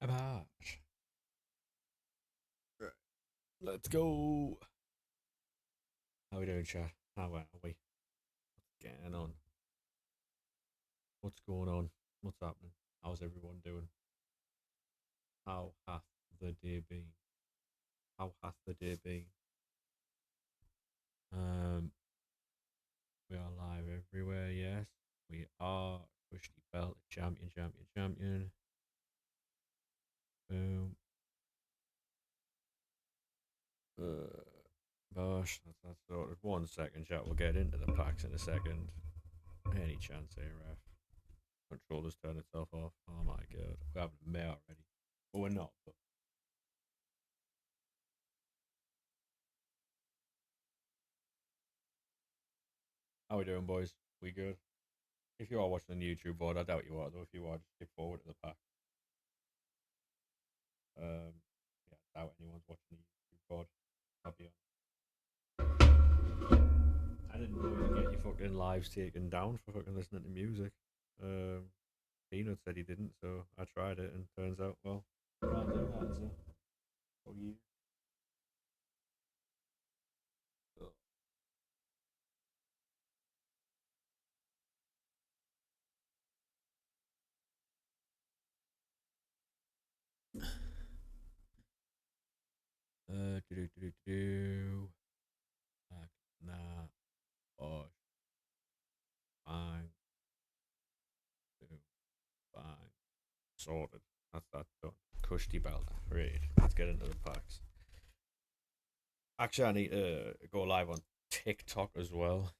About. Right. Let's go. How we doing, chat? How are we? What's going on? What's going on? What's happening? How's everyone doing? How hath the day been? How hath the day been? Um, we are live everywhere. Yes, we are. Push the belt, champion, champion, champion. Boom. Gosh, that's sorted. 1 second, chat. We'll get into the packs in a second. Any chance here, ref? Controller's turned itself off. Oh my god. We're having a mare already. But we're not. But how we doing, boys? We good? If you are watching on the YouTube board, I doubt you are, though. If you are, just skip forward to the pack. Yeah, I doubt anyone's watching the YouTube board. I'll be honest. I didn't know you get your fucking lives taken down for fucking listening to music. Um, Peanut said he didn't, so I tried it, and turns out, well, can't do that, so. Fuck you. Do. Nah. Oh, fine. Do. Fine. Sorted. That's that done. Cushy belt. Right. Let's get into the packs. Actually, I need to go live on TikTok as well.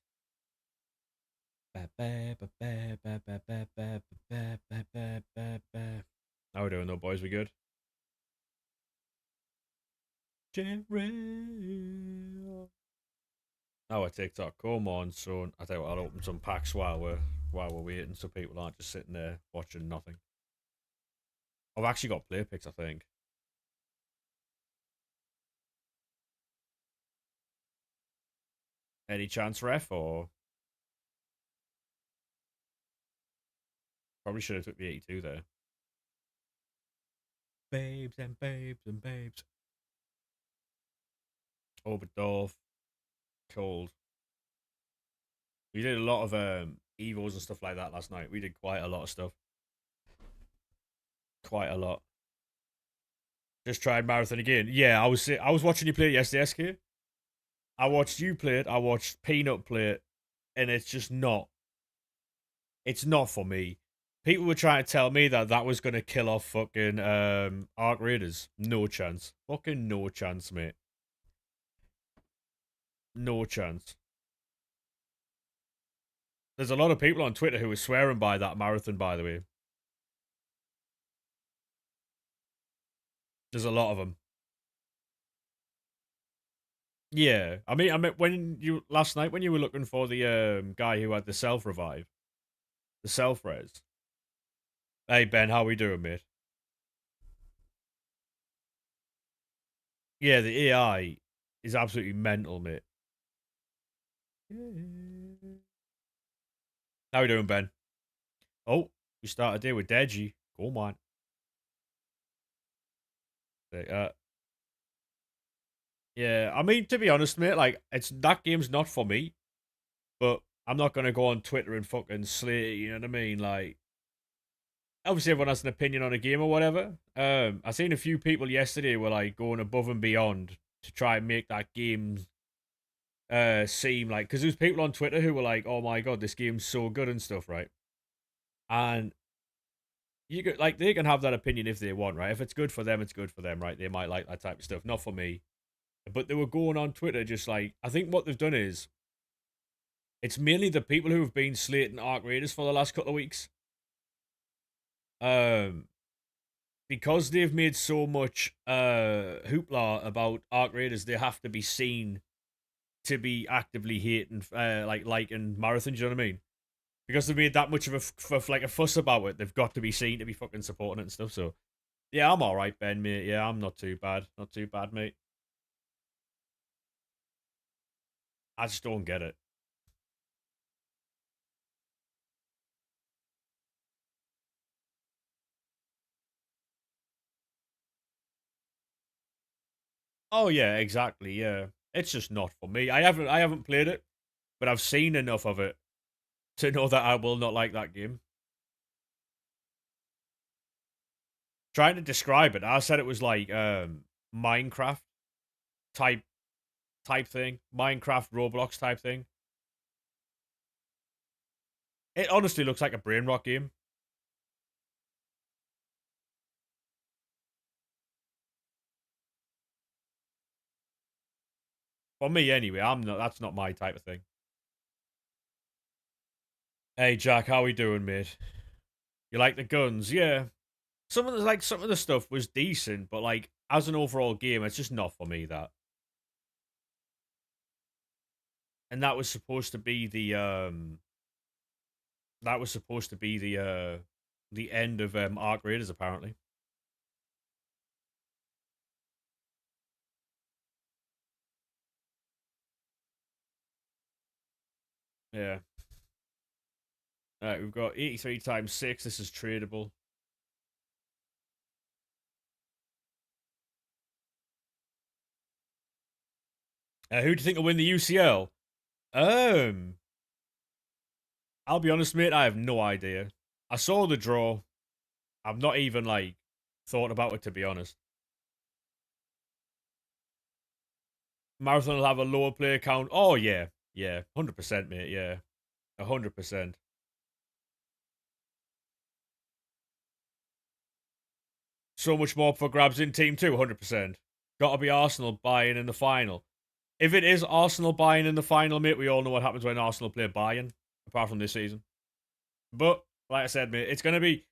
How we doing though, boys? We good? Jerry. Oh, a TikTok. Come on, son. I tell you what, I'll open some packs while we're waiting, so people aren't just sitting there watching nothing. I've actually got player picks, I think. Any chance, ref, or probably should have took the 82 there. Babes and babes and babes. Oberdorf, cold. We did a lot of evos and stuff like that last night. We did quite a lot of stuff. Quite a lot. Just tried marathon again. Yeah, I was watching you play it yesterday, SK. I watched you play it. I watched Peanut play it, and it's just not. It's not for me. People were trying to tell me that that was gonna kill off fucking Arc Raiders. No chance. Fucking no chance, mate. No chance. There's a lot of people on Twitter who are swearing by that marathon, by the way. There's a lot of them. Yeah, I mean, when you last night when you were looking for the guy who had the self revive, the self res. Hey Ben, how we doing, mate? Yeah, the AI is absolutely mental, mate. How we doing, Ben? Oh, you started there with Deji. Come on. Yeah, I mean, to be honest, mate, like it's that game's not for me. But I'm not gonna go on Twitter and fucking slate it. You know what I mean? Like, obviously everyone has an opinion on a game or whatever. I seen a few people yesterday were like going above and beyond to try and make that game seem like, because there's people on Twitter who were like, "Oh my god, this game's so good" and stuff, right? And you could like they can have that opinion if they want, right? If it's good for them, it's good for them, right? They might like that type of stuff. Not for me. But they were going on Twitter just like, I think what they've done is it's mainly the people who have been slating Arc Raiders for the last couple of weeks. Um, because they've made so much hoopla about Arc Raiders, they have to be seen to be actively hating, like liking Marathon. Do you know what I mean? Because they've made that much of like a fuss about it, they've got to be seen to be fucking supporting it and stuff. So yeah, I'm all right, Ben, mate. Yeah, I'm not too bad. Not too bad, mate. I just don't get it. Oh yeah, exactly. Yeah, it's just not for me. I haven't played it, but I've seen enough of it to know that I will not like that game. Trying to describe it, I said it was like Minecraft type thing, Minecraft Roblox type thing. It honestly looks like a brain rot game. For me, anyway. I'm not. That's not my type of thing. Hey Jack, how we doing, mate? You like the guns? Yeah. Some of the stuff was decent, but like as an overall game, it's just not for me. And that was supposed to be the end of Arc Raiders apparently. Yeah. All right, we've got 83 times 6. This is tradable. Who do you think will win the UCL? Um, I'll be honest, mate. I have no idea. I saw the draw. I've not even like thought about it to be honest. Marathon will have a lower player count. Oh yeah, yeah, 100%, mate. Yeah, 100%. So much more for grabs in Team 2, 100%. Got to be Arsenal buying in the final. If it is Arsenal buying in the final, mate, we all know what happens when Arsenal play Bayern, apart from this season. But like I said, mate, it's gonna be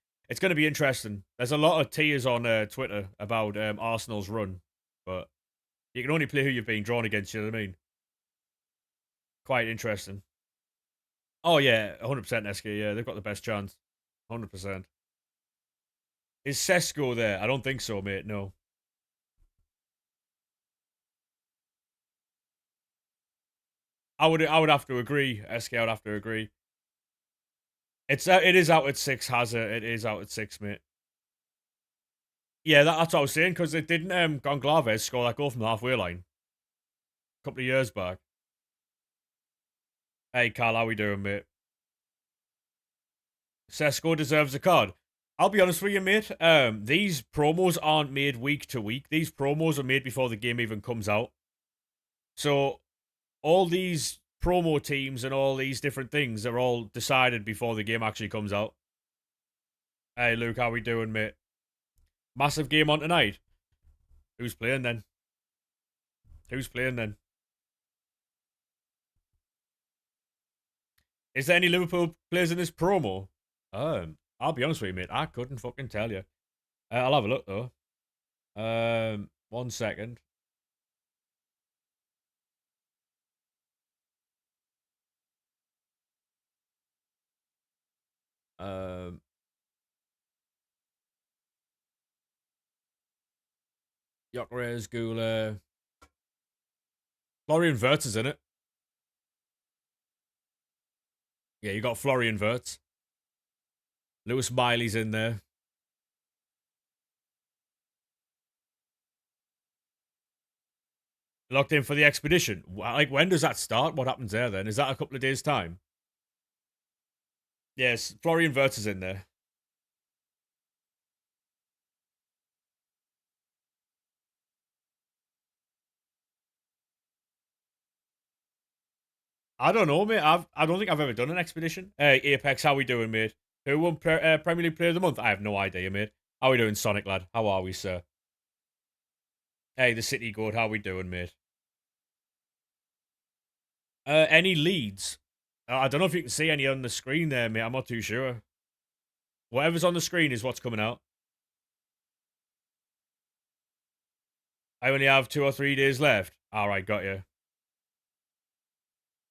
interesting. There's a lot of tears on Twitter about Arsenal's run, but you can only play who you've been drawn against. You know what I mean? Quite interesting. Oh yeah, 100% SK. Yeah, they've got the best chance. 100%. Is Sesko there? I don't think so, mate. No. I would have to agree. SK, I would have to agree. It is out at 6. Hazard. It is out at 6, mate. Yeah, that's what I was saying because it didn't Gonçalves score that goal from the halfway line a couple of years back. Hey, Carl, how we doing, mate? Sesko deserves a card. I'll be honest with you, mate. These promos aren't made week to week. These promos are made before the game even comes out. So all these promo teams and all these different things are all decided before the game actually comes out. Hey, Luke, how we doing, mate? Massive game on tonight. Who's playing then? Who's playing then? Is there any Liverpool players in this promo? I'll be honest with you, mate. I couldn't fucking tell you. I'll have a look though. 1 second. Um, Gyökeres, Gula, Florian Wirtz is in it. Yeah, you got Florian Wirtz. Lewis Miley's in there. Locked in for the expedition. Like, when does that start? What happens there then? Is that a couple of days' time? Yes, Florian Wirtz is in there. I don't know, mate. I don't think I've ever done an expedition. Hey, Apex, how we doing, mate? Who won Premier League Player of the Month? I have no idea, mate. How we doing, Sonic lad? How are we, sir? Hey, the City Goat, how we doing, mate? Any leads? I don't know if you can see any on the screen there, mate. I'm not too sure. Whatever's on the screen is what's coming out. I only have 2 or 3 days left. All right, got you.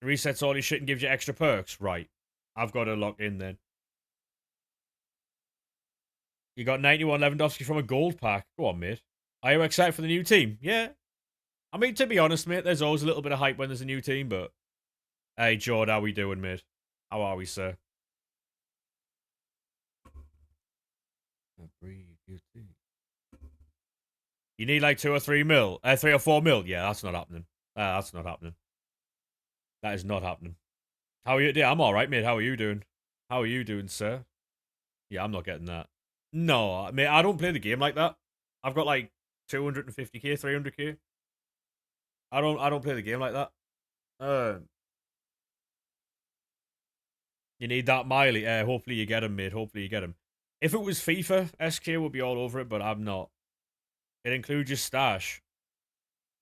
Resets all your shit and gives you extra perks. Right. I've got to lock in then. You got 91 Lewandowski from a gold pack. Go on, mate. Are you excited for the new team? Yeah. I mean, to be honest, mate, there's always a little bit of hype when there's a new team, but hey, Jord, how we doing, mate? How are we, sir? Breathe, you think. You need like 2 or 3 mil. 3 or 4 mil. Yeah, that's not happening. That's not happening. That is not happening. How are you? Yeah, I'm all right, mate. How are you doing? How are you doing, sir? Yeah, I'm not getting that. No, mate, I don't play the game like that. I've got like 250k, 300k. I don't play the game like that. Uh, you need that Miley. Hopefully you get him, mate. Hopefully you get him. If it was FIFA, SK would be all over it, but I'm not. It includes your stash.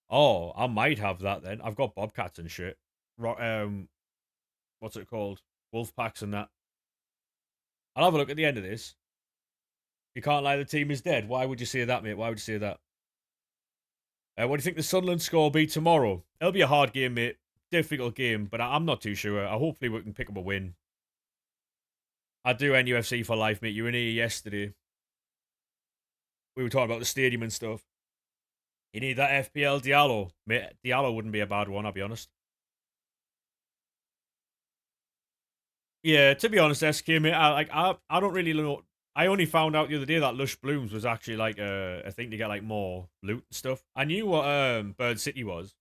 Oh, I might have that then. I've got Bobcats and shit. What's it called? Wolf packs and that. I'll have a look at the end of this. You can't lie, the team is dead. Why would you say that, mate? Why would you say that? What do you think the Sunderland score will be tomorrow? It'll be a hard game, mate. Difficult game, but I'm not too sure. Hopefully we can pick up a win. I do NUFC for life, mate. You were in here yesterday. We were talking about the stadium and stuff. You need that FPL Diallo. Mate, Diallo wouldn't be a bad one, I'll be honest. Yeah, to be honest, SK, mate, I don't really know. I only found out the other day that Lush Blooms was actually like a thing to get like more loot and stuff. I knew what Bird City was.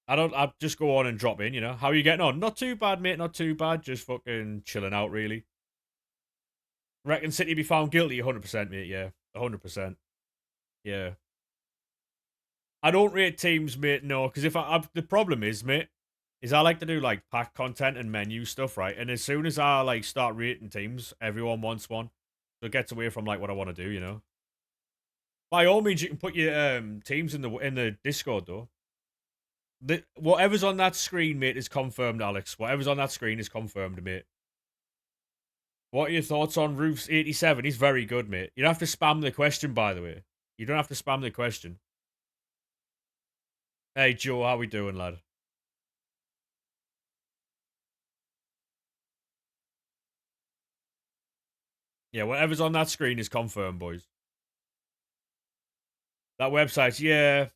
I'd just go on and drop in, you know. How are you getting on? Not too bad, mate, not too bad. Just fucking chilling out, really. Reckon City be found guilty 100%, mate, yeah. 100%. Yeah. I don't rate teams, mate, no, because if the problem is, mate, is I like to do like pack content and menu stuff, right? And as soon as I like start rating teams, everyone wants one. So it gets away from like what I want to do, you know. By all means, you can put your teams in the Discord though. Whatever's on that screen, mate, is confirmed, Alex. Whatever's on that screen is confirmed, mate. What are your thoughts on Roof's 87? He's very good, mate. You don't have to spam the question, by the way. You don't have to spam the question. Hey, Joe, how we doing, lad? Yeah, whatever's on that screen is confirmed, boys. That website, yeah.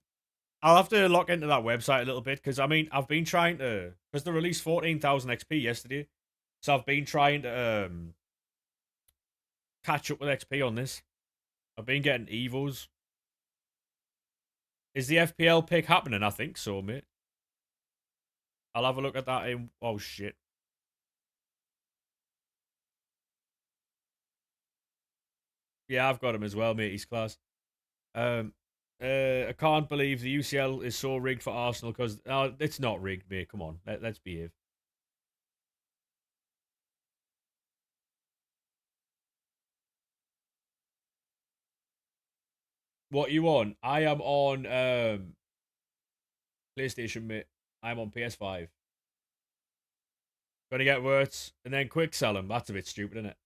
I'll have to look into that website a little bit because I mean I've been trying to because they released 14,000 XP yesterday, so I've been trying to catch up with XP on this. I've been getting evos. Is the FPL pick happening? I think so, mate. I'll have a look at that in. Oh shit. Yeah, I've got him as well, mate. He's class. Um, I can't believe the UCL is so rigged for Arsenal because it's not rigged, mate. Come on, let's behave. What you on? I am on PlayStation, mate. I'm on PS5. Gonna get words and then quick sell them. That's a bit stupid, isn't it?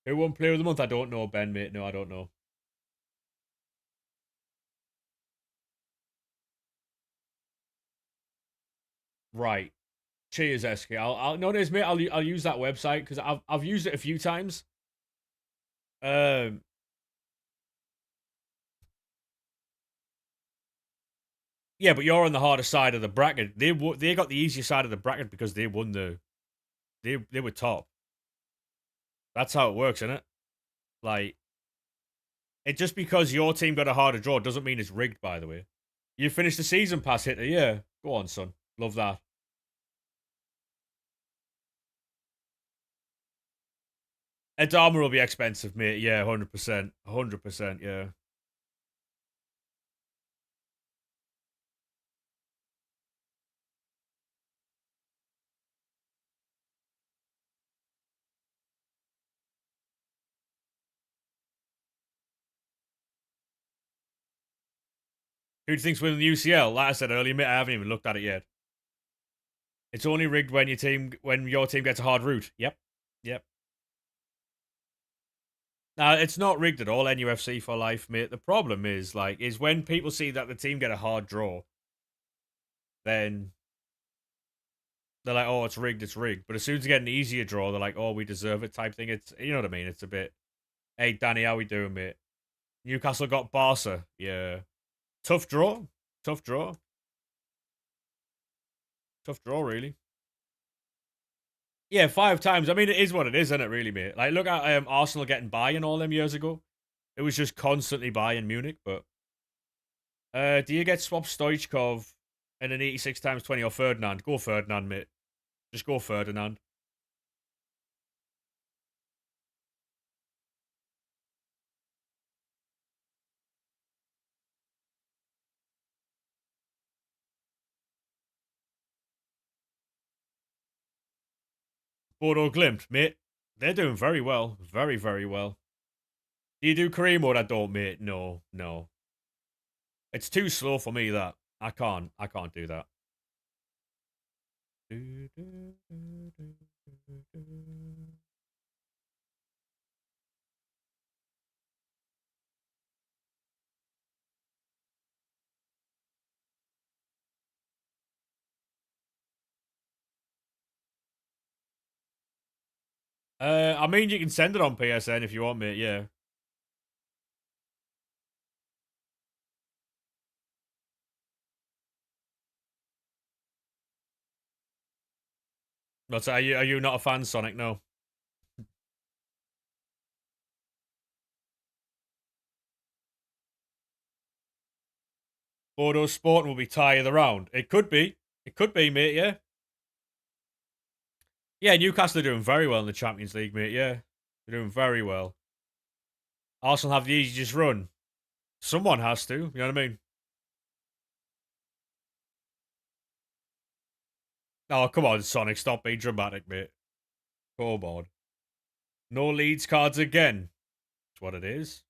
Who won Player of the Month? I don't know, Ben, mate. No, I don't know. Right. Cheers, SK. I'll no, mate. I'll use that website because I've used it a few times. Um, yeah, but you're on the harder side of the bracket. They got the easier side of the bracket because they won they were top. That's how it works, isn't it? Like it just because your team got a harder draw doesn't mean it's rigged. By the way, you finished the season pass hitter. Yeah, go on, son. Love that. Adama will be expensive, mate. Yeah, 100%. 100%, yeah. Who do you think's winning the UCL? Like I said earlier, mate, I haven't even looked at it yet. It's only rigged when your team gets a hard route. Yep. Yep. Now it's not rigged at all, NUFC for life, mate. The problem is when people see that the team get a hard draw, then they're like, oh, it's rigged, it's rigged. But as soon as they get an easier draw, they're like, oh, we deserve it type thing. It's you know what I mean? It's a bit hey Danny, how we doing, mate? Newcastle got Barca. Yeah. Tough draw. Tough draw. Tough draw, really. Yeah, 5 times. I mean, it is what it is, isn't it, really, mate? Like, look at Arsenal getting by and all them years ago. It was just constantly Bayern Munich. But do you get swap Stoichkov in an 86 times 20 or Ferdinand? Go Ferdinand, mate. Just go Ferdinand. Bodo Glimt, mate. They're doing very well. Very, very well. Do you do career mode? I don't, mate. No, no. It's too slow for me, that. I can't do that. I mean, you can send it on PSN if you want, mate. Yeah. But are you not a fan, Sonic? No. Bodo Sport will be tie of the round. It could be. It could be, mate. Yeah. Yeah, Newcastle are doing very well in the Champions League, mate. Yeah. They're doing very well. Arsenal have the easiest run. Someone has to. You know what I mean? Oh, come on, Sonic. Stop being dramatic, mate. Come on. No Leeds cards again. That's what it is.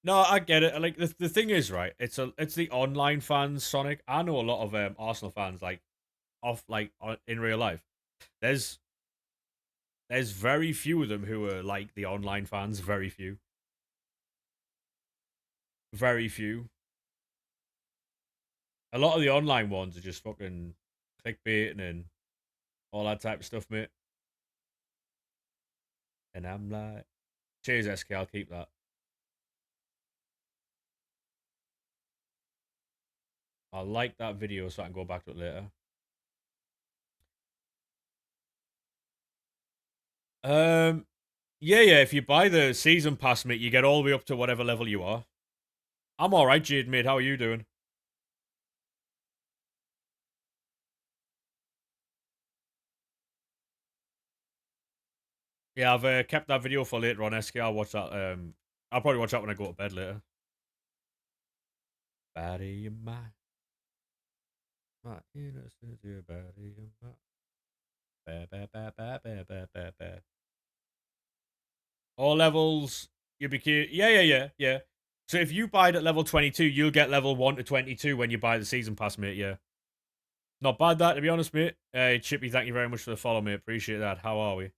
No, I get it. Like the thing is, right? It's the online fans, Sonic. I know a lot of Arsenal fans, like in real life. There's there's very few of them who are like the online fans. Very few. Very few. A lot of the online ones are just fucking clickbaiting and all that type of stuff, mate. And I'm like, cheers, SK. I'll keep that. I like that video so I can go back to it later. Um, yeah, yeah. If you buy the season pass, mate, you get all the way up to whatever level you are. I'm all right, Jade, mate. How are you doing? Yeah, I've kept that video for later on, SK. I'll watch that. I'll probably watch that when I go to bed later. Body of my innocence, your body of my. Ba, ba, ba, ba, ba, ba, ba, ba. All levels, you'll be cute. Yeah, yeah, yeah, yeah. So if you buy it at level 22, you'll get level 1 to 22 when you buy the season pass, mate. Yeah. Not bad, that, to be honest, mate. Chippy, thank you very much for the follow, mate. Appreciate that. How are we?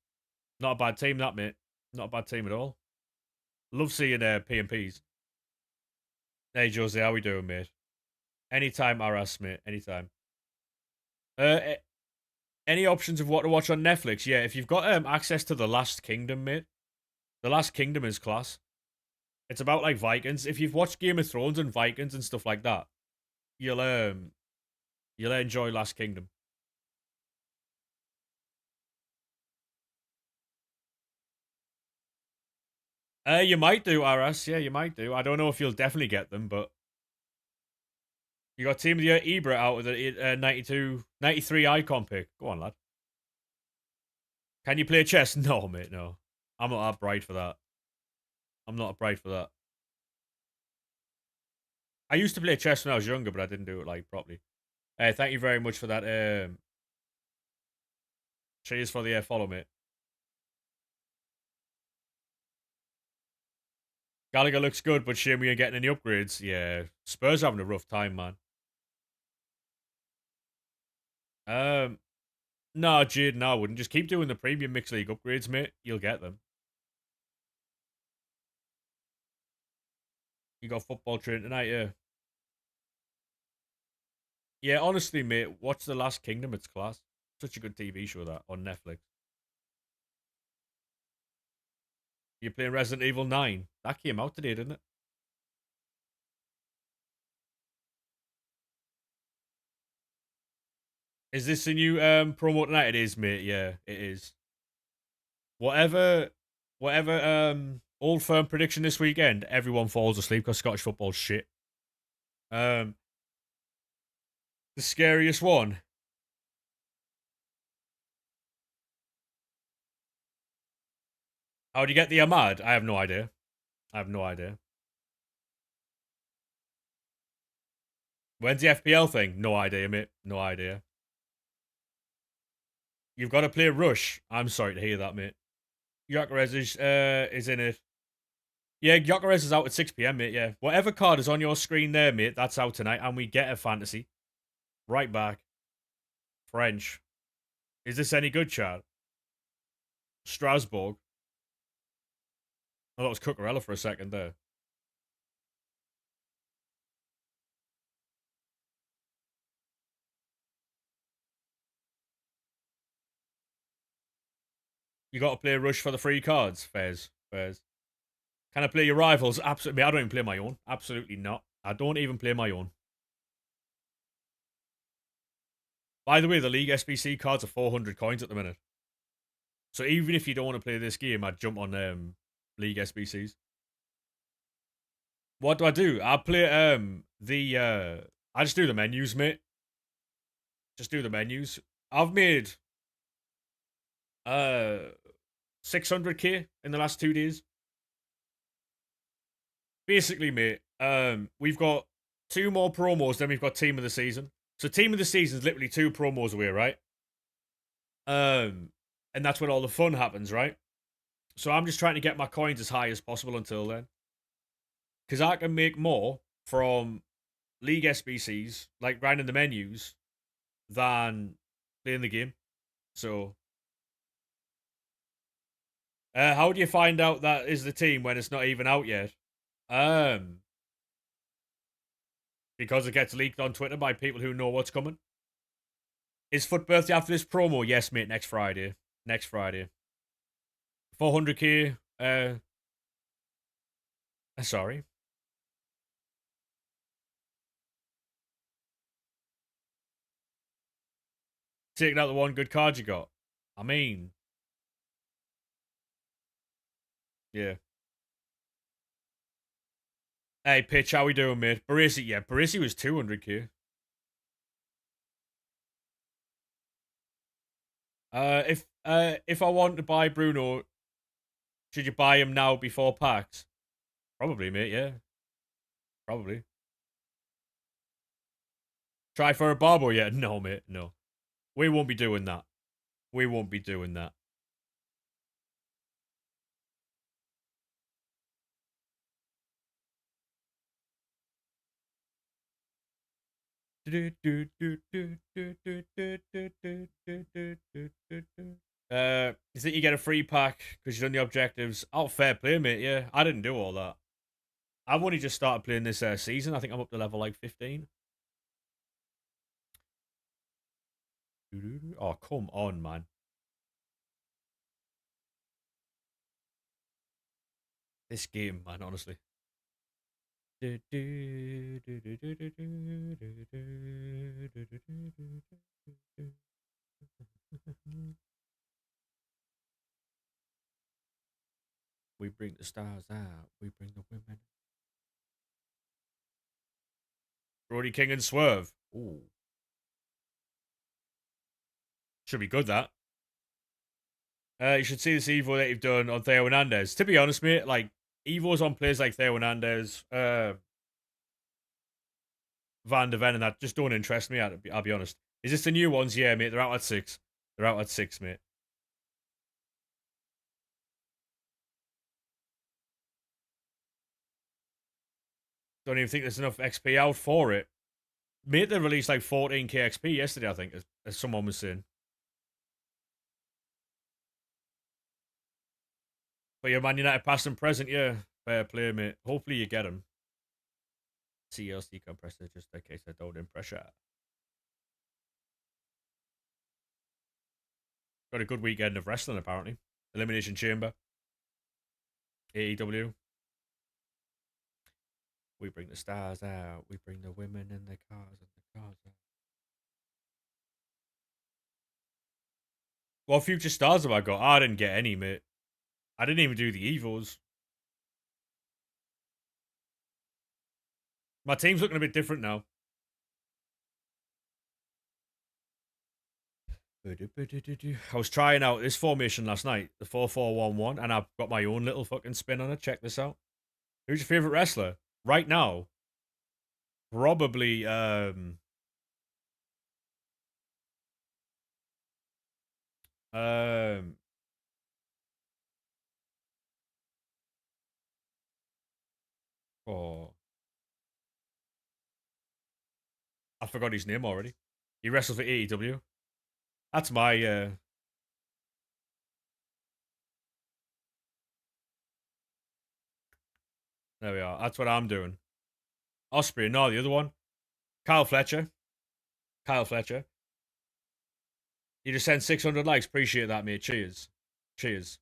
Not a bad team, that, mate. Not a bad team at all. Love seeing P&Ps. Hey, Jose, how we doing, mate? Anytime, RS, mate. Anytime. Any options of what to watch on Netflix? Yeah, if you've got access to The Last Kingdom, mate. The Last Kingdom is class. It's about like Vikings. If you've watched Game of Thrones and Vikings and stuff like that, you'll enjoy Last Kingdom. You might do, RS. Yeah, you might do. I don't know if you'll definitely get them, but you got Team of the Year Ibra out with the 93 icon pick. Go on, lad. Can you play chess? No, mate, no. I'm not that bright for that. I'm not bright for that. I used to play chess when I was younger, but I didn't do it like properly. Thank you very much for that. Cheers for the follow, mate. Gallagher looks good, but shame we ain't getting any upgrades. Yeah, Spurs are having a rough time, man. No, Jade, no, I wouldn't. Just keep doing the premium mixed league upgrades, mate. You'll get them. You got football training tonight, yeah. Yeah, honestly, mate, watch The Last Kingdom. It's class. Such a good TV show, that, on Netflix. You're playing Resident Evil 9. That came out today, didn't it? Is this a new promo tonight? It is, mate. Yeah, it is. Whatever, Old Firm prediction this weekend, everyone falls asleep because Scottish football's shit. Um, the scariest one. How do you get the Ahmad? I have no idea. I have no idea. When's the FPL thing? No idea, mate. No idea. You've got to play Rush. I'm sorry to hear that, mate. Gyökeres is in it. Yeah, Gyökeres is out at 6 p.m, mate. Yeah. Whatever card is on your screen there, mate, that's out tonight. And we get a fantasy. Right back. French. Is this any good, Chad? Strasbourg. Oh, that was Cucurella for a second there. You got to play Rush for the free cards. Fairs. Fairs. Can I play your rivals? Absolutely. I don't even play my own. Absolutely not. I don't even play my own. By the way, the League SBC cards are 400 coins at the minute. So even if you don't want to play this game, I'd jump on League SBCs. What do? I play I just do the menus, mate. Just do the menus. I've made 600k in the last 2 days. Basically, mate, we've got 2 more promos, then we've got Team of the Season. So Team of the Season is literally 2 promos away, right? And that's when all the fun happens, right? So I'm just trying to get my coins as high as possible until then. Because I can make more from League SBCs, like grinding the menus, than playing the game. So, how do you find out that is the team when it's not even out yet? Because it gets leaked on Twitter by people who know what's coming. Is FUT birthday after this promo? Yes, mate, next Friday. Next Friday. 400k. Sorry. Taking out the one good card you got. I mean, yeah. Hey, Pitch, how we doing, mate? Barisi, yeah, Barisi was 200k. If I want to buy Bruno, should you buy him now before packs? Probably, mate. Yeah, probably. Try for a Barbo yet? No, mate. No, we won't be doing that. We won't be doing that. Is that you get a free pack because you've done the objectives? Oh, fair play, mate. Yeah, I didn't do all that. I've only just started playing this season. I think I'm up to level like 15. Oh, come on, man. This game, man, honestly. We bring the stars out. We bring the women. Brody King and Swerve. Ooh. Should be good, that. You should see this Evo that you've done on Theo Hernandez. To be honest, mate, like, Evo's on players like Theo Hernandez, Van de Ven, and that just don't interest me, I'll be honest. Is this the new ones? Yeah, mate, they're out at 6. They're out at 6, mate. Don't even think there's enough XP out for it. Mate, they released like 14k XP yesterday, I think, as someone was saying. But your Man United past and present, yeah. Fair play, mate. Hopefully you get him. CLC compressor, just in case I don't impress you. Got a good weekend of wrestling, apparently. Elimination Chamber. AEW. We bring the stars out. We bring the women and the cars out. What future stars have I got? I didn't get any, mate. I didn't even do the Evos. My team's looking a bit different now. I was trying out this formation last night, the 4-4-1-1, and I've got my own little fucking spin on it. Check this out. Who's your favorite wrestler? Right now, probably um oh, I forgot his name already. He wrestles for AEW. That's my there we are. That's what I'm doing. Osprey, no, the other one. Kyle Fletcher. Kyle Fletcher. You just sent 600 likes. Appreciate that, mate. Cheers. Cheers.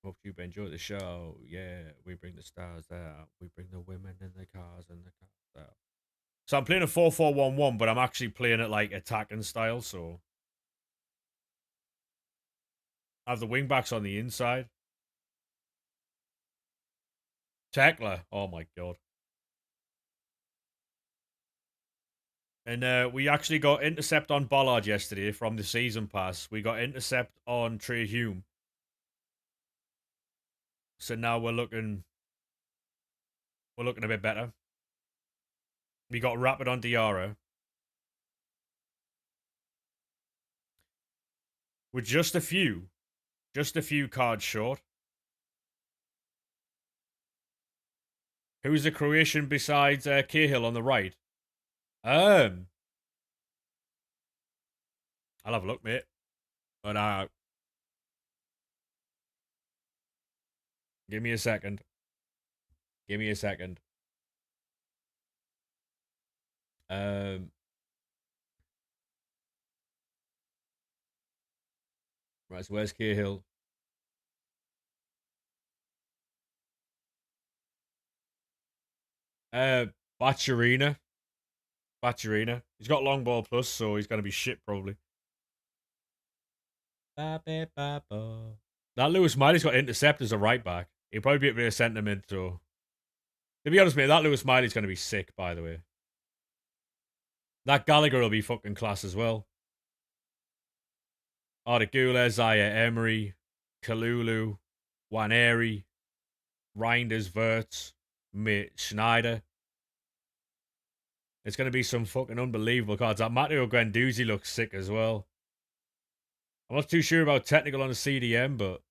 Hope you enjoy the show. Yeah, we bring the stars out. We bring the women in the cars and the cars out. So I'm playing a 4-4-1-1, but I'm actually playing it like attacking style. So I have the wing backs on the inside. Tekla. Oh my god. And we actually got intercept on Bollard yesterday from the season pass. We got intercept on Trey Hume. So now we're looking a bit better. We got Rapid on Diarra. With just a few cards short. Who's the Croatian besides Cahill on the right? I'll have a look, mate. But give me a second. Give me a second. Right, so where's Cahill? Bacharina. Bacharina. He's got long ball plus, so he's gonna be shit probably. That Lewis Miley's got intercept as a right back. He'll probably be a bit of sentiment, so to be honest, mate, that Lewis Miley's gonna be sick, by the way. That Gallagher will be fucking class as well. Ardagula, Zaya Emery, Kalulu, Waneri, Reinders, Verts, Mitt Schneider. It's going to be some fucking unbelievable cards. That Matteo Guendouzi looks sick as well. I'm not too sure about technical on the CDM, but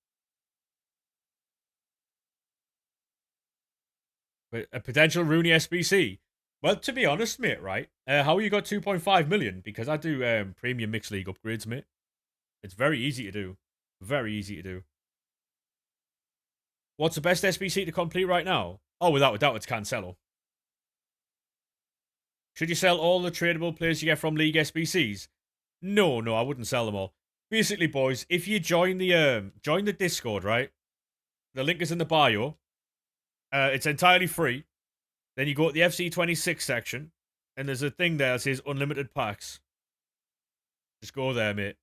a potential Rooney SBC. Well, to be honest, mate, right? How you got 2.5 million? Because I do premium mixed league upgrades, mate. It's very easy to do. Very easy to do. What's the best SBC to complete right now? Oh, without a doubt, it's Cancelo. Should you sell all the tradable players you get from League SBCs? No, I wouldn't sell them all. Basically, boys, if you join the Discord, right? The link is in the bio. It's entirely free. Then you go to the FC26 section, and there's a thing there that says unlimited packs. Just go there, mate.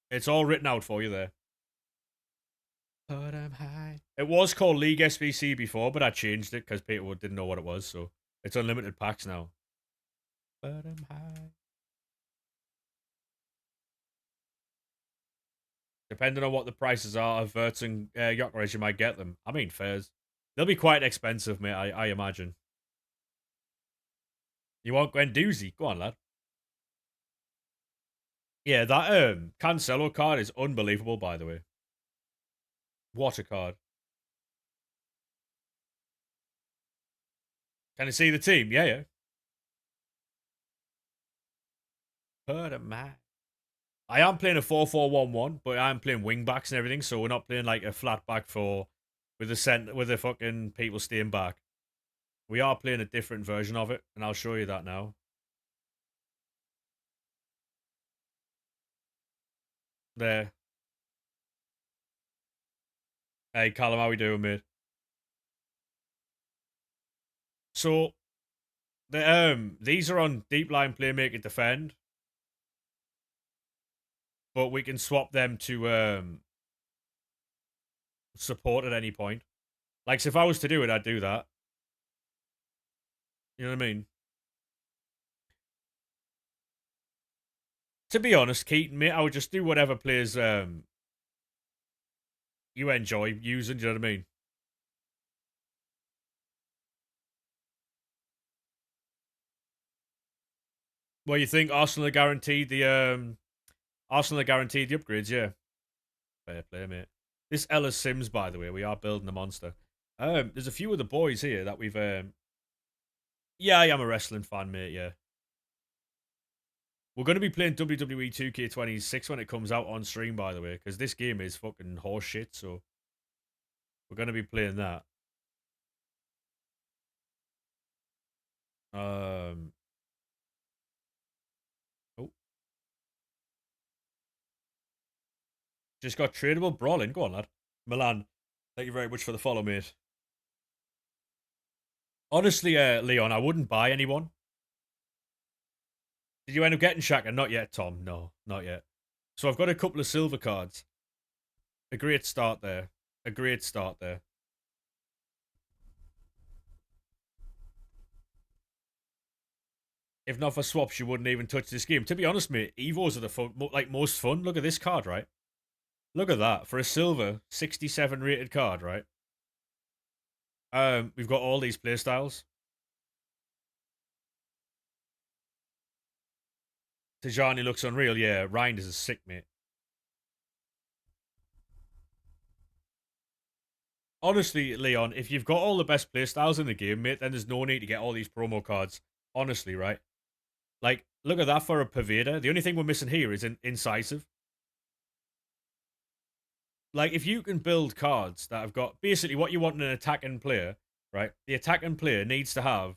It's all written out for you there. But I'm high. It was called League SBC before, but I changed it because people didn't know what it was, so it's unlimited packs now. But I'm high. Depending on what the prices are of Verts and Gyökeres, you might get them. I mean, fairs. They'll be quite expensive, mate, I imagine. You want Guendouzi? Go on, lad. Yeah, that Cancelo card is unbelievable, by the way. What a card. Can you see the team? Yeah. Heard of man. I am playing a 4-4-1-1, but I am playing wing backs and everything, so we're not playing like a flat back four with the fucking people staying back. We are playing a different version of it, and I'll show you that now. There. Hey, Callum, how we doing, mate? So these are on deep line play, make it defend, but we can swap them to support at any point. Like, so if I was to do it, I'd do that. You know what I mean? To be honest, Keaton, mate, I would just do whatever players you enjoy using. Do you know what I mean? Well, you think Arsenal are guaranteed the upgrades? Yeah, fair play, mate. This Ellis Sims, by the way, we are building a monster. There's a few of the boys here that we've yeah, I am a wrestling fan, mate. Yeah, we're going to be playing WWE 2K26 when it comes out on stream, by the way, because this game is fucking horse shit. So we're going to be playing that. Um, oh, just got tradable brawling. Go on, lad. Milan, thank you very much for the follow, mate. Honestly, Leon, I wouldn't buy anyone. Did you end up getting Shaka? Not yet, Tom. No, not yet. So I've got a couple of silver cards. A great start there. A great start there. If not for swaps, you wouldn't even touch this game. To be honest, mate, Evos are the fun, like most fun. Look at this card, right? Look at that. For a silver 67 rated card, right? We've got all these playstyles. Tajani looks unreal. Yeah, Reinders is sick, mate. Honestly, Leon, if you've got all the best playstyles in the game, mate, then there's no need to get all these promo cards. Honestly, right? Like, look at that for a Pervader. The only thing we're missing here is an Incisive. Like, if you can build cards that have got basically what you want in an attacking player, right? The attacking player needs to have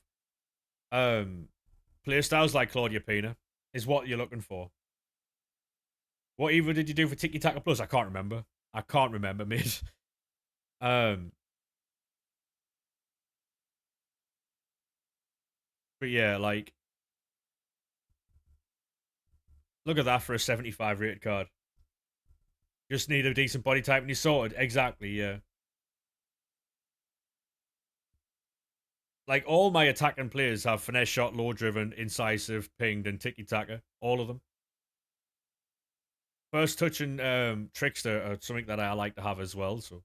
playstyles like Claudia Pina is what you're looking for. What even did you do for Tiki Taka Plus? I can't remember. I can't remember, mate. um, but yeah, like, look at that for a 75 rated card. Just need a decent body type and you're sorted. Exactly, yeah. Like, all my attacking players have finesse shot, low driven, incisive, pinged, and tiki taka. All of them. First touch and trickster are something that I like to have as well. So,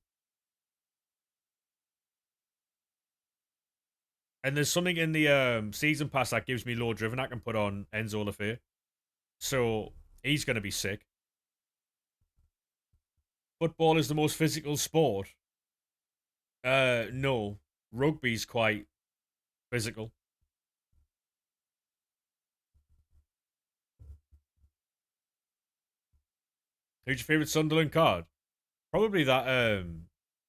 and there's something in the season pass that gives me low driven. I can put on Enzo Lafay. So he's gonna be sick. Football is the most physical sport. No, rugby's quite physical. Who's your favorite Sunderland card? Probably that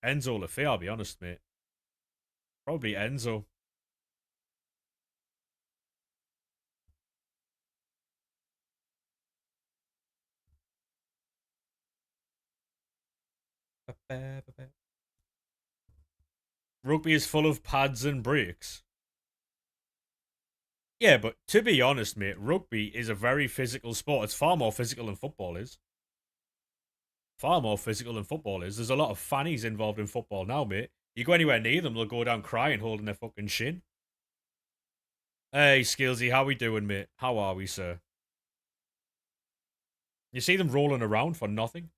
Enzo Lafay. I'll be honest, mate. Probably Enzo. Rugby is full of pads and breaks. Yeah, but to be honest, mate, rugby is a very physical sport. It's far more physical than football is. Far more physical than football is. There's a lot of fannies involved in football now, mate. You go anywhere near them, they'll go down crying, holding their fucking shin. Hey, Skillsy, how we doing, mate? How are we, sir? You see them rolling around for nothing?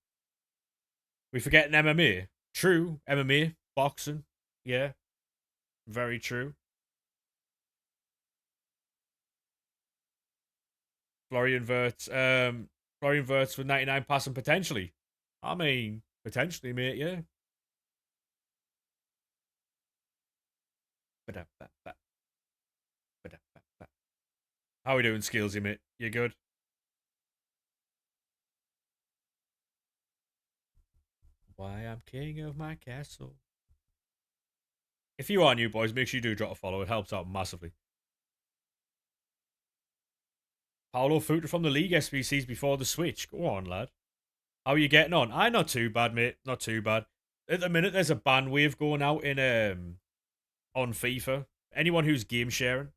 We forgetting MMA. True, MMA, boxing. Yeah, very true. Florian Wirtz. Florian Wirtz with 99 passing potentially. I mean, potentially, mate, yeah. How we doing, Skillsy, mate? You good? Why I'm king of my castle. If you are new, boys, make sure you do drop a follow. It helps out massively. Paulo Futre from the league SBCs before the switch. Go on, lad. How are you getting on? Not too bad, mate. Not too bad. At the minute, there's a ban wave going out in on FIFA. anyone who's game sharing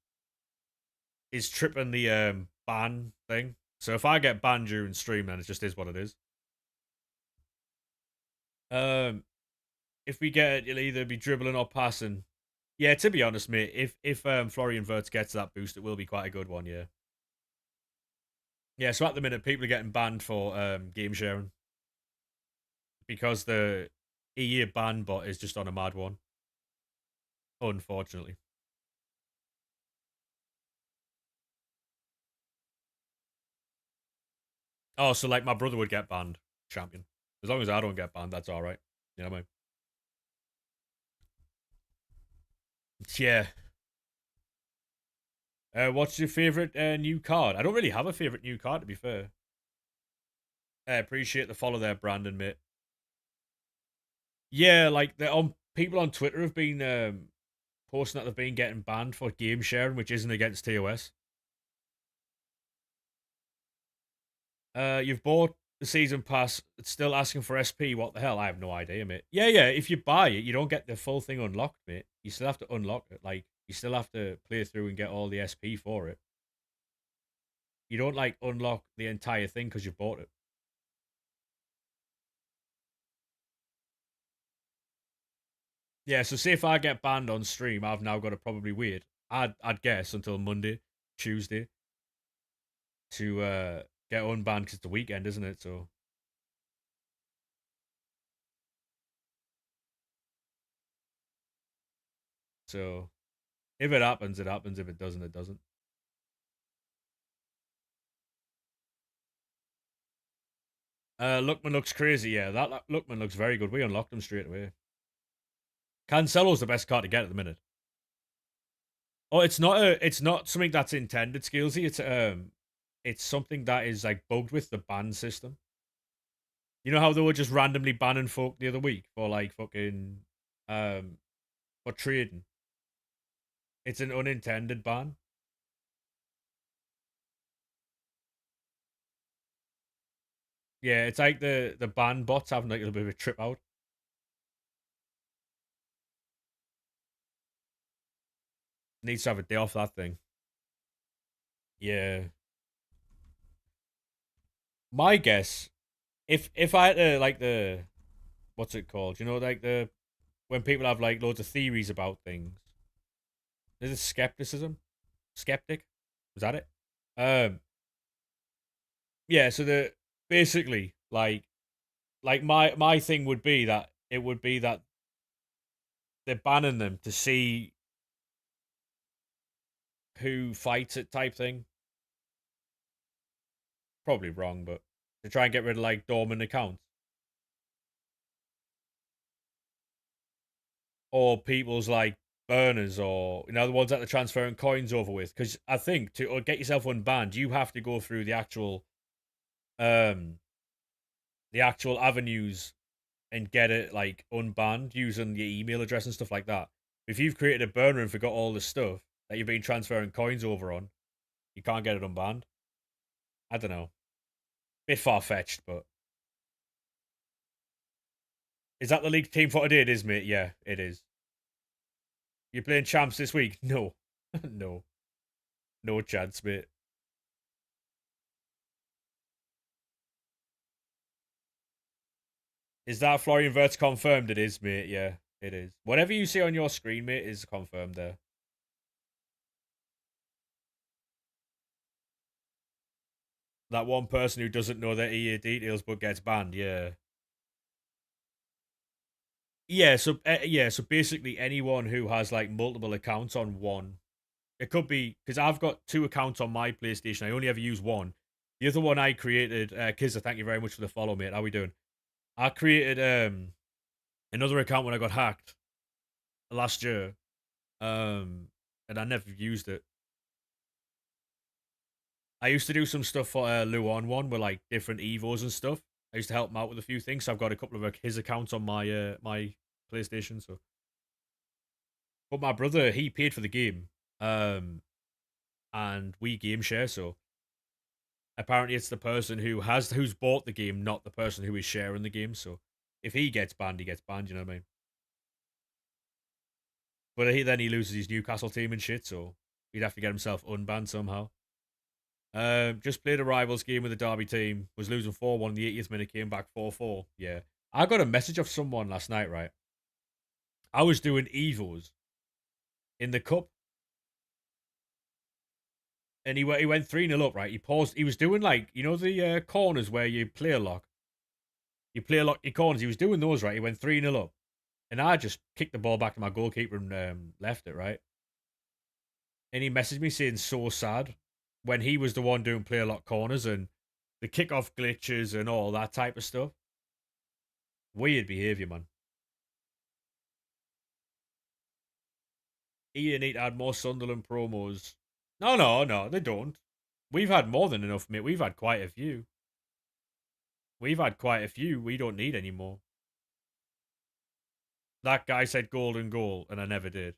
is tripping the ban thing. So if I get banned during stream, then it just is what it is. If we get it, it'll either be dribbling or passing. Yeah, to be honest, mate, if Florian Wirtz gets that boost, it will be quite a good one. Yeah. Yeah. So at the minute, people are getting banned for game sharing because the EA ban bot is just on a mad one. Unfortunately. Oh, so like my brother would get banned, champion. As long as I don't get banned, that's all right. You know what I mean? Yeah. What's your favorite new card? I don't really have a favorite new card, to be fair. I appreciate the follow there, Brandon, mate. Yeah, like the people on Twitter have been posting that they've been getting banned for game sharing, which isn't against TOS. You've bought the season pass. It's still asking for SP. What the hell? I have no idea, mate. Yeah, yeah. If you buy it, you don't get the full thing unlocked, mate. You still have to unlock it. Like you still have to play through and get all the SP for it. You don't like unlock the entire thing because you bought it. Yeah. So say if I get banned on stream, I've now got to probably wait. I'd guess until Monday, Tuesday to get unbanned because it's the weekend, isn't it? So if it happens, it happens. If it doesn't, it doesn't. Lookman looks crazy. Yeah, that Lookman looks very good. We unlocked him straight away. Cancelo's the best card to get at the minute. Oh, it's not something that's intended, Skillsy. It's something that is like bugged with the ban system. You know how they were just randomly banning folk the other week for like fucking um for trading. It's an unintended ban. Yeah, it's like the ban bots having like a little bit of a trip out. Needs to have a day off that thing. Yeah. My guess, if I had like the what's it called? You know, like the when people have like loads of theories about things. Is it skepticism? Skeptic? Was that it? Um yeah, so the basically like my thing would be that it would be that they're banning them to see who fights it type thing. Probably wrong, but to try and get rid of like dormant accounts. Or people's like burners or the ones that they're transferring coins over with. Because I think to get yourself unbanned, you have to go through um the actual avenues and get it like unbanned using your email address and stuff like that. If you've created a burner and forgot all the stuff that you've been transferring coins over on, you can't get it unbanned. I don't know. Bit far fetched, but is that the league team for today? It is, mate. Yeah, it is. You're playing champs this week? No, no, no chance, mate. Is that Florian Wirtz confirmed? It is, mate. Yeah, it is. Whatever you see on your screen, mate, is confirmed there. That one person who doesn't know their EA details but gets banned. Yeah. So basically anyone who has like multiple accounts on one. It could be because I've got two accounts on my PlayStation. I only ever use one. The other one I created, Kizza, thank you very much for the follow, mate. How we doing? I created another account when I got hacked last year. And I never used it. I used to do some stuff for Luan one with like different Evos and stuff. I used to help him out with a few things. So I've got a couple of like, his accounts on my PlayStation. So, but my brother he paid for the game, and we game share. So apparently it's the person who's bought the game, not the person who is sharing the game. So if he gets banned, he gets banned. You know what I mean? But then he loses his Newcastle team and shit, so he'd have to get himself unbanned somehow. Just played a rivals game with the Derby team. Was losing 4-1 in the 80th minute. Came back 4-4. Yeah, I got a message of someone last night. Right, I was doing evos in the cup, and he went 3-0 up. Right, he paused. He was doing like the corners where you play a lock. You play a lock your corners. He was doing those right. He went 3-0 up, and I just kicked the ball back to my goalkeeper and left it right. And he messaged me saying so sad when he was the one doing play a lot corners and the kickoff glitches and all that type of stuff. Weird behaviour, man. He need to add more Sunderland promos. No, they don't. We've had more than enough, mate. We've had quite a few. We've had quite a few. We don't need any more. That guy said golden goal, and I never did.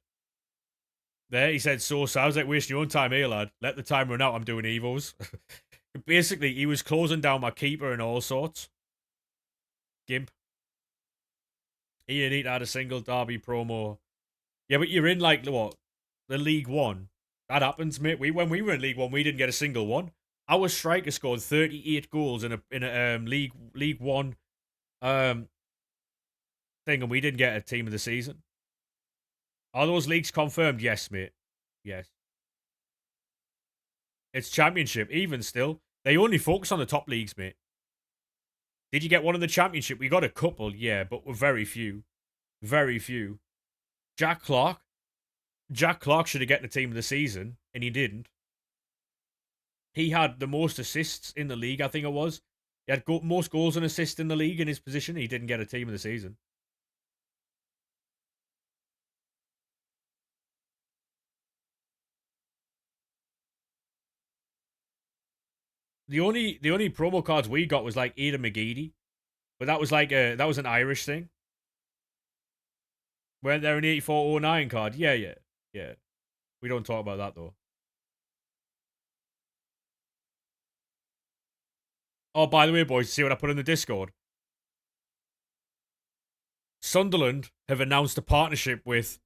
There, he said so. I was like, wasting your own time here, lad. Let the time run out. I'm doing evos. Basically, he was closing down my keeper and all sorts. Gimp. He didn't need to add a single Derby promo. Yeah, but you're in like what? The League One. That happens, mate. When we were in League One, we didn't get a single one. Our striker scored 38 goals in a League One um thing, and we didn't get a team of the season. Are those leagues confirmed? Yes, mate. Yes. It's Championship. Even still, they only focus on the top leagues, mate. Did you get one in the Championship? We got a couple, yeah, but very few. Very few. Jack Clark. Jack Clark should have gotten the team of the season, and he didn't. He had the most assists in the league, I think it was. He had most goals and assists in the league in his position. He didn't get a team of the season. The only promo cards we got was like Ada McGeady, but that was that was an Irish thing. Weren't there an 8409 card? Yeah. We don't talk about that though. Oh, by the way, boys, see what I put in the Discord? Sunderland have announced a partnership with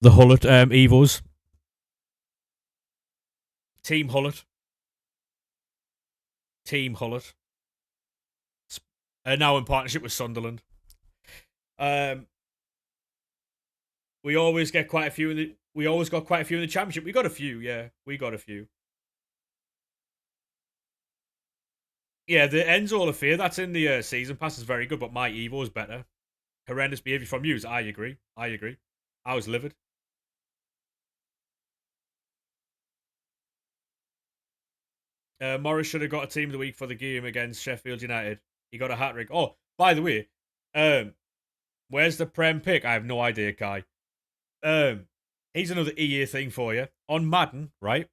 the Hullet Evos. Team Hullet. Team Hullet. Now in partnership with Sunderland. We always get quite a few we always got quite a few in the Championship. We got a few, yeah. We got a few. Yeah, the Enzo affair that's in the season pass is very good, but my Evo is better. Horrendous behaviour from you. I agree. I was livid. Morris should have got a team of the week for the game against Sheffield United. He got a hat trick. Oh, by the way, where's the Prem pick? I have no idea, Kai. Here's another EA thing for you. On Madden, right?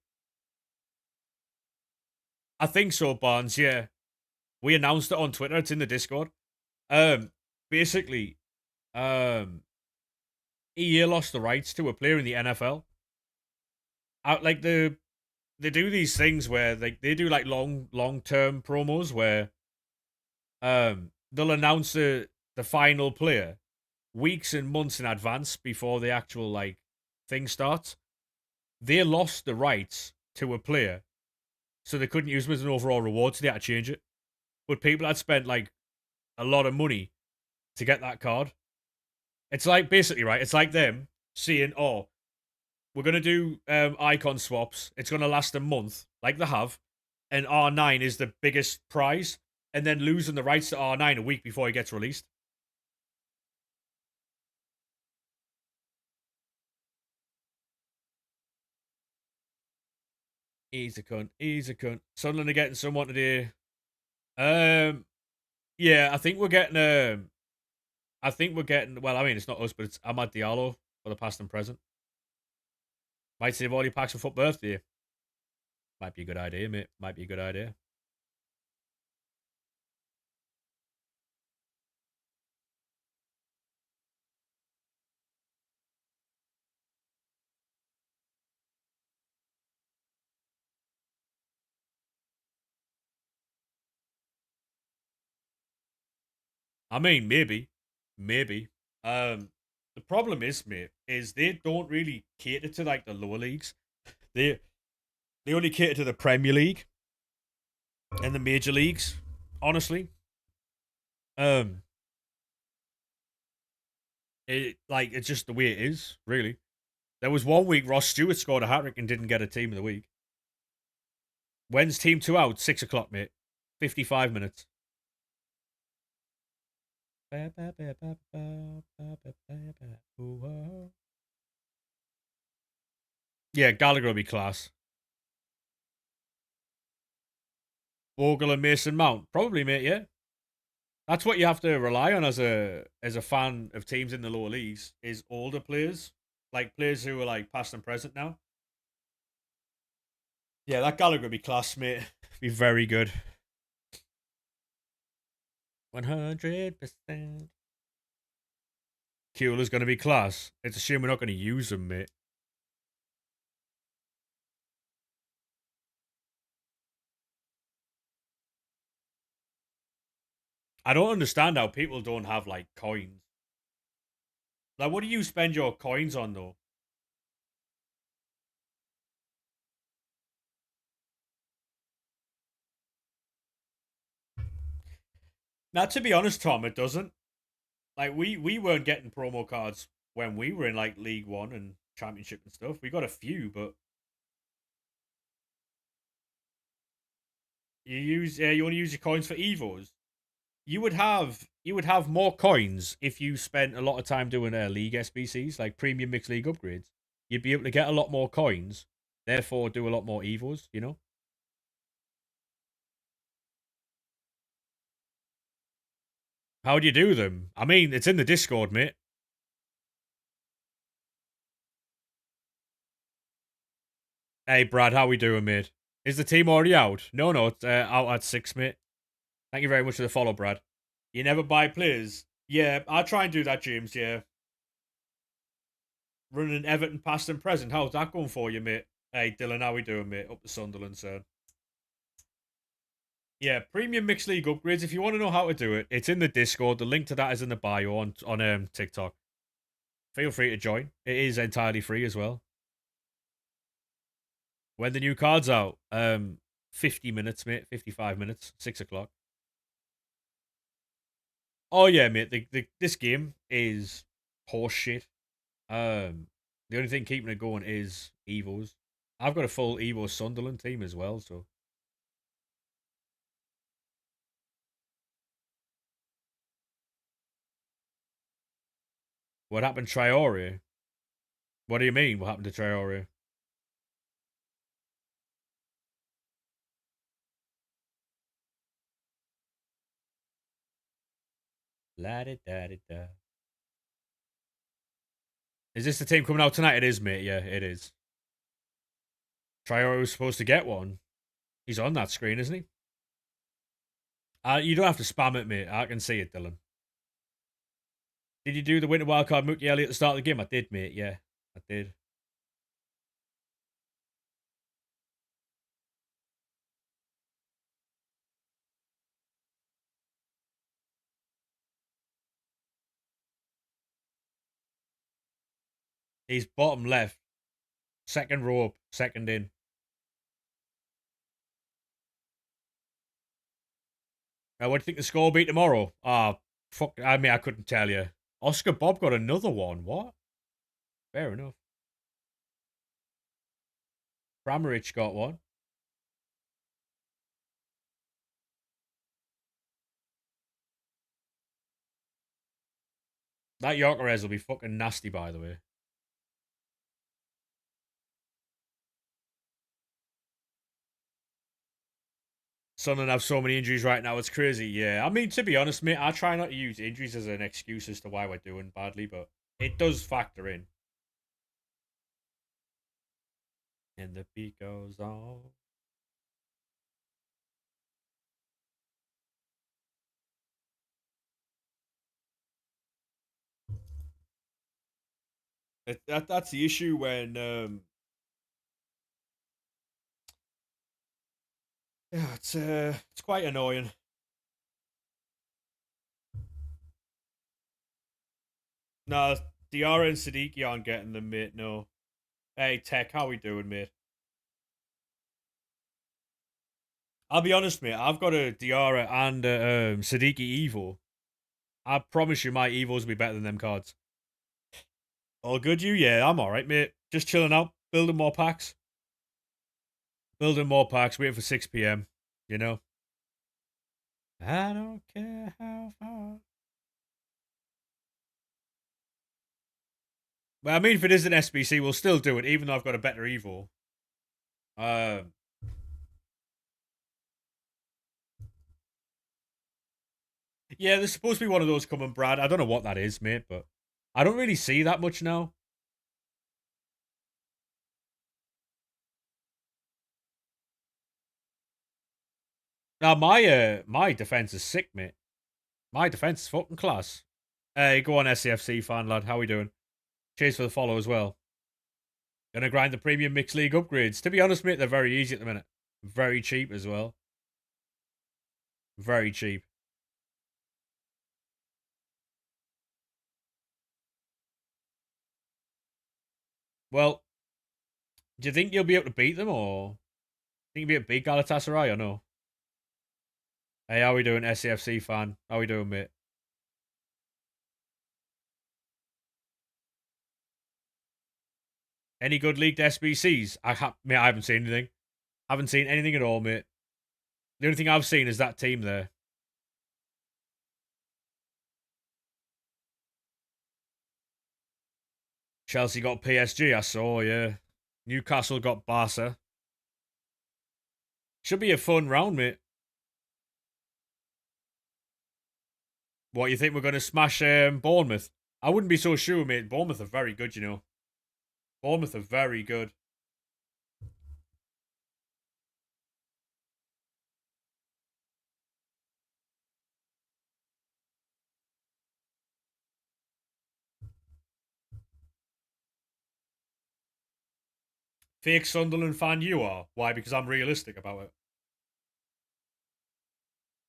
I think so, Barnes, yeah. We announced it on Twitter. It's in the Discord. Basically, EA lost the rights to a player in the NFL. Like they do these things where they do like long term promos where they'll announce the final player weeks and months in advance before the actual like thing starts. They lost the rights to a player, so they couldn't use them as an overall reward, so they had to change it. But people had spent like a lot of money to get that card. It's like basically right. It's like them seeing, oh, we're gonna do icon swaps. It's gonna last a month, like they have, and R9 is the biggest prize, and then losing the rights to R9 a week before he gets released. He's a cunt. He's a cunt. Sunderland are getting someone today. Yeah, I think we're getting. I think we're getting. Well, I mean, it's not us, but it's Ahmad Diallo for the past and present. Might save all your packs for FUT birthday. Might be a good idea, mate. Might be a good idea. I mean, maybe. Um, The problem is, mate, is they don't really cater to like the lower leagues. They they only cater to the Premier League and the major leagues. Honestly, um, it's just the way it is. Really, there was one week Ross Stewart scored a hat trick and didn't get a team of the week. When's team 2 out? 6 o'clock, mate. 55 minutes. Yeah, Gallagher will be class. Bogle and Mason Mount, probably, mate. Yeah, that's what you have to rely on as a fan of teams in the lower leagues is older players, like players who are like past and present now. Yeah, that Gallagher would be class, mate. Be very good. 100%. Keeler's going to be class. It's a shame we're not going to use him, mate. I don't understand how people don't have like coins. Like, what do you spend your coins on though? Now, to be honest, Tom, it doesn't. Like, we weren't getting promo cards when we were in like League One and Championship and stuff. We got a few, but you only use your coins for Evos. You would have more coins if you spent a lot of time doing league SBCs, like premium mixed league upgrades. You'd be able to get a lot more coins, therefore do a lot more Evos. You know. How do you do them? I mean, it's in the Discord, mate. Hey, Brad, how we doing, mate? Is the team already out? No, no, it's out at 6, mate. Thank you very much for the follow, Brad. You never buy players? Yeah, I try and do that, James, yeah. Running Everton past and present. How's that going for you, mate? Hey, Dylan, how we doing, mate? Up to Sunderland, sir. Yeah, premium mixed league upgrades. If you want to know how to do it, it's in the Discord. The link to that is in the bio on TikTok. Feel free to join. It is entirely free as well. When the new card's out, 50 minutes, mate. 55 minutes. 6 o'clock. Oh yeah, mate. This game is horse shit. The only thing keeping it going is Evos. I've got a full Evo Sunderland team as well, so what happened to Traore? What do you mean? What happened to Traore? La da da da da. Is this the team coming out tonight? It is, mate. Yeah, it is. Traore was supposed to get one. He's on that screen, isn't he? You don't have to spam it, mate. I can see it, Dylan. Did you do the winter wildcard Mookie Elliott at the start of the game? I did, mate. Yeah, I did. He's bottom left, second row up, second in. What do you think the score will be tomorrow? Fuck. I mean, I couldn't tell you. Oscar Bob got another one. What? Fair enough. Brammerich got one. That Yorkerez will be fucking nasty, by the way. Sunderland have so many injuries right now, it's crazy. Yeah, I mean, to be honest, mate, I try not to use injuries as an excuse as to why we're doing badly, but it does factor in. And the beat goes on. That's the issue when yeah, it's quite annoying. No, Diarra and Siddiqui aren't getting them, mate. No. Hey, Tech, how we doing, mate? I'll be honest, mate. I've got a Diarra and a Siddiqui Evo. I promise you, my Evos will be better than them cards. All good, you? Yeah, I'm all right, mate. Just chilling out, building more packs, waiting for 6 p.m. You know. I don't care how far. Well, I mean, if it is an SBC, we'll still do it, even though I've got a better Evo. Um, yeah, there's supposed to be one of those coming, Brad. I don't know what that is, mate, but I don't really see that much now. Now my defense is sick, mate. My defense is fucking class. Hey, go on, SCFC fan lad. How we doing? Cheers for the follow as well. Gonna grind the premium mixed league upgrades. To be honest, mate, they're very easy at the minute. Very cheap as well. Very cheap. Well, do you think you'll be able to beat them, or think you'll be able to beat Galatasaray, or no? Hey, how we doing, SCFC fan? How we doing, mate? Any good leaked SBCs? Mate, I haven't seen anything. Haven't seen anything at all, mate. The only thing I've seen is that team there. Chelsea got PSG, I saw, yeah. Newcastle got Barca. Should be a fun round, mate. What, you think we're going to smash Bournemouth? I wouldn't be so sure, mate. Bournemouth are very good, you know. Bournemouth are very good. Fake Sunderland fan you are. Why? Because I'm realistic about it.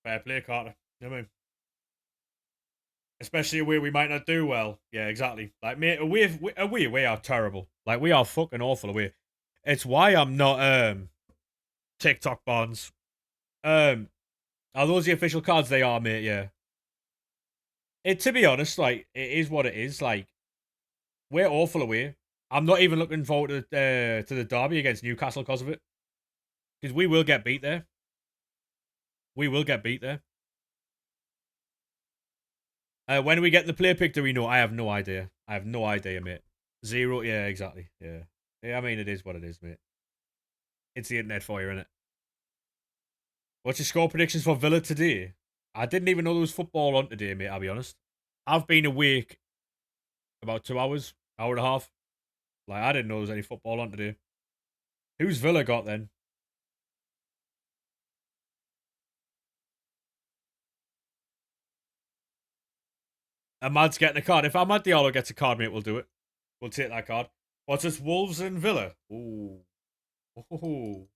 Fair play, Carter. You know what I mean? Especially away, we might not do well. Yeah, exactly. Like, mate, away we are terrible. Like, we are fucking awful away. It's why I'm not TikTok bonds. Are those the official cards? They are, mate. Yeah. To be honest, like, it is what it is. Like, we're awful away. I'm not even looking forward to the derby against Newcastle because of it. Because we will get beat there. We will get beat there. When we get the player pick, do we know? I have no idea. I have no idea, mate. Zero. Yeah, exactly. Yeah. I mean, it is what it is, mate. It's the internet for you, innit? What's your score predictions for Villa today? I didn't even know there was football on today, mate, I'll be honest. I've been awake about 2 hours, hour and a half. Like, I didn't know there was any football on today. Who's Villa got then? Ahmad's getting a card. If Ahmad Diallo gets a card, mate, we'll do it. We'll take that card. What's this? Wolves and Villa. Ooh. Ooh.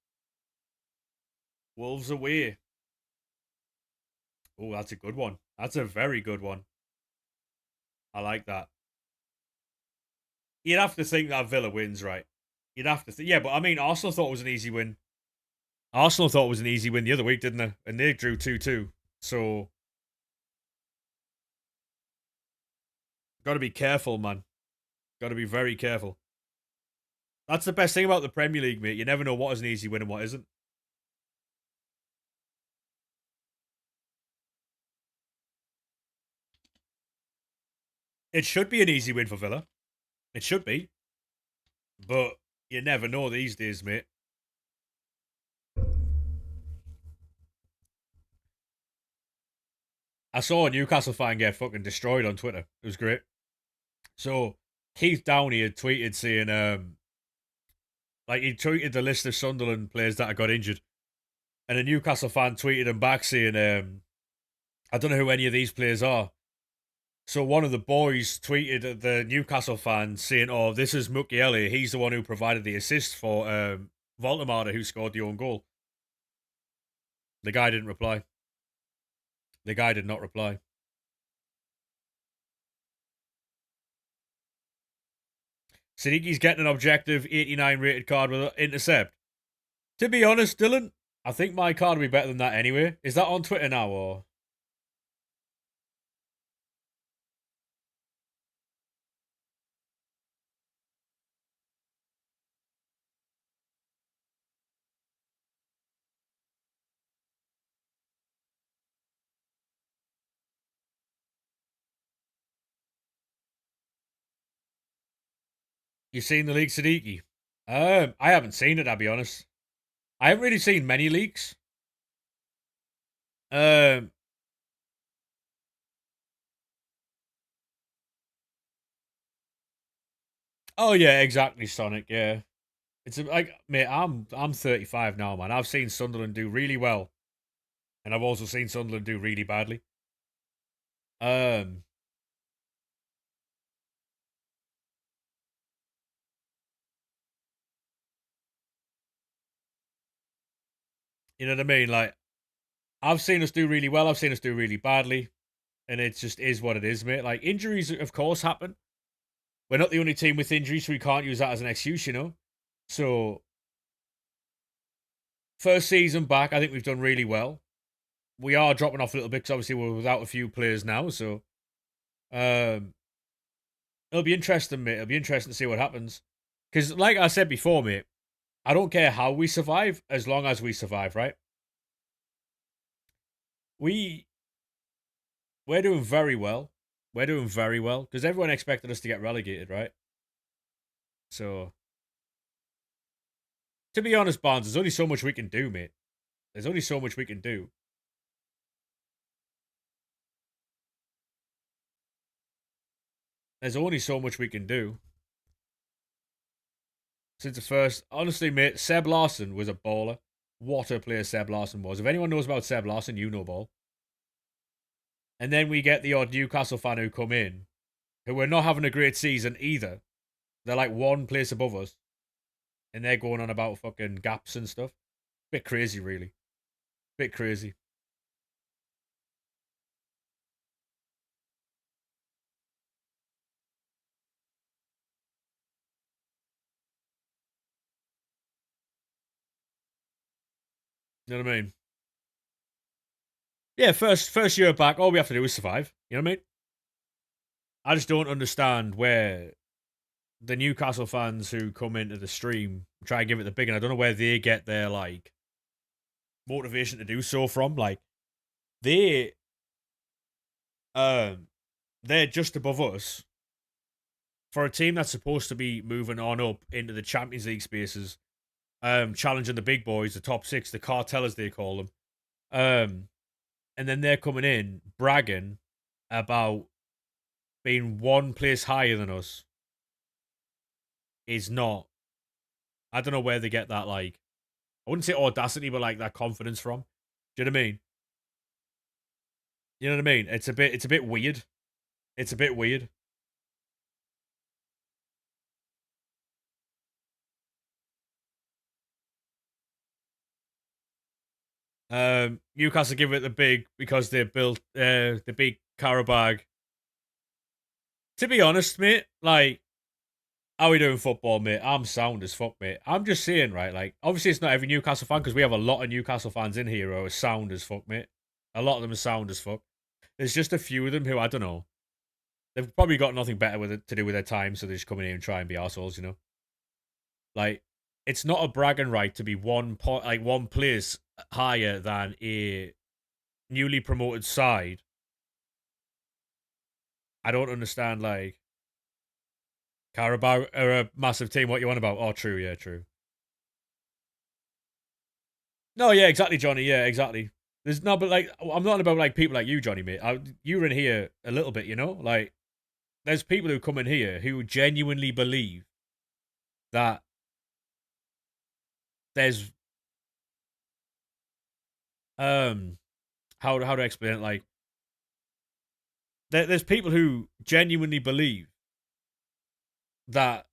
Wolves away. Oh, that's a good one. That's a very good one. I like that. You'd have to think that Villa wins, right? You'd have to think. Yeah, but I mean, Arsenal thought it was an easy win. Arsenal thought it was an easy win the other week, didn't they? And they drew 2-2. So, got to be careful, man. Got to be very careful. That's the best thing about the Premier League, mate. You never know what is an easy win and what isn't. It should be an easy win for Villa. It should be. But you never know these days, mate. I saw a Newcastle fan get fucking destroyed on Twitter. It was great. So Keith Downey had tweeted saying, like he tweeted the list of Sunderland players that had got injured, and a Newcastle fan tweeted him back saying, I don't know who any of these players are. So one of the boys tweeted at the Newcastle fan saying, "Oh, this is Mukiele. He's the one who provided the assist for Voltemade, who scored the own goal." The guy didn't reply. The guy did not reply. Sadiki's getting an objective 89 rated card with an intercept. To be honest, Dylan, I think my card would be better than that anyway. Is that on Twitter now, or? You seen the leak, Sadiki? I haven't seen it, I'll be honest. I haven't really seen many leaks. Um, oh yeah, exactly, Sonic. Yeah, it's like, mate, I'm 35 now, man. I've seen Sunderland do really well, and I've also seen Sunderland do really badly. Um, you know what I mean? Like, I've seen us do really well. I've seen us do really badly, and it just is what it is, mate. Like, injuries, of course, happen. We're not the only team with injuries, so we can't use that as an excuse, you know. So, first season back, I think we've done really well. We are dropping off a little bit because obviously we're without a few players now. So, um, it'll be interesting, mate. It'll be interesting to see what happens. Because, like I said before, mate, I don't care how we survive as long as we survive, right? We we're doing very well. We're doing very well because everyone expected us to get relegated, right? So, to be honest, Barnes, there's only so much we can do, mate. There's only so much we can do. There's only so much we can do. Since the first, honestly, mate, Seb Larson was a baller. What a player Seb Larson was. If anyone knows about Seb Larson, you know ball. And then we get the odd Newcastle fan who come in, who are not having a great season either. They're like one place above us. And they're going on about fucking gaps and stuff. Bit crazy, really. Bit crazy. You know what I mean? Yeah, first year back, all we have to do is survive. You know what I mean? I just don't understand where the Newcastle fans who come into the stream try and give it the big, and I don't know where they get their like motivation to do so from. Like they um they're just above us for a team that's supposed to be moving on up into the Champions League spaces, challenging the big boys, the top six, the cartel as they call them. And then they're coming in bragging about being one place higher than us is not. I don't know where they get that, like, I wouldn't say audacity, but like that confidence from. Do you know what I mean? You know what I mean? It's a bit weird. It's a bit weird. Newcastle give it the big because they built the big Carabag. To be honest, mate, like, how we doing football, mate? I'm sound as fuck, mate. I'm just saying, right? Like, obviously, it's not every Newcastle fan because we have a lot of Newcastle fans in here who are sound as fuck, mate. A lot of them are sound as fuck. There's just a few of them who I don't know. They've probably got nothing better with it to do with their time, so they just come in here and try and be assholes, you know. Like, it's not a bragging right to be one place higher than a newly promoted side. I don't understand. Like, Carabao are a massive team. What you want about? Oh, true. Yeah, true. No, yeah, exactly, Johnny. Yeah, exactly. There's no, but like, I'm not about like people like you, Johnny, mate. You were in here a little bit, you know. Like, there's people who come in here who genuinely believe that there's um how to explain it. Like, there's people who genuinely believe that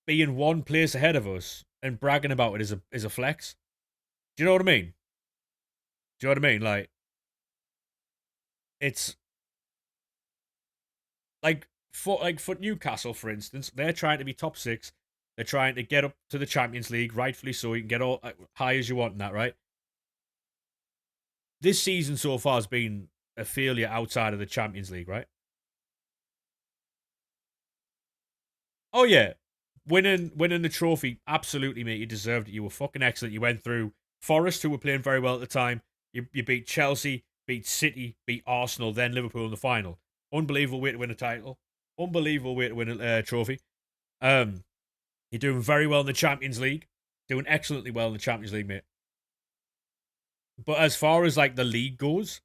being one place ahead of us and bragging about it is a flex. Do you know what I mean? Do you know what I mean? Like, it's like for Newcastle, for instance, they're trying to be top 6. They're trying to get up to the Champions League, rightfully so. You can get all high as you want in that, right? This season so far has been a failure outside of the Champions League, right? Oh yeah, winning the trophy, absolutely, mate. You deserved it. You were fucking excellent. You went through Forest, who were playing very well at the time. You beat Chelsea, beat City, beat Arsenal, then Liverpool in the final. Unbelievable way to win a title. Unbelievable way to win a trophy. Um, you're doing very well in the Champions League. Doing excellently well in the Champions League, mate. But as far as like the league goes,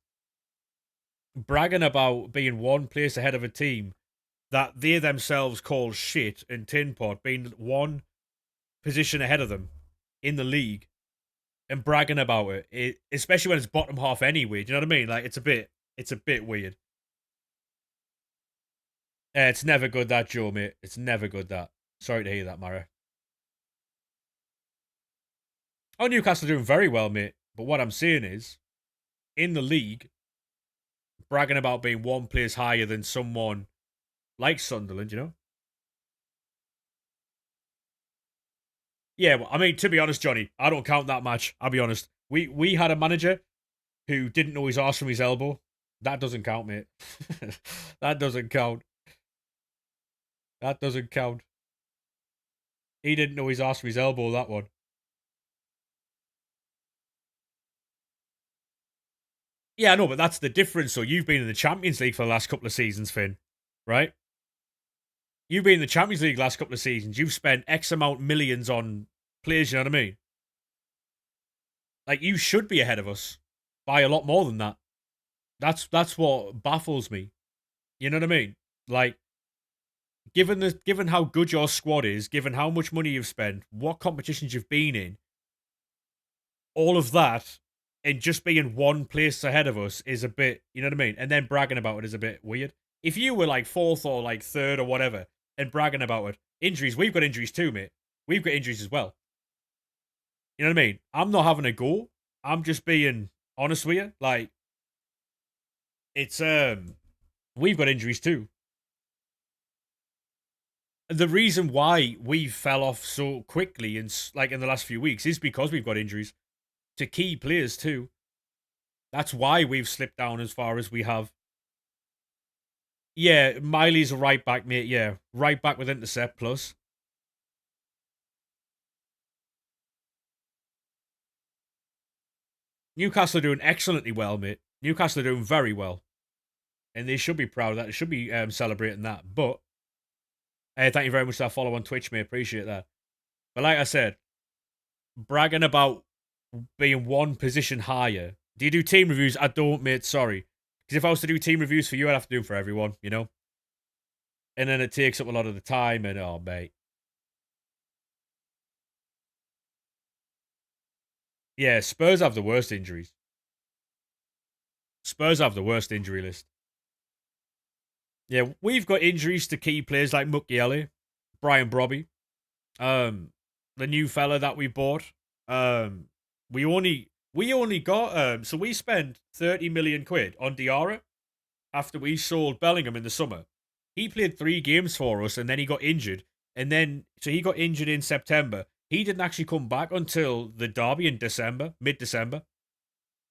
bragging about being one place ahead of a team that they themselves call shit and tin pot, being one position ahead of them in the league and bragging about it, especially when it's bottom half anyway. Do you know what I mean? Like it's a bit weird. It's never good that, Joe, mate. It's never good that. Sorry to hear that, Mara. Oh, Newcastle are doing very well, mate. But what I'm saying is, in the league, bragging about being one place higher than someone like Sunderland, you know? Yeah, well, I mean, to be honest, Johnny, I don't count that match. I'll be honest. We had a manager who didn't know his arse from his elbow. That doesn't count, mate. That doesn't count. That doesn't count. He didn't know his arse from his elbow, that one. Yeah, I know, but that's the difference. So you've been in the Champions League for the last couple of seasons, Finn, right? You've been in the Champions League last couple of seasons. You've spent X amount millions on players, you know what I mean? Like, you should be ahead of us by a lot more than that. That's what baffles me. You know what I mean? Like, given how good your squad is, given how much money you've spent, what competitions you've been in, all of that, and just being one place ahead of us is a bit, you know what I mean? And then bragging about it is a bit weird. If you were like fourth or like third or whatever, and bragging about it, injuries, we've got injuries too, mate. We've got injuries as well. You know what I mean? I'm not having a go. I'm just being honest with you. Like, it's we've got injuries too. The reason why we fell off so quickly and like in the last few weeks is because we've got injuries to key players too. That's why we've slipped down as far as we have. Yeah, Miley's a right back, mate. Yeah, right back with intercept plus. Newcastle are doing excellently well, mate. Newcastle are doing very well, and they should be proud of that. They should be celebrating that. But thank you very much for that follow on Twitch, mate. Appreciate that. But like I said, bragging about being one position higher. Do you do team reviews? I don't, mate. Sorry. Because if I was to do team reviews for you, I'd have to do them for everyone, you know? And then it takes up a lot of the time, and oh, mate. Yeah, Spurs have the worst injuries. Spurs have the worst injury list. Yeah, we've got injuries to key players like Mukiele, Brian Brobby, um, the new fella that we bought. Um, we only got so we spent 30 million quid on Diarra after we sold Bellingham in the summer. He played 3 games for us and then he got injured. And then, so he got injured in September. He didn't actually come back until the derby in December, mid December.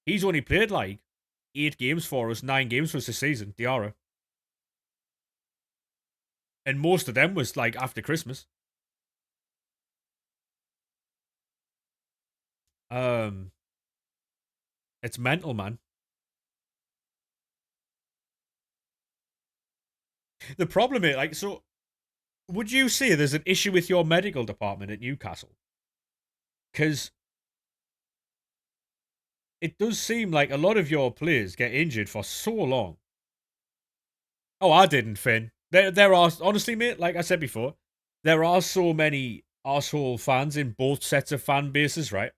He's only played like 8 games for us, 9 games for us this season, Diarra. And most of them was like after Christmas. Um, it's mental, man. The problem is, like, so would you say there's an issue with your medical department at Newcastle? Because it does seem like a lot of your players get injured for so long. Oh, I didn't, Finn. There are honestly, mate. Like I said before, there are so many asshole fans in both sets of fan bases, right?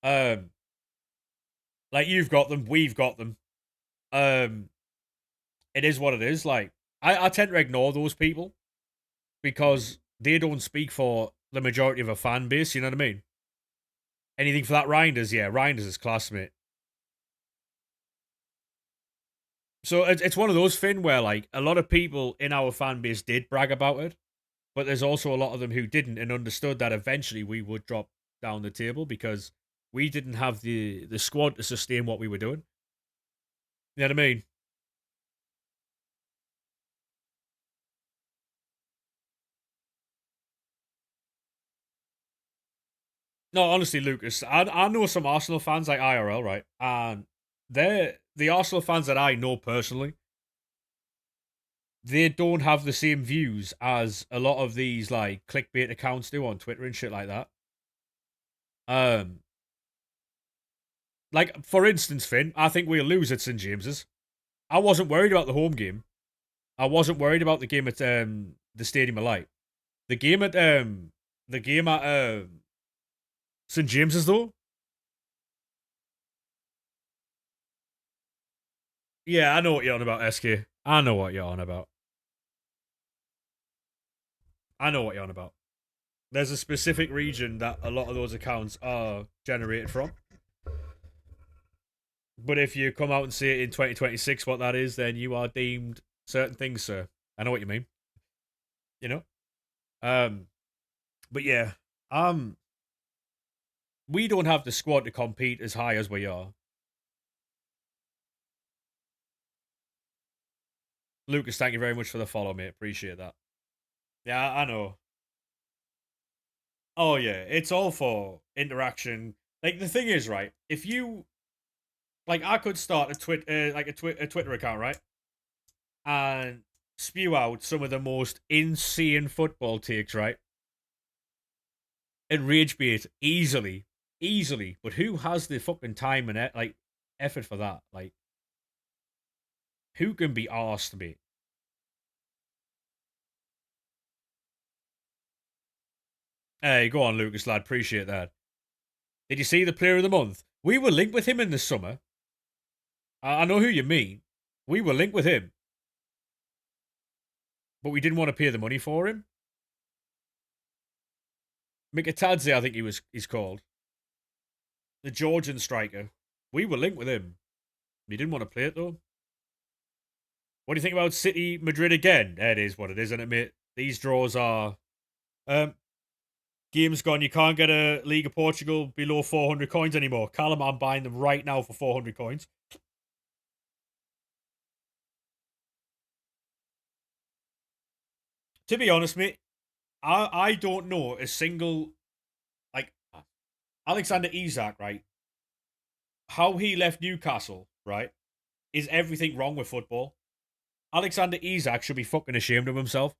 Um, like you've got them, we've got them. Um, it is what it is. Like I tend to ignore those people because they don't speak for the majority of a fan base. You know what I mean? Anything for that Reinders, yeah, Reinders is class, mate. So it's one of those, Finn, where like a lot of people in our fan base did brag about it, but there's also a lot of them who didn't and understood that eventually we would drop down the table because we didn't have the squad to sustain what we were doing. You know what I mean? No, honestly, Lucas, I know some Arsenal fans like IRL, right? And they're the Arsenal fans that I know personally. They don't have the same views as a lot of these like clickbait accounts do on Twitter and shit like that. Um, like for instance, Finn, I think we'll lose at St James's. I wasn't worried about the home game. I wasn't worried about the game at the Stadium of Light. The game at St James's though. Yeah, I know what you're on about, SK. I know what you're on about. I know what you're on about. There's a specific region that a lot of those accounts are generated from. But if you come out and say it in 2026 what that is, then you are deemed certain things, sir. I know what you mean. You know? Um, but yeah, um, we don't have the squad to compete as high as we are. Lucas, thank you very much for the follow, mate. Appreciate that. Yeah, I know. Oh yeah, it's all for interaction. Like the thing is, right? If you like, I could start a a Twitter account, right, and spew out some of the most insane football takes, right, and rage bait easily, easily. But who has the fucking time and effort for that? Like, who can be asked, mate? Hey, go on, Lucas, lad. Appreciate that. Did you see the player of the month? We were linked with him in the summer. I know who you mean. We were linked with him, but we didn't want to pay the money for him. Mikatadze, I think he's called. The Georgian striker. We were linked with him. We didn't want to play it though. What do you think about City Madrid again? It is what it is, isn't it, mate? These draws are um game's gone. You can't get a League of Portugal below 400 coins anymore. Callum, I'm buying them right now for 400 coins. To be honest, mate, I don't know a single like Alexander Isak, right? How he left Newcastle, right? Is everything wrong with football? Alexander Isak should be fucking ashamed of himself.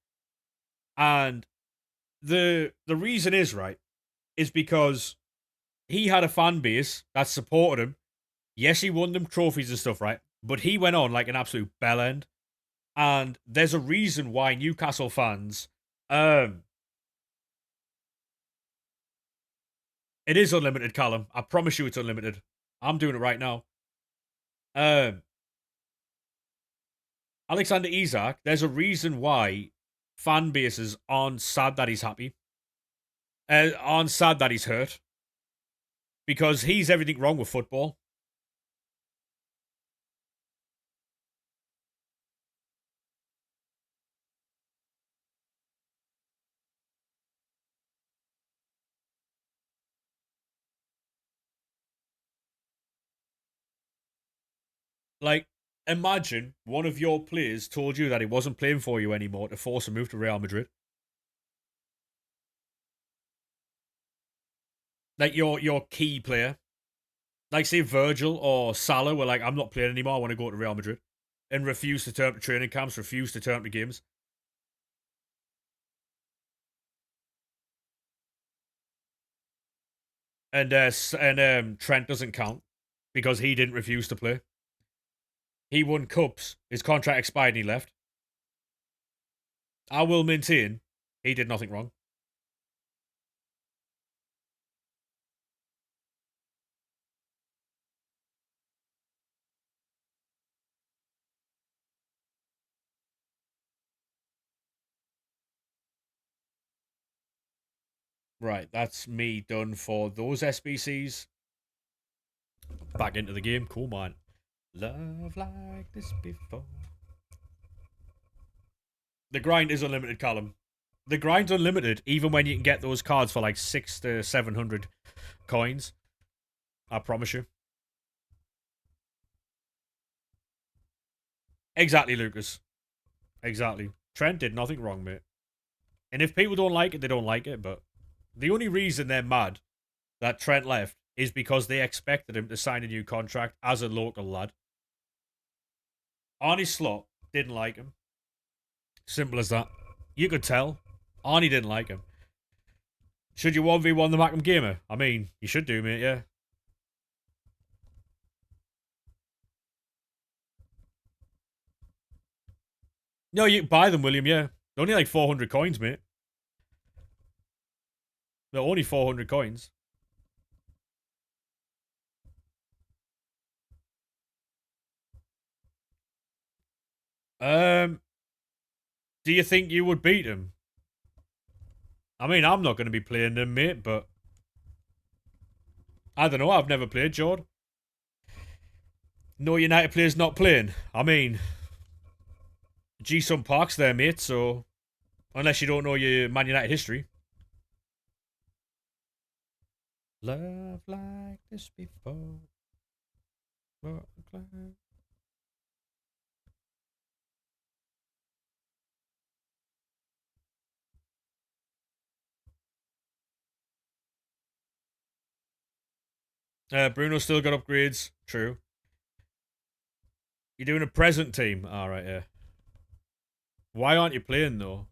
And the reason is, right, is because he had a fan base that supported him. Yes, he won them trophies and stuff, right? But he went on like an absolute bellend. And there's a reason why Newcastle fans, um, it is unlimited, Callum. I promise you it's unlimited. I'm doing it right now. Um, Alexander Isak, there's a reason why fan bases aren't sad that he's happy, aren't sad that he's hurt, because he's everything wrong with football. Like, imagine one of your players told you that he wasn't playing for you anymore to force a move to Real Madrid. Like your key player, like say Virgil or Salah, were like, I'm not playing anymore. I want to go to Real Madrid, and refuse to turn up to training camps, refuse to turn up to games, and Trent doesn't count because he didn't refuse to play. He won cups. His contract expired and he left. I will maintain he did nothing wrong. Right, that's me done for those SBCs. Back into the game. Cool, man. Love like this before. The grind is unlimited, Callum. The grind's unlimited, even when you can get those cards for like 600 to 700 coins. I promise you. Exactly, Lucas. Exactly. Trent did nothing wrong, mate. And if people don't like it, they don't like it. But the only reason they're mad that Trent left is because they expected him to sign a new contract as a local lad. Arnie Slot didn't like him. Simple as that. You could tell. Arnie didn't like him. Should you 1v1 the Macam Gamer? I mean, you should do, mate, yeah. No, you can buy them, William, yeah. They're only like 400 coins, mate. They're only 400 coins. Do you think you would beat him? I mean, I'm not going to be playing them, mate, but I don't know. I've never played, Jord. No United players not playing. I mean, G-Sun Park's there, mate, so unless you don't know your Man United history. Love like this before. Bruno still got upgrades. True. You're doing a present team. Alright, yeah. Why aren't you playing, though?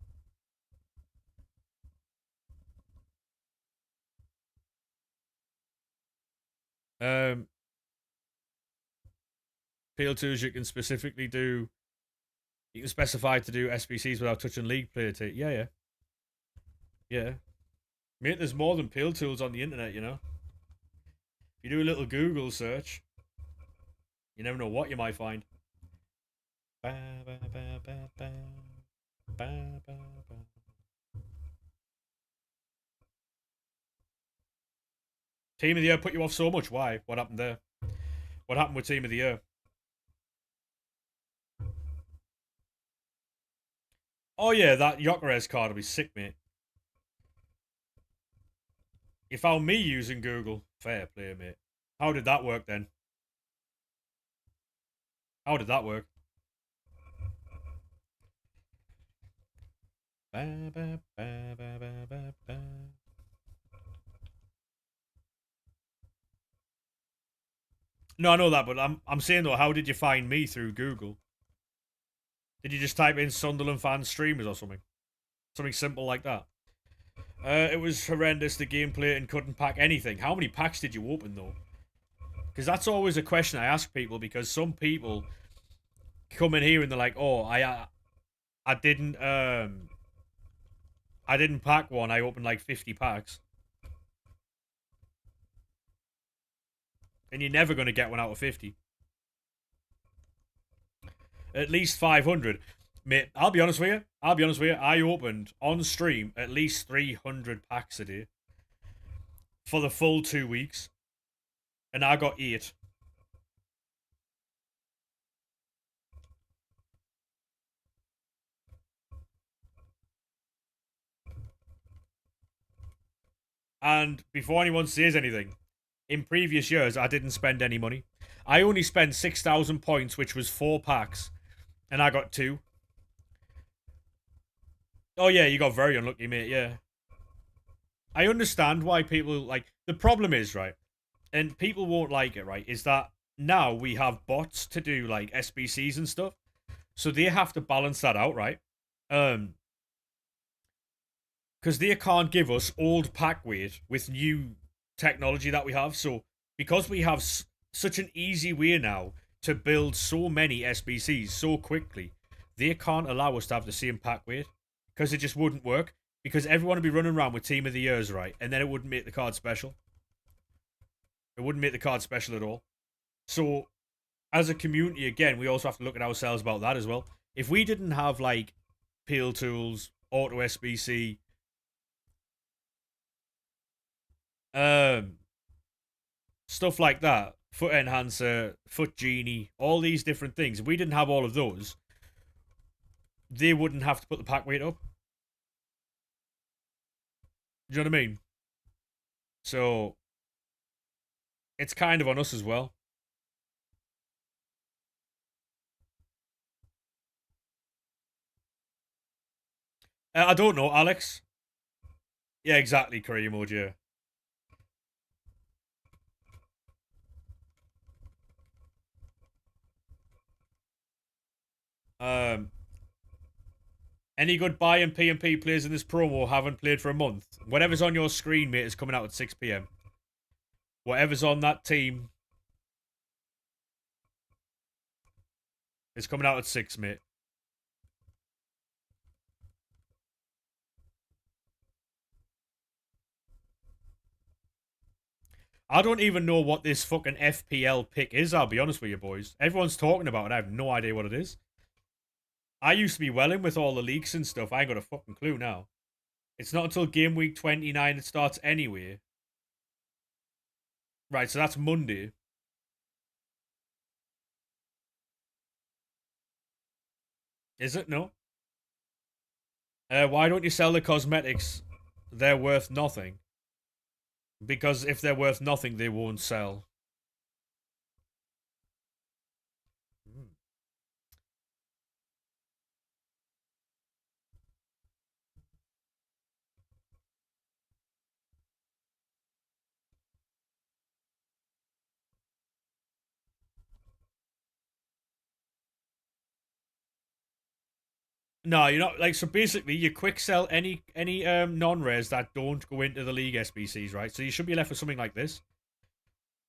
PL2s you can specifically do. You can specify to do SBCs without touching league player tape. Yeah, yeah. Yeah. Mate, there's more than PL tools on the internet, you know? If you do a little Google search, you never know what you might find. Team of the Year put you off so much. Why? What happened there? What happened with Team of the Year? Oh yeah, that Jokeres card will be sick, mate. You found me using Google. Fair play, mate. How did that work then? How did that work? No, I know that, but I'm saying though, how did you find me through Google? Did you just type in Sunderland fan streamers or something? Something simple like that. It was horrendous, the gameplay, and couldn't pack anything. How many packs did you open, though? Because that's always a question I ask people, because some people come in here and they're like, oh, I didn't pack one, I opened like 50 packs. And you're never going to get one out of 50. At least 500. Mate, I'll be honest with you. I opened on stream at least 300 packs a day for the full 2 weeks, and I got 8. And before anyone says anything, in previous years, I didn't spend any money. I only spent 6,000 points, which was 4 packs, and I got 2. Oh yeah, you got very unlucky, mate, yeah. I understand why people, like, the problem is, right, and people won't like it, right, is that now we have bots to do, like, SBCs and stuff, so they have to balance that out, right? Because they can't give us old pack weight with new technology that we have, so because we have such an easy way now to build so many SBCs so quickly, they can't allow us to have the same pack weight, because it just wouldn't work. Because everyone would be running around with Team of the Years, right? And then it wouldn't make the card special. It wouldn't make the card special at all. So, as a community, again, we also have to look at ourselves about that as well. If we didn't have, like, peel tools, auto SBC, stuff like that, FUT Enhancer, FUT Genie, all these different things. If we didn't have all of those, they wouldn't have to put the pack weight up. Do you know what I mean? So it's kind of on us as well. I don't know, Alex. Yeah, exactly, Korea mode, yeah. Um, any good buy and P players in this promo haven't played for a month. Whatever's on your screen, mate, is coming out at 6 p.m. Whatever's on that team is coming out at 6, mate. I don't even know what this fucking FPL pick is, I'll be honest with you, boys. Everyone's talking about it. I have no idea what it is. I used to be well in with all the leaks and stuff. I ain't got a fucking clue now. It's not until game week 29 it starts anyway. Right, so that's Monday. Is it? No. Why don't you sell the cosmetics? They're worth nothing. Because if they're worth nothing, they won't sell. Hmm. No, you're not like so. Basically, you quick sell any non rares that don't go into the league SBCs, right? So you should be left with something like this.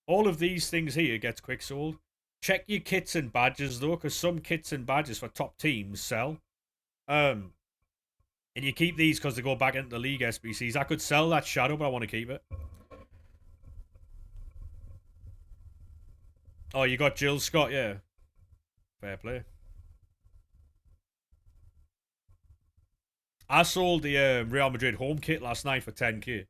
All of these things here gets quick sold. Check your kits and badges though, because some kits and badges for top teams sell. Um, and you keep these because they go back into the league SBCs. I could sell that shadow, but I want to keep it. Oh, you got Jill Scott, yeah. Fair play. I sold the Real Madrid home kit last night for 10k.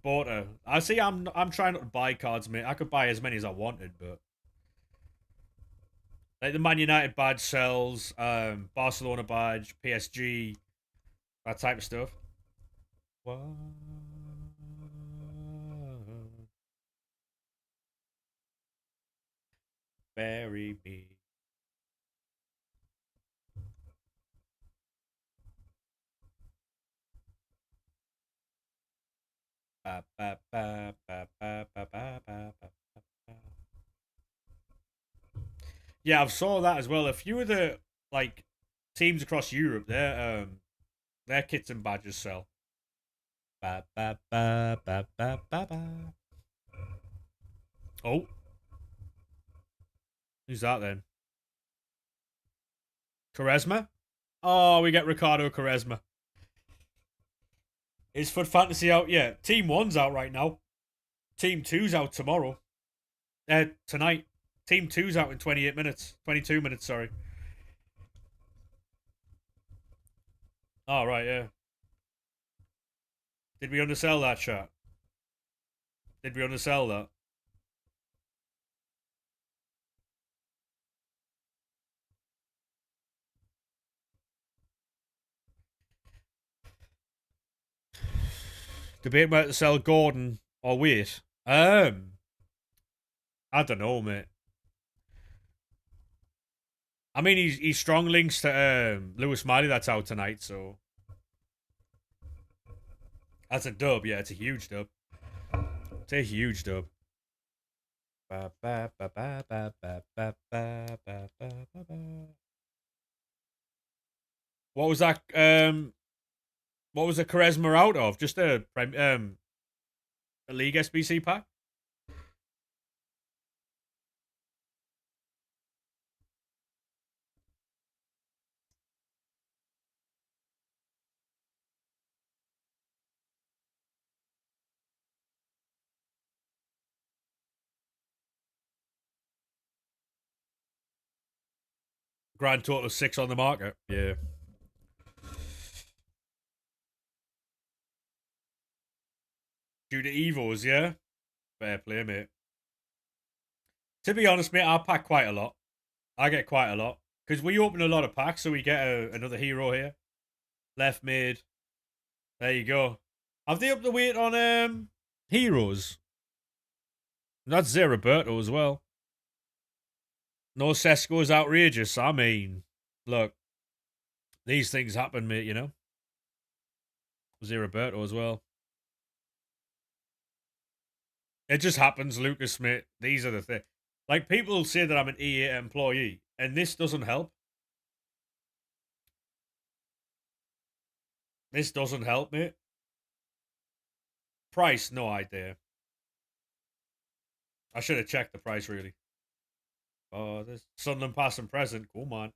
Bought her. I see. I'm trying not to buy cards, mate. I could buy as many as I wanted, but like the Man United badge sells, Barcelona badge, PSG, that type of stuff. What? Bury me. Ba, ba, ba, ba, ba, ba, ba, ba, ba. Yeah, I've saw that as well. A few of the like teams across Europe, their kits and badges sell. Ba, ba, ba, ba, ba, ba, ba. Oh, who's that then? Quaresma? Oh, we get Ricardo Quaresma. Is FUT Fantasy out? Yeah. Team 1's out right now. Team 2's out tomorrow. Tonight. Team 2's out in 28 minutes. 22 minutes, sorry. Oh, right, yeah. Did we undersell that, chat? Did we undersell that? Debate whether to sell Gordon or wait. I don't know, mate. I mean, he's strong links to Lewis Miley that's out tonight, so that's a dub. Yeah, it's a huge dub. It's a huge dub. What was that? What was the Charisma out of? Just a League SBC pack. Grand total of 6 on the market. Yeah. Due to Evos, yeah. Fair play, mate. To be honest, mate, I pack quite a lot. I get quite a lot. Because we open a lot of packs, so we get another hero here. Left mid. There you go. Have they upped the weight on heroes? That's Zeraberto as well. No Sesko is outrageous. I mean, look, these things happen, mate, you know? Zeraberto as well. It just happens, Lucas, mate. These are the things. Like, people say that I'm an EA employee, and this doesn't help. This doesn't help, mate. Price, no idea. I should have checked the price, really. Oh, this Sunderland past and present. Come on.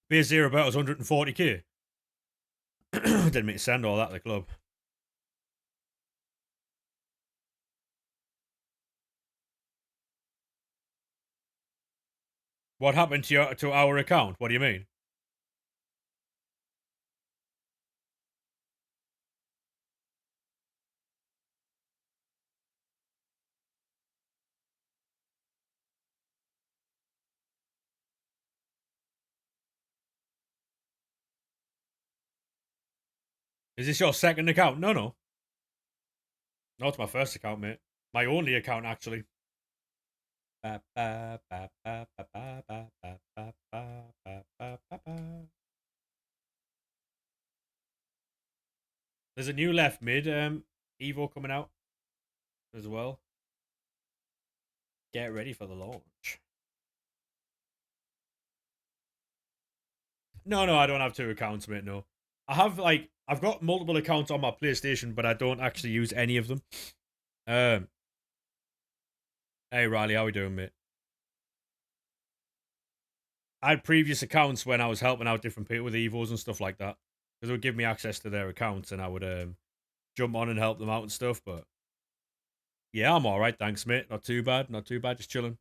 Beer Zero about was 140k. Didn't mean to send all that to the club. What happened to our account? What do you mean? Is this your second account? No, no. No, it's my first account, mate. My only account, actually. There's a new left mid Evo coming out as well. Get ready for the launch. No, no, I don't have two accounts, mate. No, I have I've got multiple accounts on my PlayStation, but I don't actually use any of them. Hey Riley, how we doing, mate? I had previous accounts when I was helping out different people with Evos and stuff like that, because it would give me access to their accounts, and I would jump on and help them out and stuff. But yeah, I'm all right, thanks, mate. Not too bad, not too bad. Just chilling.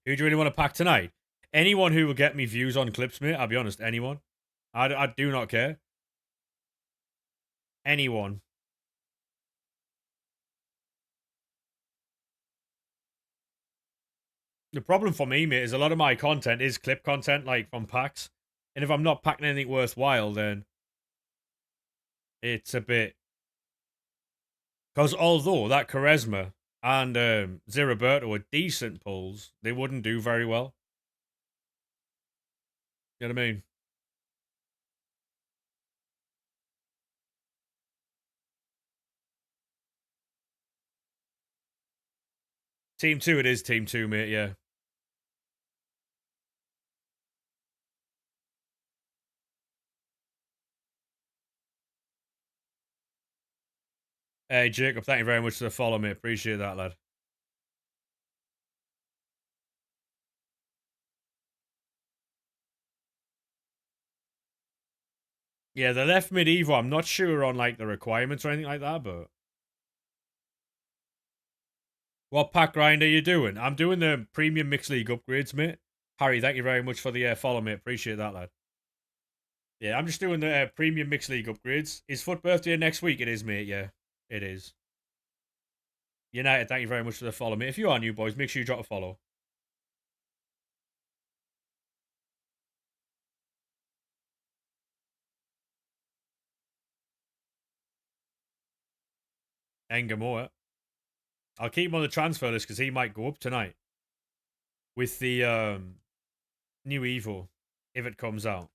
Who do you really want to pack tonight? Anyone who will get me views on clips, mate. I'll be honest, anyone. I do not care. Anyone. The problem for me, mate, is a lot of my content is clip content, like from packs. And if I'm not packing anything worthwhile, then it's a bit. Because although that Charisma and Zeraberto are decent pulls, they wouldn't do very well. You know what I mean? Team 2, it is Team 2, mate, yeah. Hey, Jacob, thank you very much for the follow, mate. Appreciate that, lad. Yeah, the left mid Evo, I'm not sure on like the requirements or anything like that, but what pack grind are you doing? I'm doing the premium mixed league upgrades, mate. Harry, thank you very much for the follow, mate. Appreciate that, lad. Yeah, I'm just doing the premium mixed league upgrades. Is FUT birthday next week? It is, mate. Yeah, it is. United, thank you very much for the follow, mate. If you are new, boys, make sure you drop a follow. Engamoa. I'll keep him on the transfer list because he might go up tonight with the new Evo if it comes out.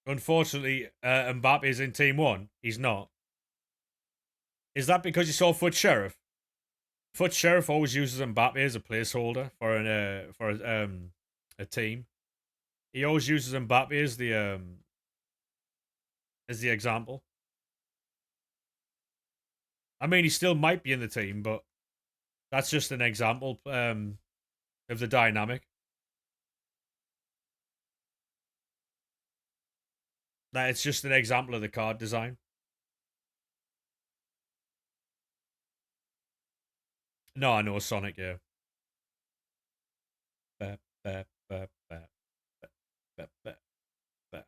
Unfortunately, Mbappe is in Team 1. He's not. Is that because you saw FUT Sheriff? FUT Sheriff always uses Mbappe as a placeholder for a team. He always uses Mbappe as the example. I mean, he still might be in the team, but that's just an example of the dynamic. That it's just an example of the card design. No, I know Sonic. Yeah. Ba, ba, ba, ba, ba, ba, ba, ba,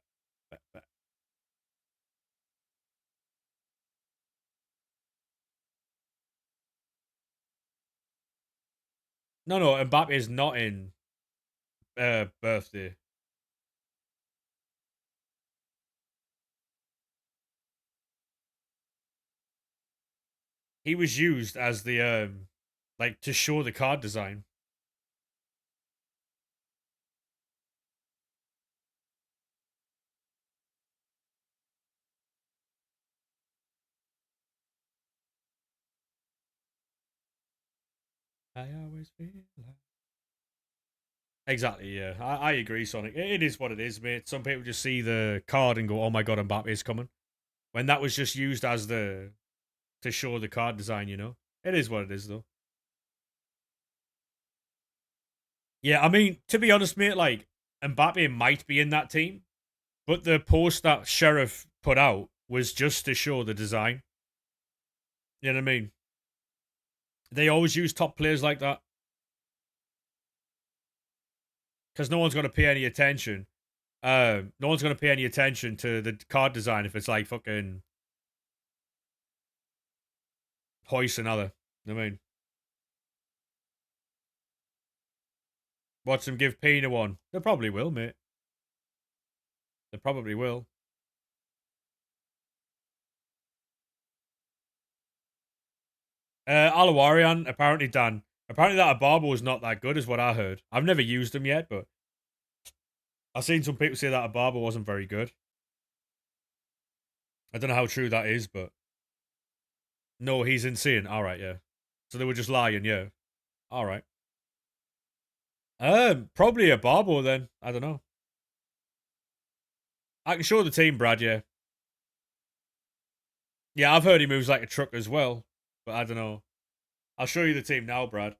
ba, ba. No, Mbappe is not in birthday. He was used as the like to show the card design. I always feel like. Exactly, yeah. I agree, Sonic. It is what it is, mate. Some people just see the card and go, "Oh my god, Mbappe is coming," when that was just used as the to show the card design. You know, it is what it is, though. Yeah, I mean, to be honest, mate, like Mbappe might be in that team, but the post that Sheriff put out was just to show the design. You know what I mean? They always use top players like that because no one's going to pay any attention. No one's going to pay any attention to the card design if it's like fucking Hoist and other. You know what I mean, watch them give Pina one. They probably will, mate. They probably will. Alawarian, apparently, Dan. Apparently, that Abarbo is not that good, is what I heard. I've never used him yet, but I've seen some people say that Abarbo wasn't very good. I don't know how true that is, but no, he's insane. All right, yeah. So they were just lying, yeah. All right. Probably a Barbo then. I don't know. I can show the team, Brad. Yeah, yeah. I've heard he moves like a truck as well, but I don't know. I'll show you the team now, Brad.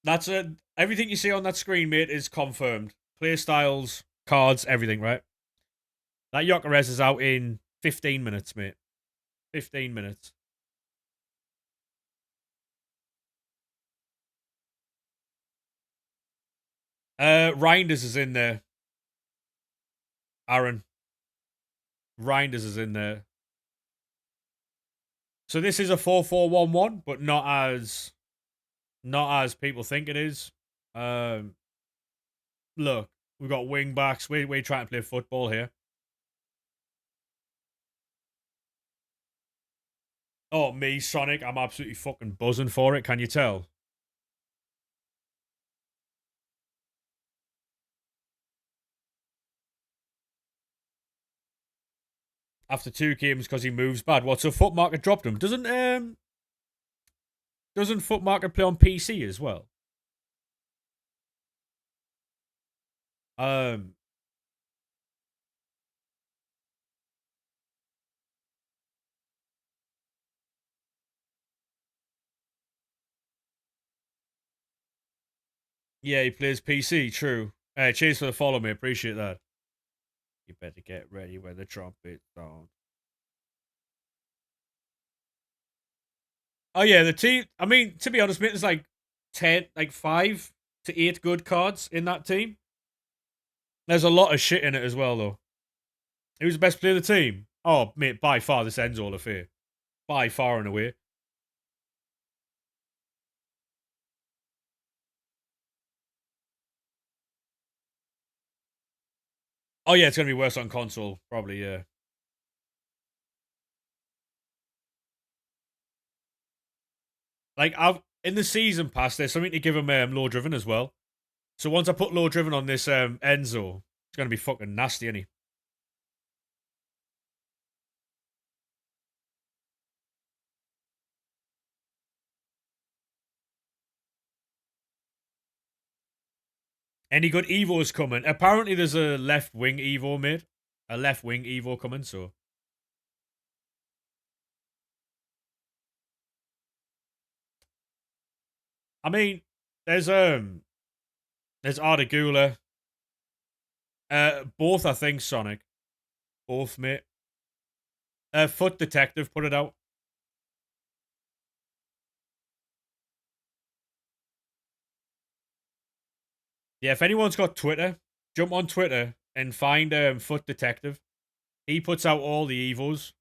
That's it. Everything you see on that screen, mate, is confirmed. Play styles, cards, everything. Right. That Jokeres is out in 15 minutes, mate. 15 minutes. Reinders is in there. Aaron. Reinders is in there. So this is a 4-4-1-1, but not as people think it is. Um, look, we've got wing backs. We're trying to play football here. Oh, me, Sonic, I'm absolutely fucking buzzing for it. Can you tell? After 2 games because he moves bad. What's a foot market dropped him? Doesn't foot market play on PC as well? Um, yeah, he plays PC. True. Cheers for the follow, me. Appreciate that. You better get ready when the trumpet's on. Oh yeah, the team. I mean, to be honest, mate, there's like 10, like 5 to 8 good cards in that team. There's a lot of shit in it as well, though. Who's the best player of the team? Oh, mate, by far this ends all affair. By far and away. Oh yeah, it's gonna be worse on console, probably. Yeah. Like I've in the season pass, there's something to give him low driven as well. So once I put low driven on this Enzo, it's gonna be fucking nasty, any. Any good Evos coming? Apparently, there's a left wing Evo, mate. A left wing Evo coming, so. I mean, there's Artigula. Both, I think, Sonic. Both, mate. FUT Detective put it out. Yeah, if anyone's got Twitter, jump on Twitter and find FUT Detective. He puts out all the Evos.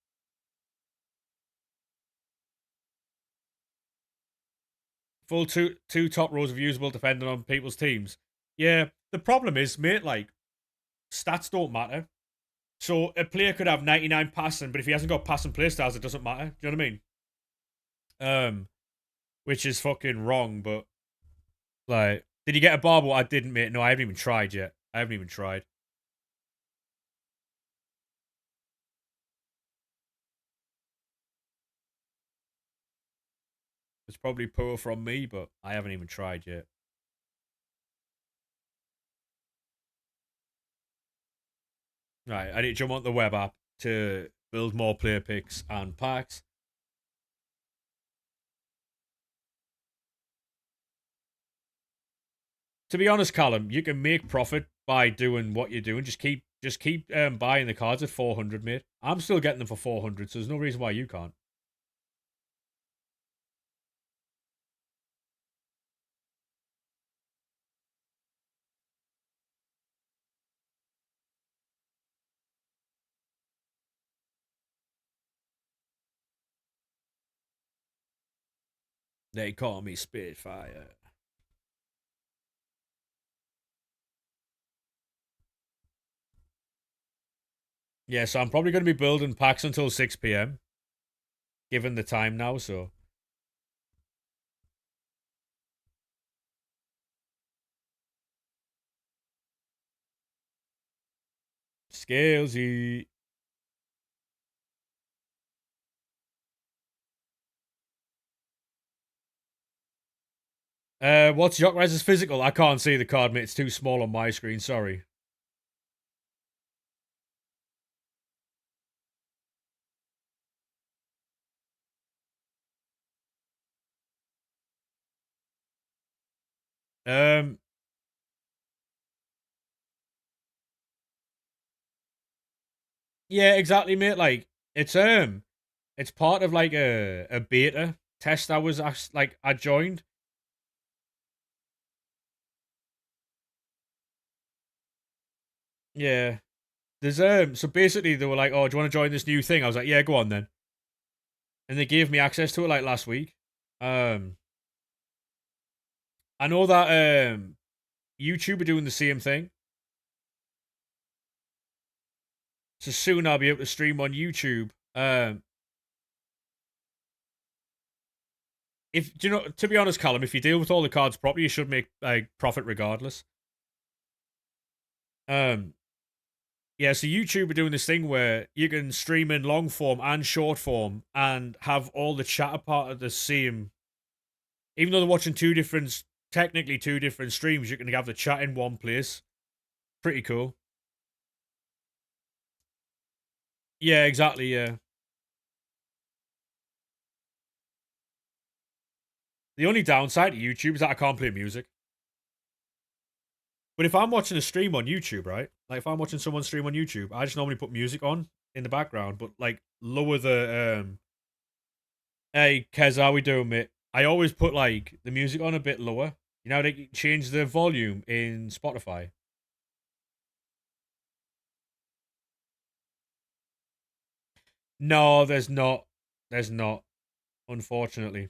Full two top rows of usable depending on people's teams. Yeah, the problem is, mate, like, stats don't matter. So a player could have 99 passing, but if he hasn't got passing playstyles, it doesn't matter. Do you know what I mean? Which is fucking wrong, but like, did you get a barbell? I didn't, mate. No, I haven't even tried yet. I haven't even tried. It's probably poor from me, but I haven't even tried yet. Right, I need to jump on the web app to build more player picks and packs. To be honest, Callum, you can make profit by doing what you're doing. Just keep buying the cards at 400, mate. I'm still getting them for 400, so there's no reason why you can't. They call me Spitfire. Yeah, so I'm probably going to be building packs until 6 p.m. given the time now, so. Scalesy. What's Jockrise's physical? I can't see the card, mate. It's too small on my screen. Sorry. Um, yeah, exactly, mate. Like, it's part of like a beta test I joined. Yeah. There's so basically they were like, "Oh, do you want to join this new thing?" I was like, "Yeah, go on then." And they gave me access to it like last week. Um, I know that YouTube are doing the same thing. So soon I'll be able to stream on YouTube. If do you know, to be honest, Callum, if you deal with all the cards properly, you should make like profit regardless. Um, yeah, so YouTube are doing this thing where you can stream in long form and short form and have all the chatter part of the same. Even though they're watching technically two different streams, you can have the chat in one place. Pretty cool. Yeah, exactly. Yeah. The only downside to YouTube is that I can't play music. But if I'm watching a stream on YouTube, right? Like if I'm watching someone stream on YouTube, I just normally put music on in the background, but like lower the hey, Kez, how we doing, mate? I always put like the music on a bit lower. You know, they change the volume in Spotify. No, there's not. There's not, unfortunately.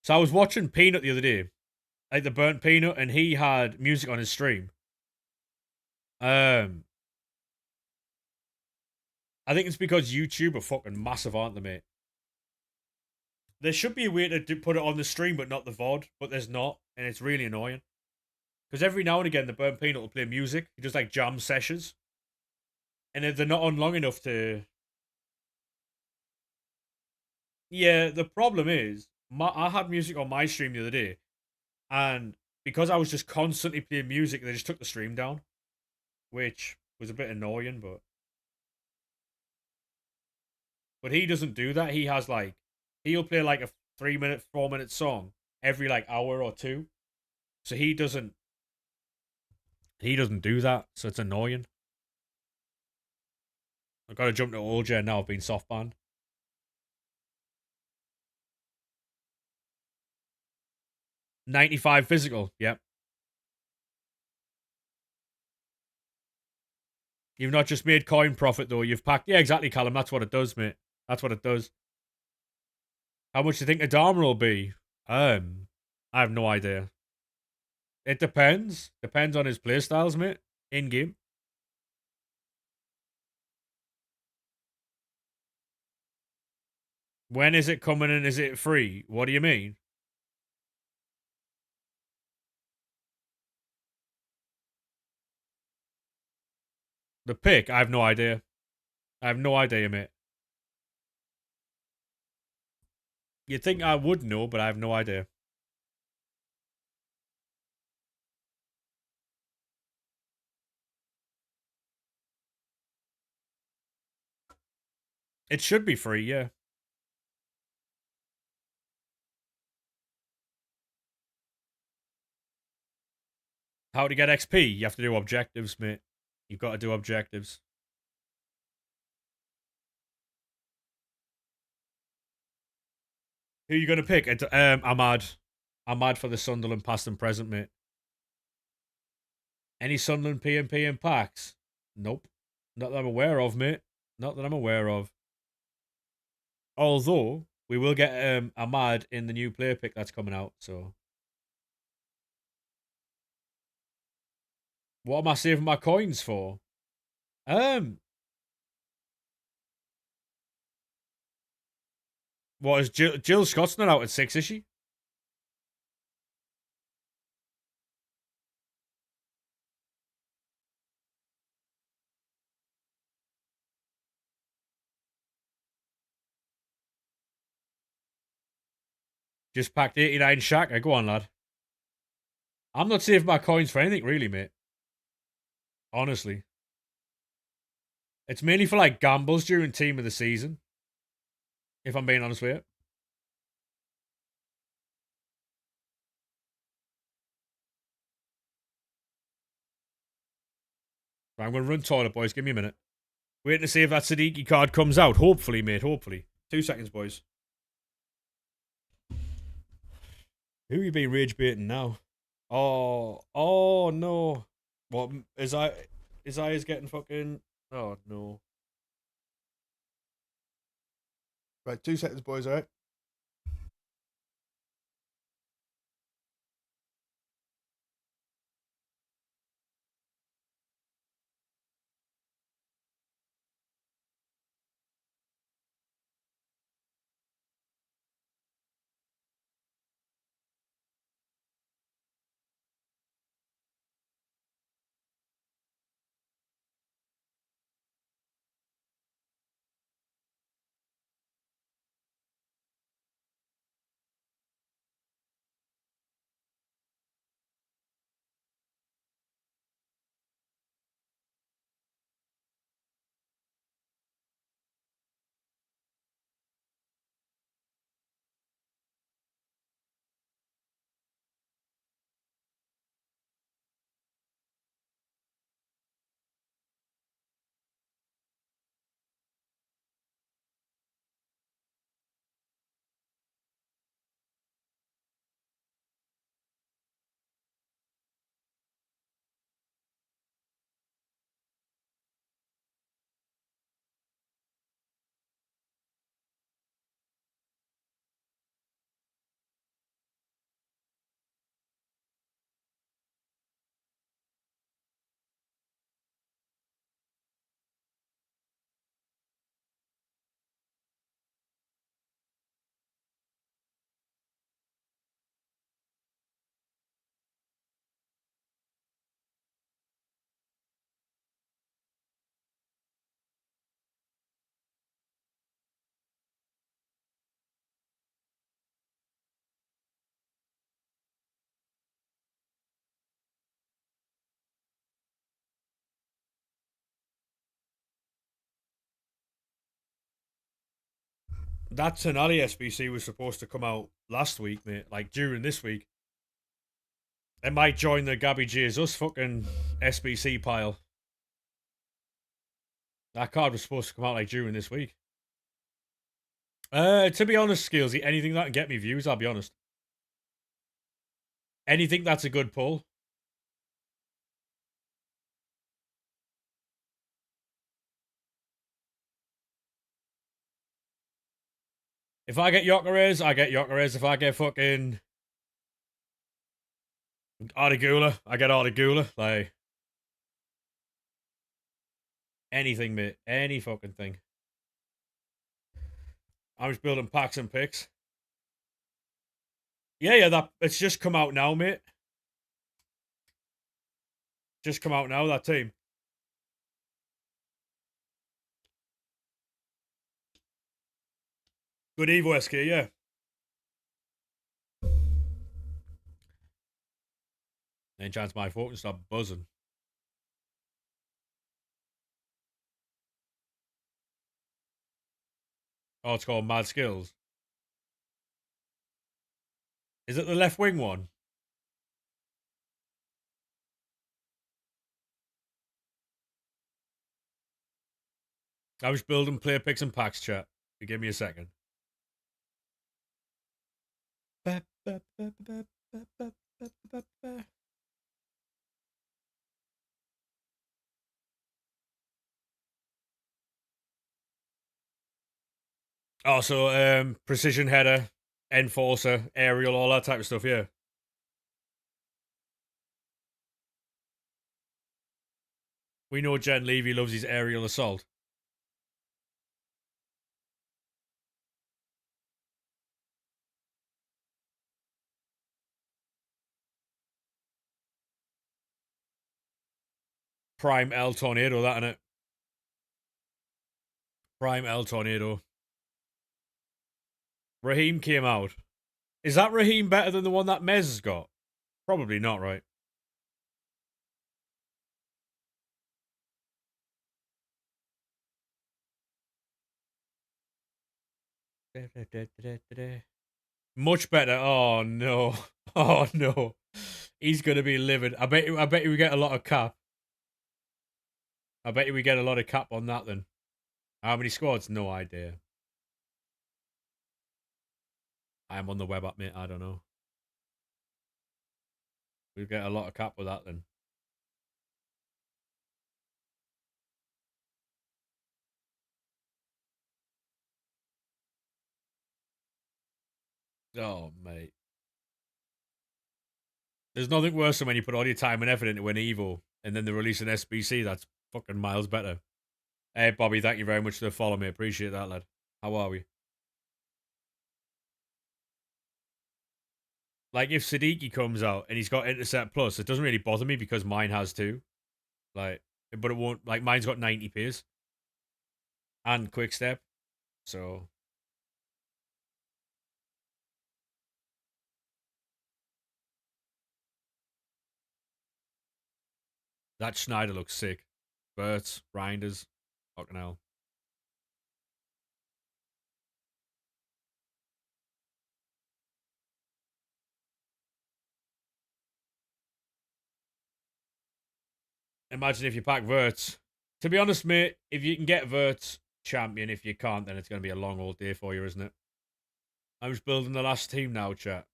So I was watching Peanut the other day, like the burnt Peanut, and he had music on his stream. Um, I think it's because YouTube are fucking massive, aren't they, mate? There should be a way to put it on the stream, but not the VOD, but there's not, and it's really annoying. Because every now and again, the burnt Peanut will play music, he does like jam sessions, and if they're not on long enough to. Yeah, the problem is I had music on my stream the other day, and because I was just constantly playing music, they just took the stream down, which was a bit annoying. But he doesn't do that. He has like he'll play like a 3 minute, 4 minute song every like hour or two. So he doesn't do that. So it's annoying. I've got to jump to OJ now. I've been soft banned. 95 physical. Yep. You've not just made coin profit though. You've packed. Yeah, exactly, Callum. That's what it does, mate. That's what it does. How much do you think Adama will be? I have no idea. It depends. Depends on his playstyles, mate. In game. When is it coming and is it free? What do you mean? The pick? I have no idea. I have no idea, mate. You'd think I would know, but I have no idea. It should be free, yeah. How to get XP? You have to do objectives, mate. You've got to do objectives. Who are you gonna pick? Ahmad. Ahmad for the Sunderland past and present, mate. Any Sunderland PMP in packs? Nope. Not that I'm aware of, mate. Not that I'm aware of. Although we will get Ahmad in the new player pick that's coming out. So what am I saving my coins for? Um, what is Jill Scott's not out at 6, is she? Just packed 89 Shaka. Go on, lad. I'm not saving my coins for anything, really, mate. Honestly. It's mainly for like gambles during team of the season, if I'm being honest with you. Right, I'm going to run toilet, boys. Give me a minute. Waiting to see if that Siddiqui card comes out. Hopefully, mate. Hopefully. 2 seconds, boys. Who are you being rage baiting now? Oh no. What is getting fucking. Oh no. Right, 2 seconds, boys. All right. That Tonali SBC was supposed to come out last week, mate. Like during this week. It might join the Gabby Jesus fucking SBC pile. That card was supposed to come out like during this week. To be honest, Skillsy, anything that can get me views, I'll be honest. Anything that's a good pull. If I get Jokeres, I get Jokeres. If I get fucking Artigula, I get Artigula. Like, anything, mate. Any fucking thing. I'm just building packs and picks. Yeah, that it's just come out now, mate. Just come out now, that team. Good Evo SK, yeah. Any chance my phone can stop buzzing? Oh, it's called Mad Skills. Is it the left wing one? I was building player picks and packs, chat. You give me a second. Also, precision header, enforcer, aerial, all that type of stuff, yeah. We know Jen Levy loves his aerial assault. Prime L Tornado, that in it. Prime L Tornado. Raheem came out. Is that Raheem better than the one that Mez has got? Probably not, right? Much better. Oh no. Oh no. He's gonna be livid. I bet you we get a lot of cap. I bet you we get a lot of cap on that then. How many squads? No idea. I'm on the web app, mate. I don't know. We get a lot of cap with that then. Oh, mate. There's nothing worse than when you put all your time and effort into an Evo and then they release an SBC that's fucking miles better. Hey, Bobby, thank you very much for the follow, mate. Appreciate that, lad. How are we? Like, if Siddiqui comes out and he's got Intercept Plus, it doesn't really bother me because mine has too. Like, but it won't, like, mine's got 90 pace and Quick Step. So, that Schneider looks sick. Bert's, Reinders, fucking hell. Imagine if you pack Verts. To be honest, mate, if you can get Verts champion, if you can't, then it's going to be a long old day for you, isn't it? I'm just building the last team now, chat.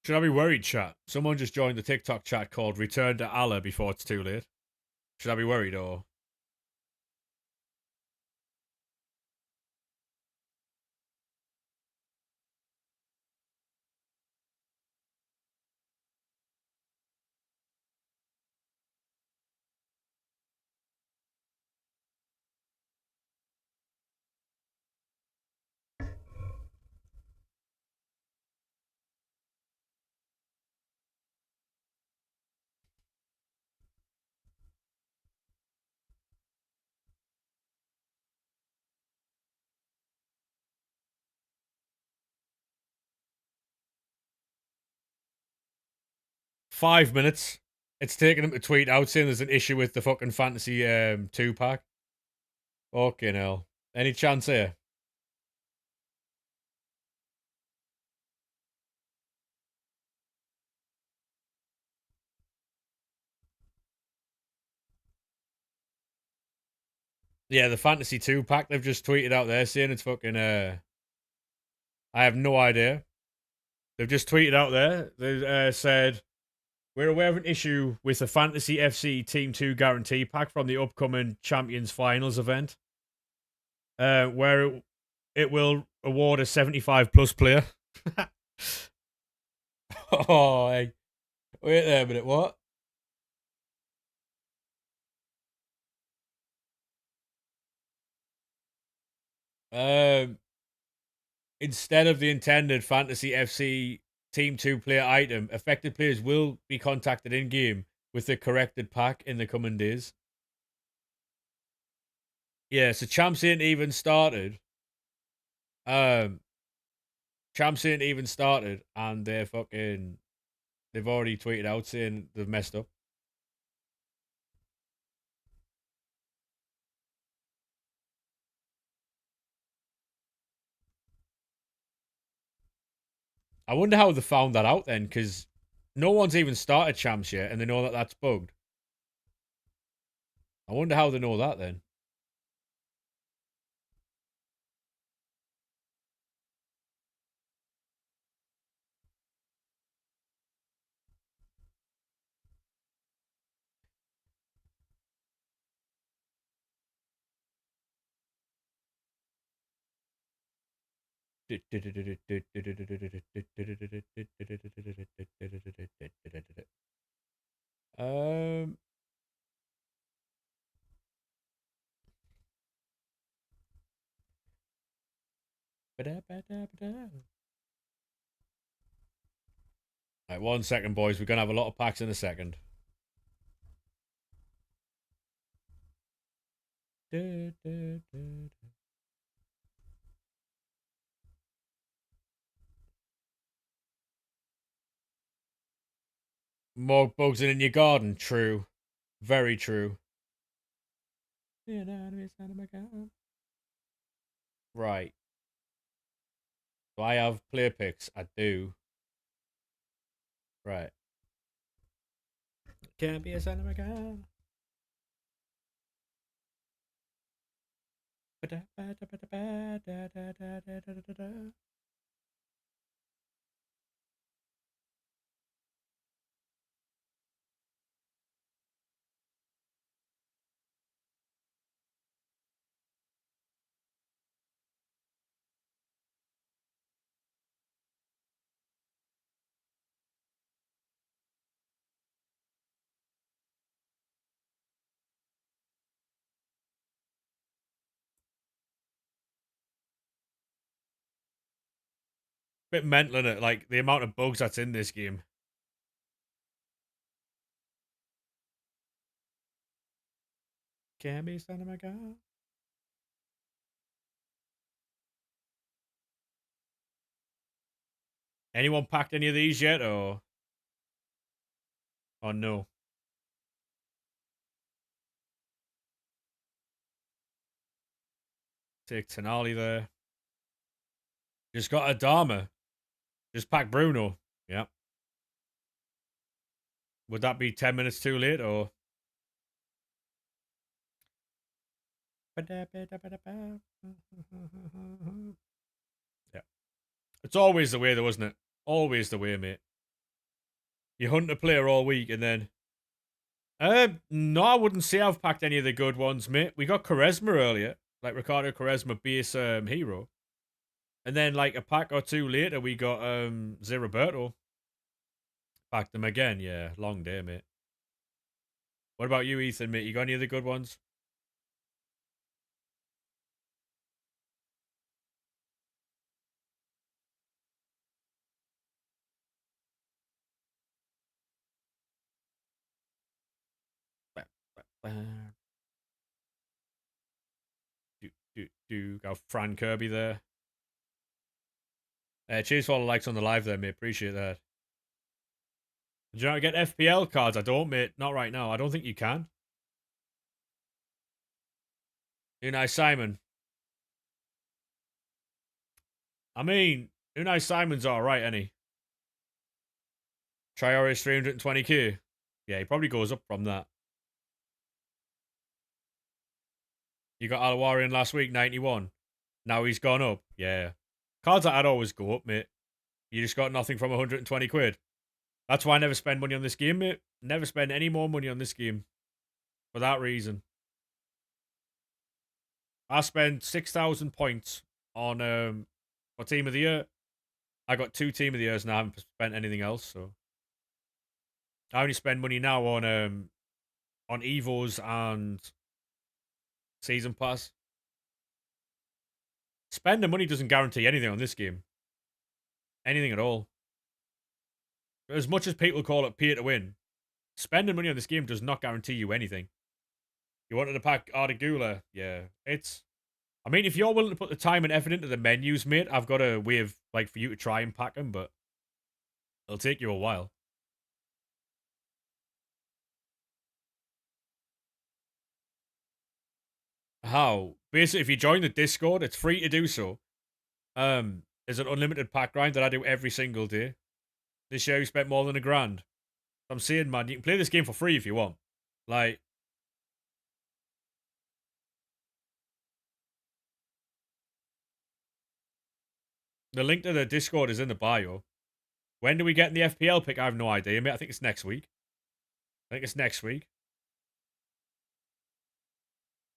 Should I be worried, chat? Someone just joined the TikTok chat called Return to Allah before it's too late. Should I be worried or? 5 minutes. It's taken him to tweet out saying there's an issue with the fucking Fantasy 2 pack. Fucking hell. Any chance here? Yeah, the Fantasy 2 pack they've just tweeted out there saying it's fucking I have no idea. They've just tweeted out there. They said we're aware of an issue with the Fantasy FC Team 2 guarantee pack from the upcoming Champions Finals event. Where it will award a 75 plus player. Oh, hey. Wait there a minute, what? Um, Instead of the intended Fantasy FC Team 2 player item, affected players will be contacted in game with the corrected pack in the coming days. Yeah, so Champs ain't even started. Um, Champs ain't even started, and they've already tweeted out saying they've messed up. I wonder how they found that out then, because no one's even started Champs yet, and they know that that's bugged. I wonder how they know that then. Um, right, 1 second, boys. We're gonna have a lot of packs in a second. More bugs in your garden. True. Very true. Right. Do I have player picks? I do. Right. Can't be a son of a gun. Bit mental, in it? Like the amount of bugs that's in this game. Can't be a son of a gun. Anyone packed any of these yet, or no? Take Tenali there. Just got a Dharma. Just pack Bruno. Yep. Would that be 10 minutes too late, or? Yeah. It's always the way, though, isn't it? Always the way, mate. You hunt a player all week, and then no, I wouldn't say I've packed any of the good ones, mate. We got Quaresma earlier, like Ricardo Quaresma base hero. And then like a pack or two later we got Zé Roberto. Packed them again, yeah. Long day, mate. What about you, Ethan, mate? You got any of the good ones? Got Fran Kirby there. Cheers for all the likes on the live there, mate. Appreciate that. Do you know how to get FPL cards? I don't, mate. Not right now. I don't think you can. Unai Simon. I mean, Unai Simon's alright, ain't he? Traore is 320k. Yeah, he probably goes up from that. You got Alawari in last week, 91. Now he's gone up. Yeah. Cards like that always go up, mate. You just got nothing from 120 quid. That's why I never spend money on this game, mate. Never spend any more money on this game. For that reason. I spent 6,000 points on for Team of the Year. I got 2 Team of the Years and I haven't spent anything else, so I only spend money now on Evos and Season Pass. Spending money doesn't guarantee anything on this game. Anything at all. As much as people call it pay to win, spending money on this game does not guarantee you anything. You wanted to pack Artigula? Yeah. I mean, if you're willing to put the time and effort into the menus, mate, I've got a way of, like, for you to try and pack them, but it'll take you a while. How? Basically, if you join the Discord, it's free to do so. There's an unlimited pack grind that I do every single day. This year we spent more than £1,000. I'm saying, man, you can play this game for free if you want. Like, the link to the Discord is in the bio. When do we get in the FPL pick? I have no idea, mate. I think it's next week.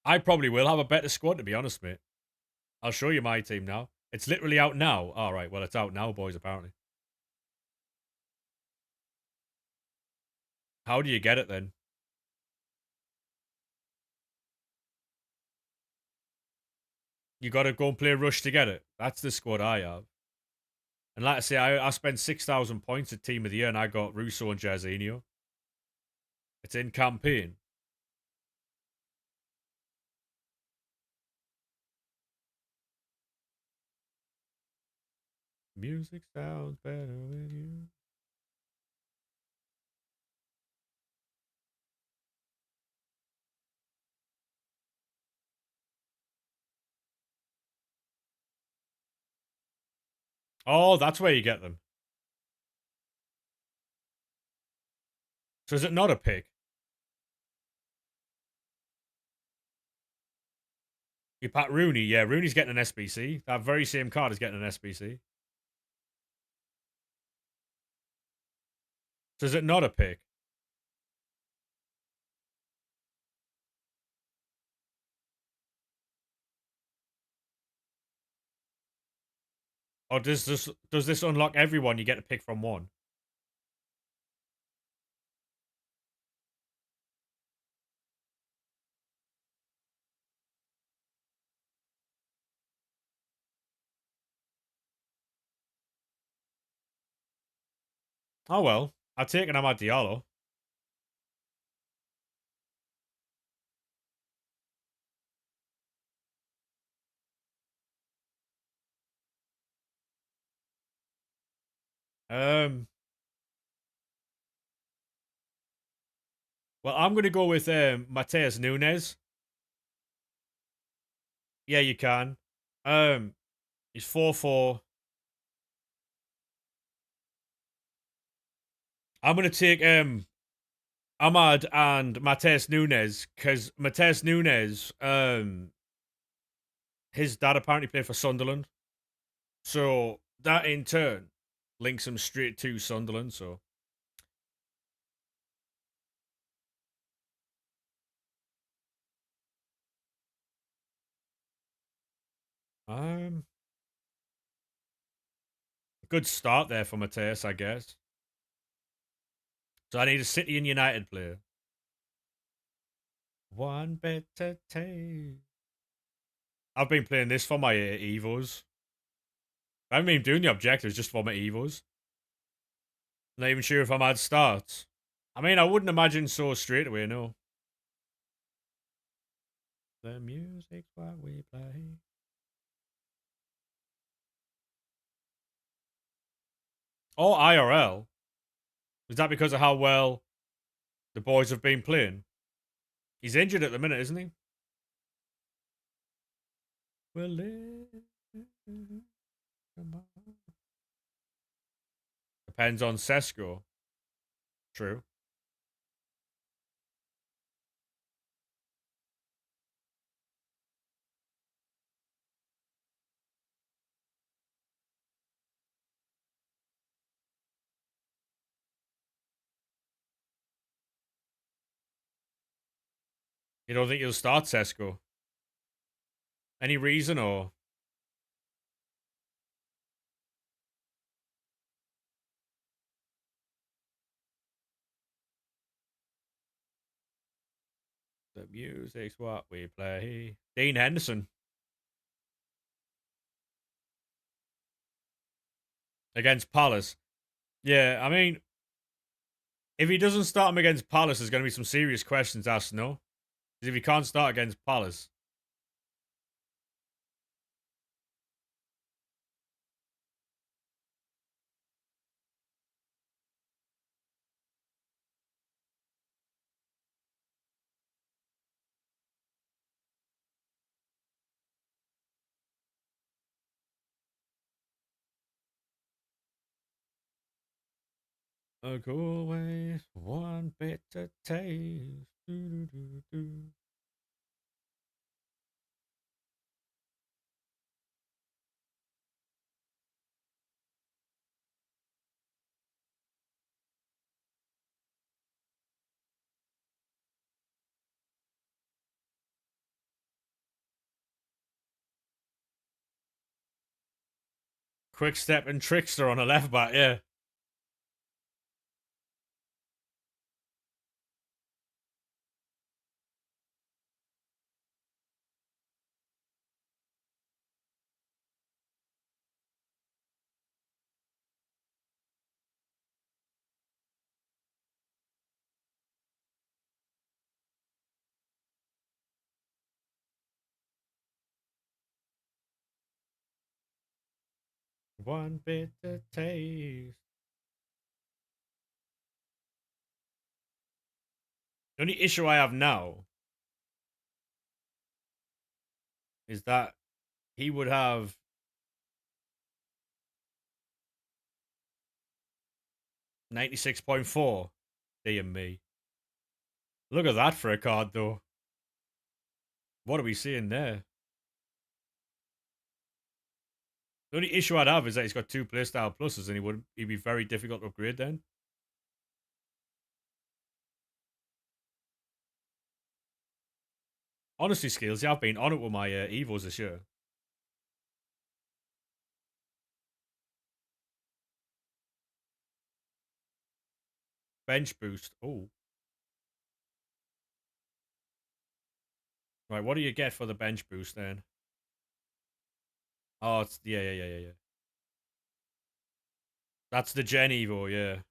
I probably will have a better squad, to be honest, mate. I'll show you my team now. It's literally out now. All right, well, it's out now, boys, apparently. How do you get it, then? You got to go and play Rush to get it. That's the squad I have. And like I say, I spent 6,000 points at Team of the Year, and I got Russo and Jairzinho. It's in campaign. Music sounds better with you. Oh, that's where you get them. So is it not a pick? You pack Rooney. Yeah, Rooney's getting an SBC. That very same card is getting an SBC. So is it not a pick? Or does this unlock everyone? You get to pick from one. Oh well, I've taken Amad Diallo. Um, well, I'm gonna go with Mateus Nunes. Yeah, you can. He's 4-4. I'm gonna take Ahmad and Mateus Nunes because Mateus Nunes, his dad apparently played for Sunderland, so that in turn links him straight to Sunderland. So um, good start there for Mateus, I guess. So I need a City and United player. One better take. I've been playing this for my Evos. I haven't been doing the objectives just for my Evos. Not even sure if I'm at starts. I mean, I wouldn't imagine so straight away, no. The music's what we play. Oh, IRL. Is that because of how well the boys have been playing? He's injured at the minute, isn't he? Well, depends on Sesko. True. You don't think he'll start Sesko? Any reason or? The music's what we play. Dean Henderson against Palace. Yeah, I mean, if he doesn't start him against Palace, there's going to be some serious questions asked, no? Because if he can't start against Palace. A cool way, one bitter taste. Do. Quick step and trickster on a left back, yeah. One bitter taste. The only issue I have now is that he would have 96.4. Dear me. Look at that for a card, though. What are we seeing there? The only issue I'd have is that he's got two playstyle pluses and he'd be very difficult to upgrade then. Honestly, Skills, yeah, I've been on it with my Evos this year. Bench boost. Oh. Right, what do you get for the bench boost then? Oh, it's yeah. That's the Gen Evo, yeah.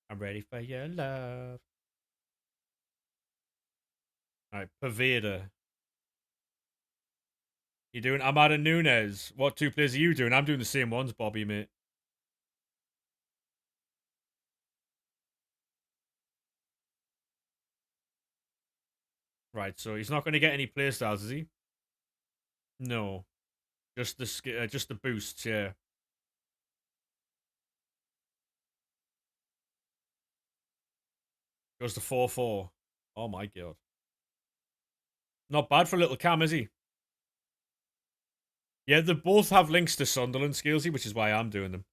I'm ready for your love. Alright, Paveda. You doing Amada Nunes? What two players are you doing? I'm doing the same ones, Bobby, mate. Right, so he's not going to get any playstyles, is he? No, just the boosts, yeah. Goes to 4-4. Oh my god. Not bad for little Cam, is he? Yeah, they both have links to Sunderland, Skillsy, which is why I'm doing them.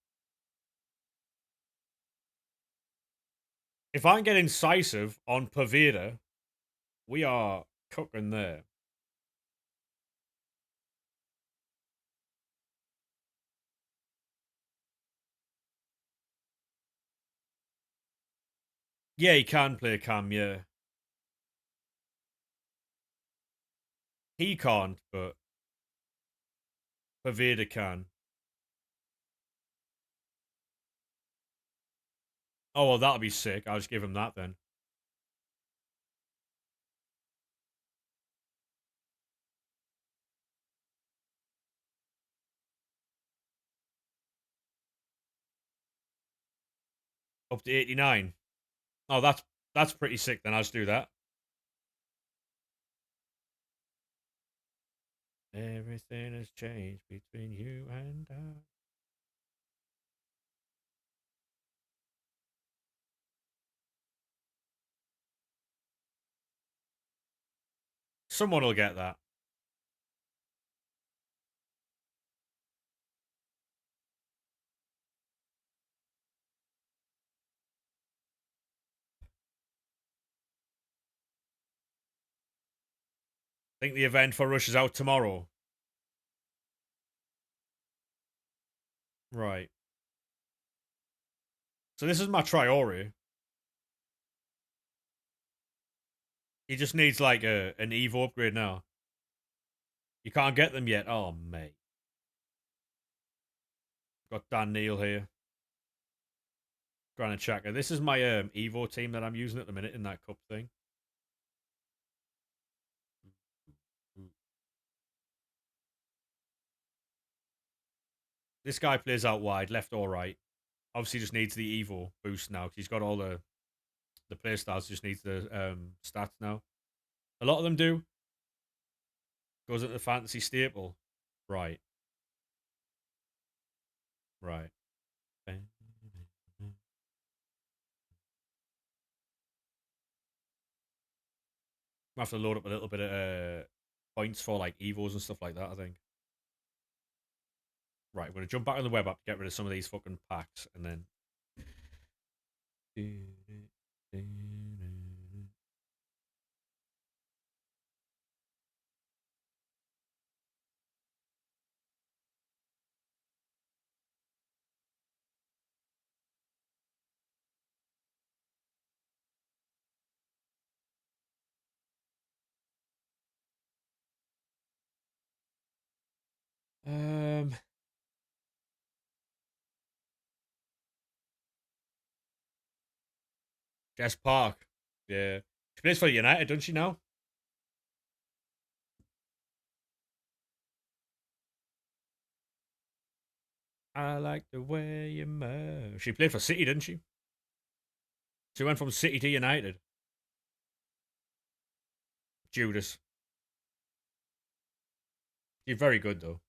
If I can get incisive on Paveda, we are cooking there. Yeah, he can play Cam, yeah. He can't, but Paveda can. Oh, well, that'll be sick. I'll just give him that then. Up to 89. Oh, that's pretty sick. Then I'll just do that. Everything has changed between you and I. Someone will get that. I think the event for Rush is out tomorrow. Right. So this is my Traore. He just needs like an Evo upgrade now. You can't get them yet. Oh, mate. Got Dan Neal here. Granite Chaka. This is my Evo team that I'm using at the minute in that cup thing. This guy plays out wide, left or right. Obviously, just needs the Evo boost now because he's got all the play styles. Just needs the stats now. A lot of them do. Goes into the fantasy staple. Right. Right. I have to load up a little bit of points for like Evos and stuff like that, I think. Right, I'm going to jump back on the web app to get rid of some of these fucking packs and then. Um, Jess Park. Yeah. She plays for United, doesn't she now? I like the way you move. She played for City, didn't she? She went from City to United. Judas. She's very good, though.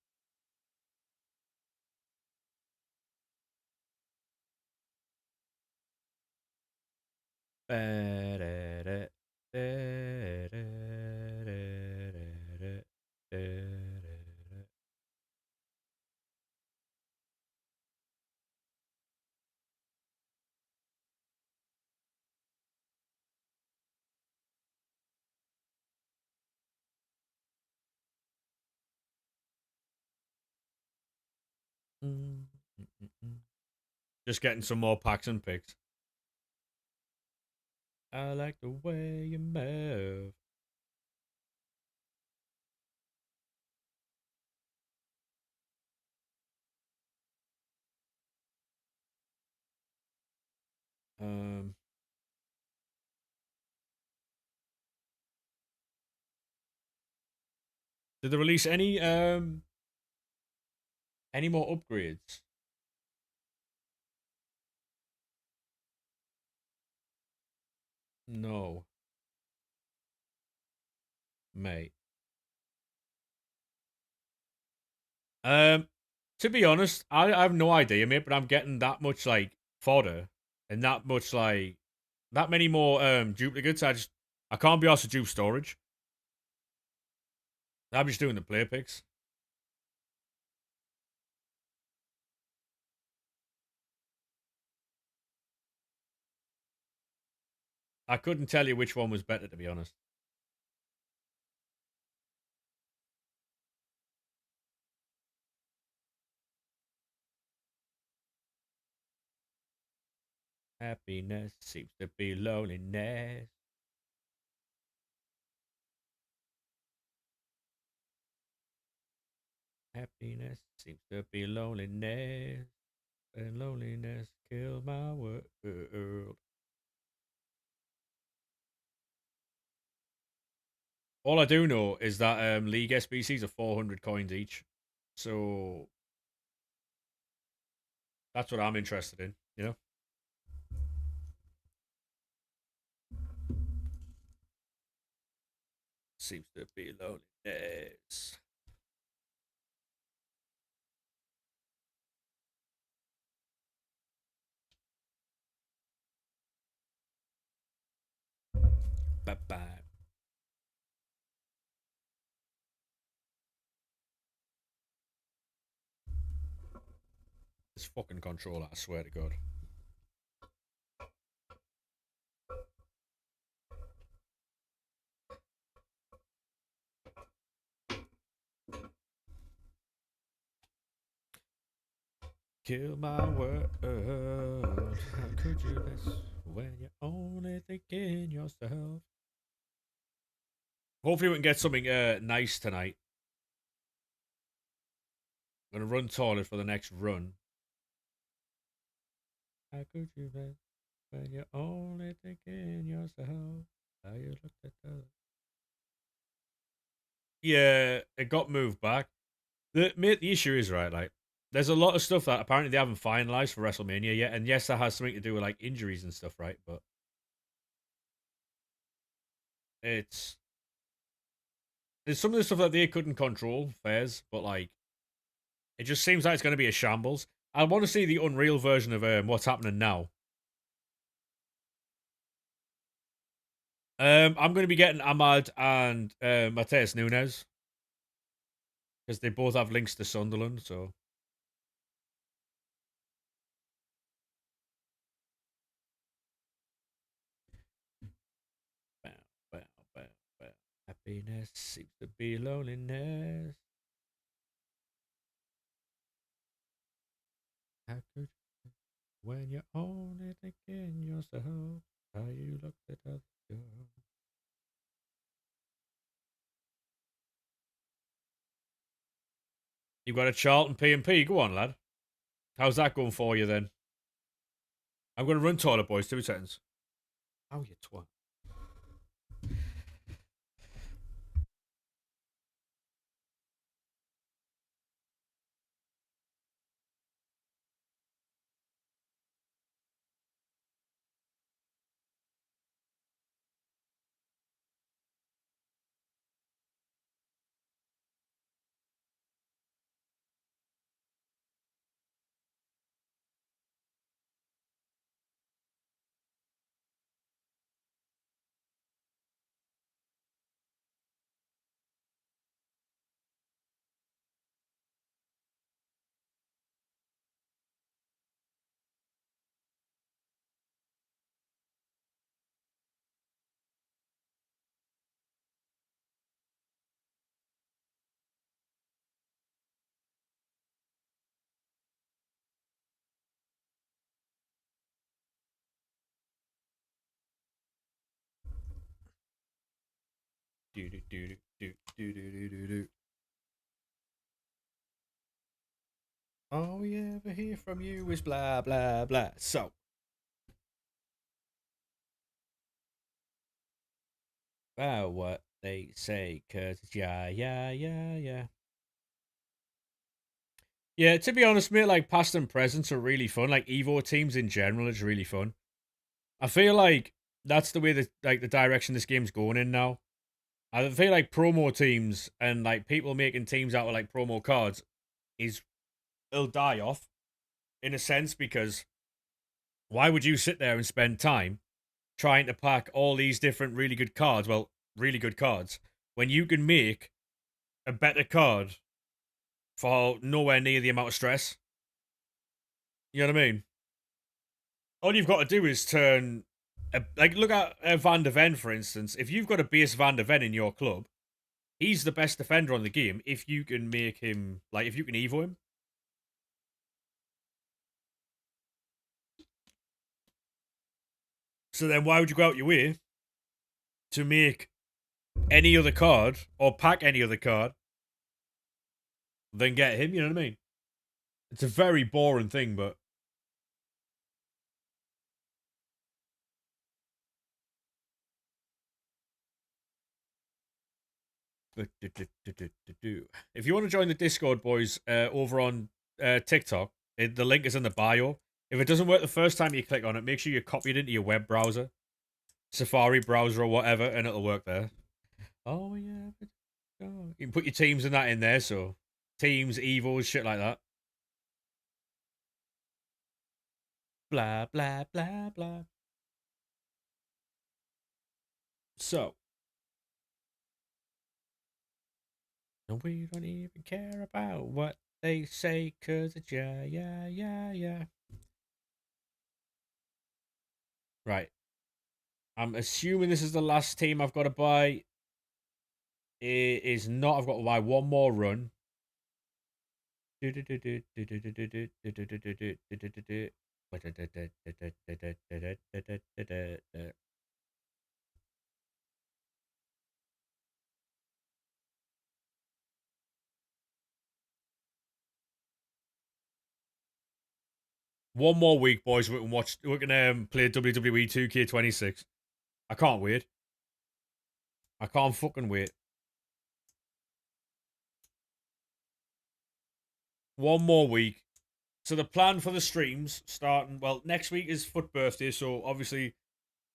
Just getting some more packs and picks. I like the way you move. Um, did they release any more upgrades? No, mate. Um, to be honest, I have no idea, mate. But I'm getting that much like fodder and that much like that many more duplicates. I can't be asked to dupe storage. I'm just doing the player picks. I couldn't tell you which one was better, to be honest. Happiness seems to be loneliness. Happiness seems to be loneliness. And loneliness killed my world. All I do know is that League SBCs are 400 coins each. So that's what I'm interested in, you know? seems to be loneliness. Bye bye. This fucking controller, I swear to God. Kill my world. How could you miss when you're only thinking yourself? Hopefully, we can get something nice tonight. I'm gonna run toilet for the next run. How could you miss when you're only thinking yourself? How you looked at the. Yeah, it got moved back. The issue is right. Like, there's a lot of stuff that apparently they haven't finalized for WrestleMania yet, and yes, that has something to do with like injuries and stuff, right? But it's there's some of the stuff that they couldn't control, fairs, but like it just seems like it's going to be a shambles. I want to see the Unreal version of what's happening now. I'm going to be getting Ahmad and Mateus Nunes because they both have links to Sunderland. So bow, bow, bow, bow. Happiness seems to be loneliness. How could you, when you're only thinking yourself, how you looked at other girls? You've got a Charlton P&P. Go on, lad. How's that going for you then? I'm going to run toilet, boys. 2 seconds. Oh, you twat. Do do do do do do do do do. All we ever hear from you is blah blah blah. So, about what they say, cause it's yeah yeah yeah yeah. Yeah, to be honest, mate, like past and presents are really fun. Like Evo teams in general is really fun. I feel like that's the way that like the direction this game's going in now. I feel like promo teams and like people making teams out of like promo cards is it'll die off in a sense because why would you sit there and spend time trying to pack all these different really good cards? Well, really good cards when you can make a better card for nowhere near the amount of stress. You know what I mean? All you've got to do is turn, like, look at Van der Ven, for instance. If you've got a base Van der Ven in your club, he's the best defender on the game if you can make him, like, if you can Evo him. So then why would you go out your way to make any other card or pack any other card than get him? You know what I mean? It's a very boring thing, but if you want to join the Discord, boys, over on TikTok, the link is in the bio. If it doesn't work the first time you click on it, make sure you copy it into your web browser, Safari browser or whatever, and it'll work there. Oh yeah. You can put your teams and that in there, so teams, evils, shit like that. Blah blah blah blah. So, and we don't even care about what they say, cause it's yeah, yeah, yeah, yeah. Right. I'm assuming this is the last team I've got to buy. It is not. I've got to buy one more run. One more week, boys. We can watch. We can play WWE 2K26. I can't wait. I can't fucking wait. One more week. So the plan for the streams starting. Well, next week is FUT birthday, so obviously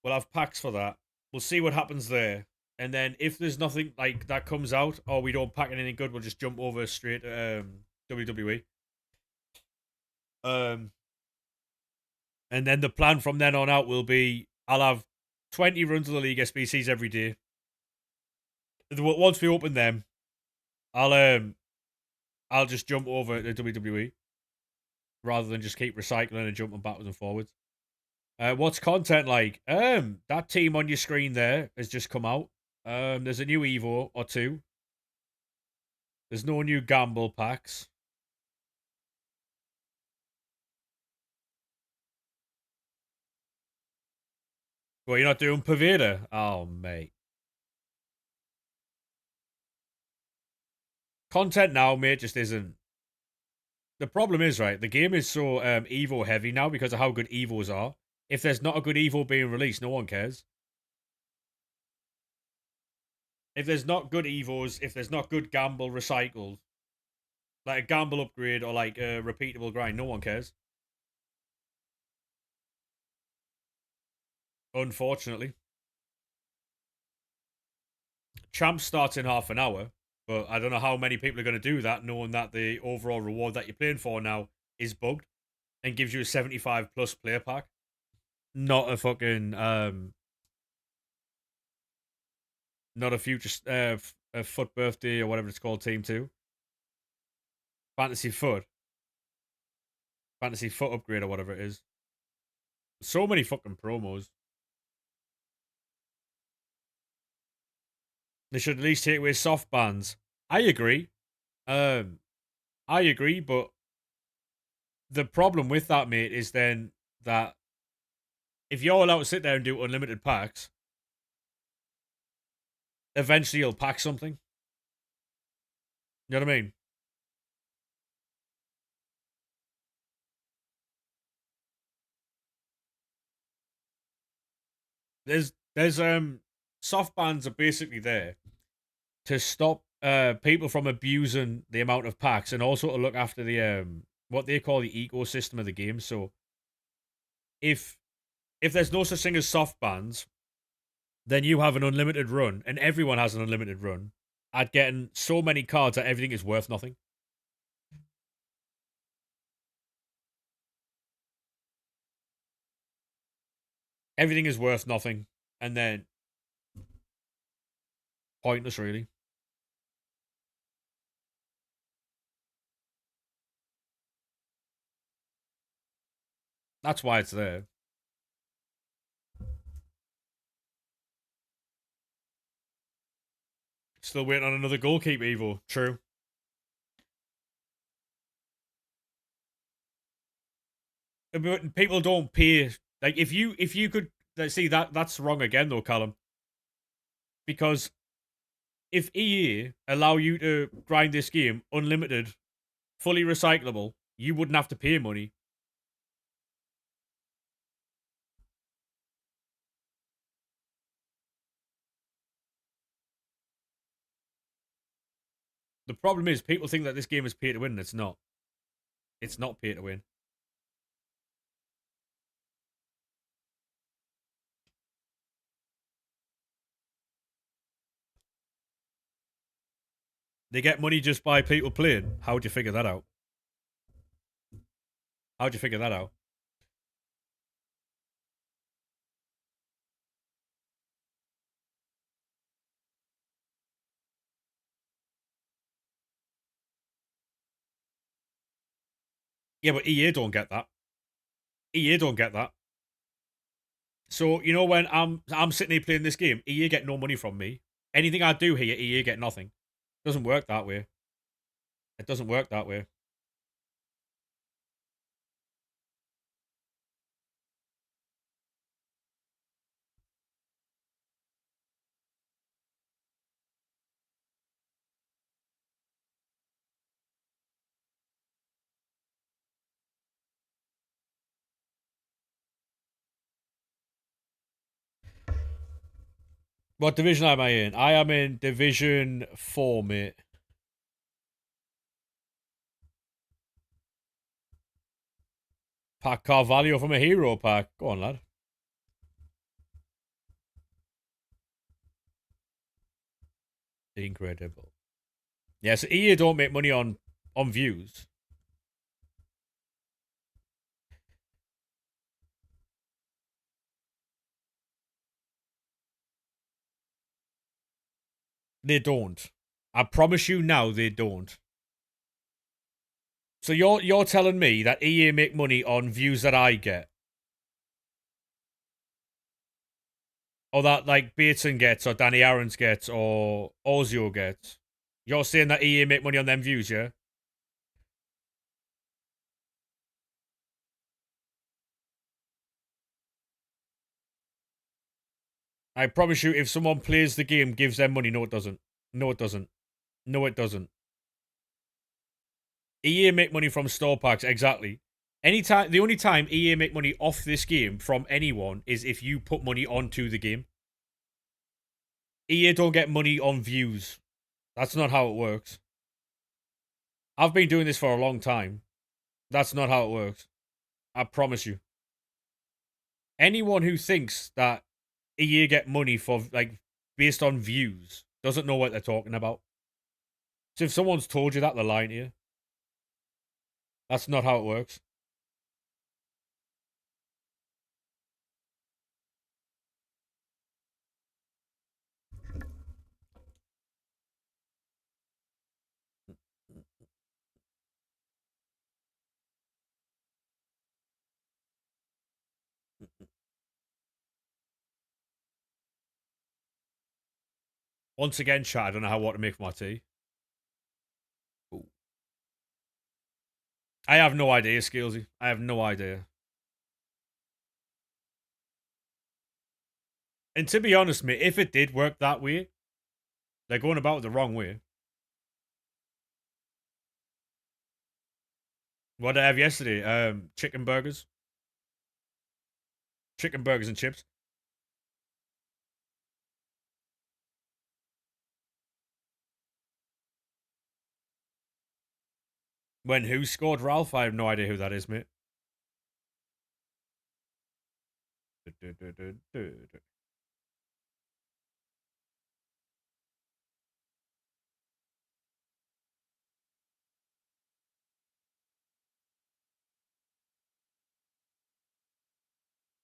we'll have packs for that. We'll see what happens there. And then if there's nothing like that comes out, or we don't pack anything good, we'll just jump over straight to WWE. Um, and then the plan from then on out will be I'll have 20 runs of the league SBCs every day. Once we open them, I'll um I'll just jump over to WWE rather than just keep recycling and jumping backwards and forwards. What's content like? That team on your screen there has just come out. There's a new Evo or two. There's no new gamble packs. Well, you're not doing Pervader? Oh, mate. Content now, mate, just isn't. The problem is, right, the game is so Evo heavy now because of how good Evos are. If there's not a good Evo being released, no one cares. If there's not good Evos, if there's not good gamble recycled, like a gamble upgrade or like a repeatable grind, no one cares. Unfortunately. Champ starts in half an hour, but I don't know how many people are going to do that, knowing that the overall reward that you're playing for now is bugged and gives you a 75 plus player pack. Not a fucking not a future a FUT birthday or whatever it's called, team two. Fantasy FUT. Fantasy FUT upgrade or whatever it is. So many fucking promos. They should at least take away soft bans. I agree. Um I agree, but the problem with that, mate, is then that if you're allowed to sit there and do unlimited packs, eventually you'll pack something. You know what I mean? There's soft bans are basically there to stop people from abusing the amount of packs and also to look after the what they call the ecosystem of the game. So if there's no such thing as soft bans, then you have an unlimited run and everyone has an unlimited run at getting so many cards that everything is worth nothing. Everything is worth nothing. And then pointless really. That's why it's there. Still waiting on another goalkeeper Evo. True. But people don't pay. Like if you could see that's wrong again though, Callum. Because if EA allow you to grind this game unlimited, fully recyclable, you wouldn't have to pay money. The problem is people think that this game is pay to win, and it's not. It's not pay to win. They get money just by people playing. How'd you figure that out? How'd you figure that out? Yeah, but EA don't get that. EA don't get that. So you know when I'm sitting here playing this game, EA get no money from me. Anything I do here, EA get nothing. It doesn't work that way. It doesn't work that way. What division am I in? I am in Division 4, mate. Pack Carvalho from a hero pack. Go on, lad. Incredible. Yeah, so EA don't make money on views. They don't. I promise you now, they don't. So you're telling me that EA make money on views that I get, or that like Bateson gets, or Danny Aaron's gets, or Ozio gets? You're saying that EA make money on them views, yeah? I promise you, if someone plays the game, gives them money, no, it doesn't. No, it doesn't. No, it doesn't. EA make money from store packs, exactly. Anytime, the only time EA make money off this game from anyone is if you put money onto the game. EA don't get money on views. That's not how it works. I've been doing this for a long time. That's not how it works. I promise you. Anyone who thinks that EA get money for like based on views doesn't know what they're talking about. So if someone's told you that, they're lying to you. That's not how it works. Once again, chat, I don't know what to make for my tea. Ooh. I have no idea, Skillsy. I have no idea. And to be honest, mate, if it did work that way, they're going about it the wrong way. What did I have yesterday? Chicken burgers. Chicken burgers and chips. When who scored Ralph? I have no idea who that is, mate.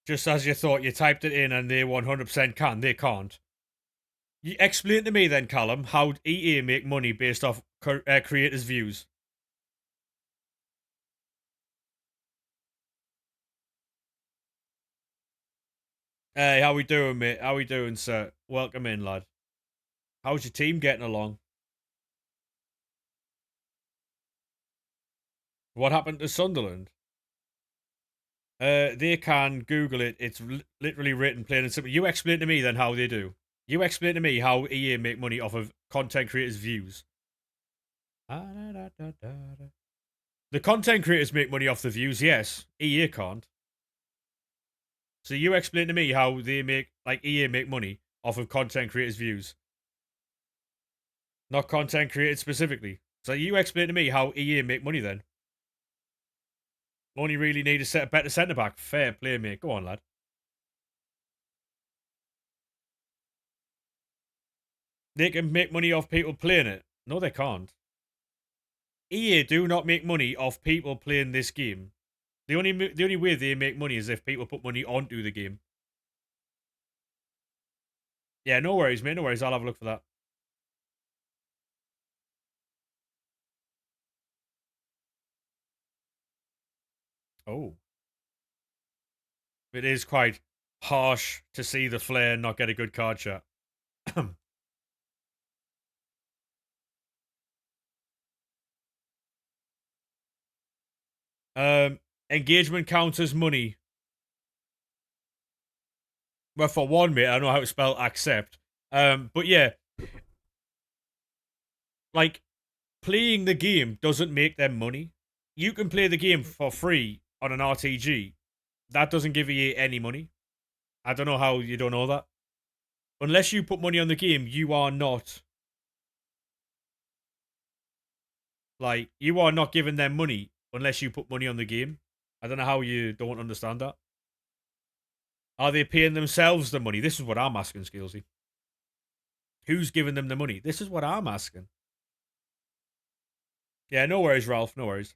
Just as you thought, you typed it in and they 100% can. They can't. You explain to me then, Callum, how EA make money based off creators' views. Hey, how we doing, mate? How we doing, sir? Welcome in, lad. How's your team getting along? What happened to Sunderland? They can Google it. It's literally written plain and simple. You explain to me then how they do. You explain to me how EA make money off of content creators' views. The content creators make money off the views, yes. EA can't. So you explain to me how they make, like EA make money off of content creators' views. Not content creators specifically. So you explain to me how EA make money then. Only really need to set a better centre back. Fair play, mate. Go on, lad. They can make money off people playing it. No, they can't. EA do not make money off people playing this game. The only way they make money is if people put money onto the game. Yeah, no worries, mate. No worries. I'll have a look for that. Oh, it is quite harsh to see the Flare not get a good card shot. um, engagement counts as money. Well, for one, mate, I don't know how to spell accept. But yeah, like playing the game doesn't make them money. You can play the game for free on an RTG. That doesn't give you any money. I don't know how you don't know that. Unless you put money on the game, you are not giving them money unless you put money on the game. I don't know how you don't understand that. Are they paying themselves the money? This is what I'm asking, Skillsy. Who's giving them the money? This is what I'm asking. Yeah, no worries, Ralph. No worries.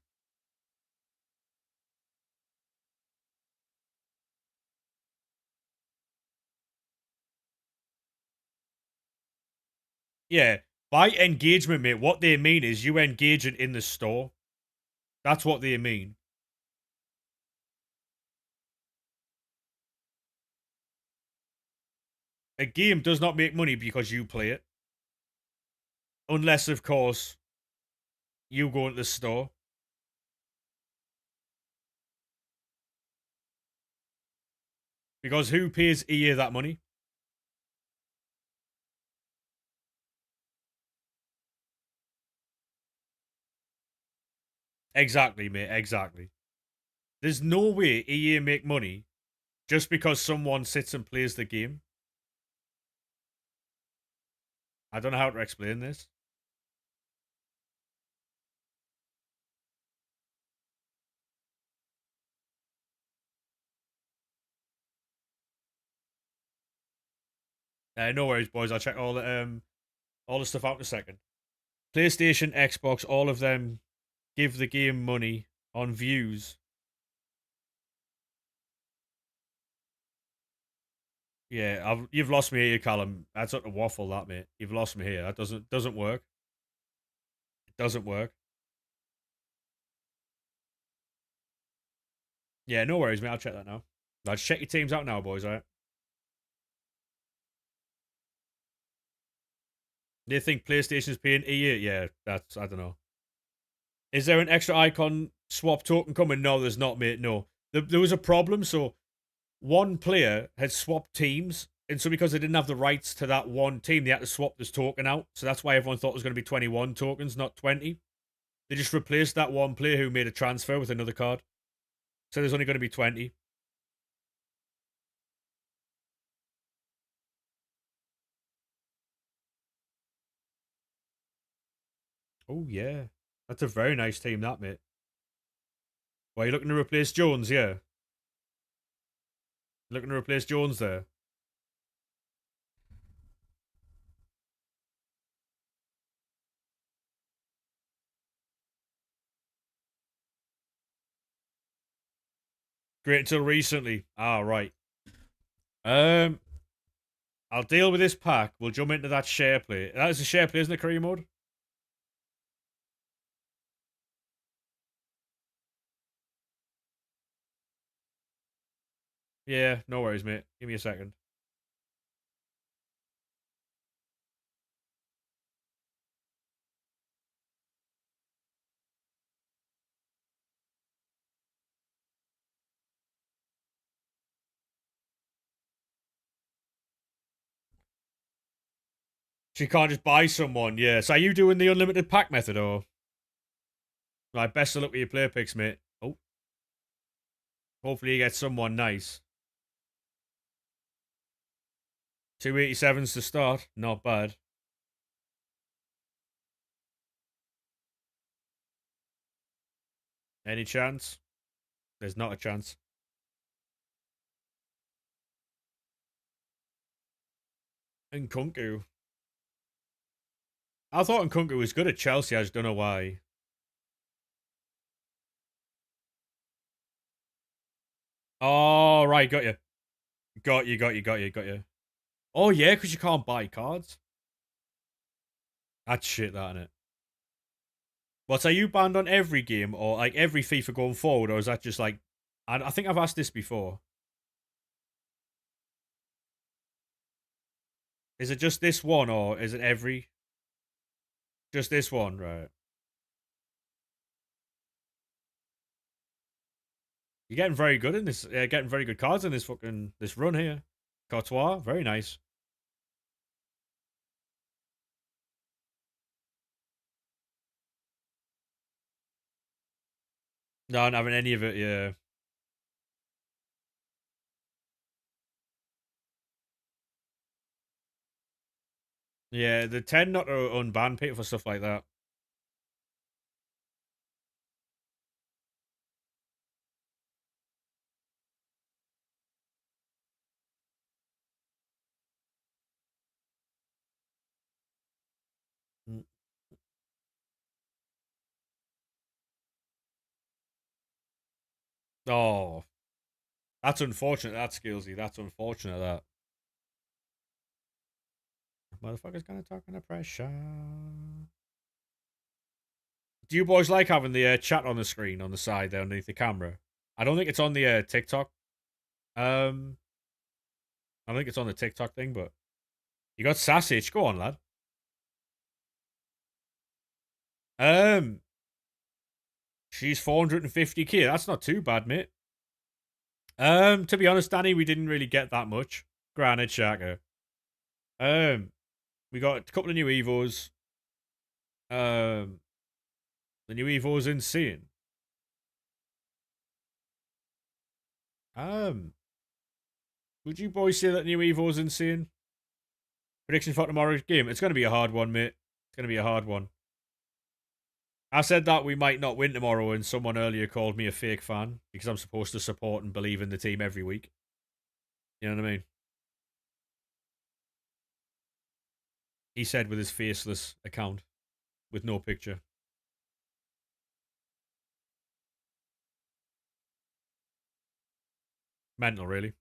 Yeah, by engagement, mate, what they mean is you engaging in the store. That's what they mean. A game does not make money because you play it. Unless, of course, you go into the store. Because who pays EA that money? Exactly, mate, exactly. There's no way EA make money just because someone sits and plays the game. I don't know how to explain this. No worries, boys. I'll check all the stuff out in a second. PlayStation, Xbox, all of them give the game money on views. Yeah, you've lost me here, Callum. That's not a waffle, that mate. You've lost me here. That doesn't work. It doesn't work. Yeah, no worries, mate. I'll check that now. Let's check your teams out now, boys. All right. They think PlayStation's paying EA. Yeah, that's I don't know. Is there an extra icon swap token coming? No, there's not, mate. No, there was a problem. So one player had swapped teams, and so because they didn't have the rights to that one team, they had to swap this token out. So that's why everyone thought it was going to be 21 tokens, not 20. They just replaced that one player who made a transfer with another card. So there's only going to be 20. Oh, yeah. That's a very nice team, that, mate. Why, you looking to replace Jones? Yeah. Looking to replace Jones there. Great until recently. Ah, right. Um, I'll deal with this pack. We'll jump into that share play. That is a share play, isn't it, career mode? Yeah, no worries, mate. Give me a second. So you can't just buy someone, yeah. So are you doing the unlimited pack method, or? Right, best of luck with your player picks, mate. Oh, hopefully you get someone nice. 287s to start. Not bad. Any chance? There's not a chance. And Kunku. I thought Nkunku was good at Chelsea. I just don't know why. Oh, right. Got you. Got you. Oh, yeah, because you can't buy cards. That's shit, that, innit? What, are you banned on every game or like every FIFA going forward? Or is that just like. I think I've asked this before. Is it just this one or is it every? Just this one, right? You're getting very good in this. Getting very good cards in this fucking this run here. Courtois, very nice. No, I'm not having any of it. Yeah, yeah. They tend not to unban people for stuff like that. Mm. Oh, that's unfortunate. That Skillsy. That's unfortunate. That motherfucker's gonna talk under pressure. Do you boys like having the chat on the screen on the side there underneath the camera? I don't think it's on the TikTok. Um, I don't think it's on the TikTok thing, but you got Sausage. Go on, lad. Um, she's 450k. That's not too bad, mate. To be honest, Danny, we didn't really get that much. Granted, Shaka. Um, we got a couple of new Evos. Um, the new Evo's insane. Um, would you boys say that new Evo's insane? Prediction for tomorrow's game. It's going to be a hard one, mate. It's going to be a hard one. I said that we might not win tomorrow, and someone earlier called me a fake fan because I'm supposed to support and believe in the team every week. You know what I mean? He said with his faceless account with no picture. Mental, really.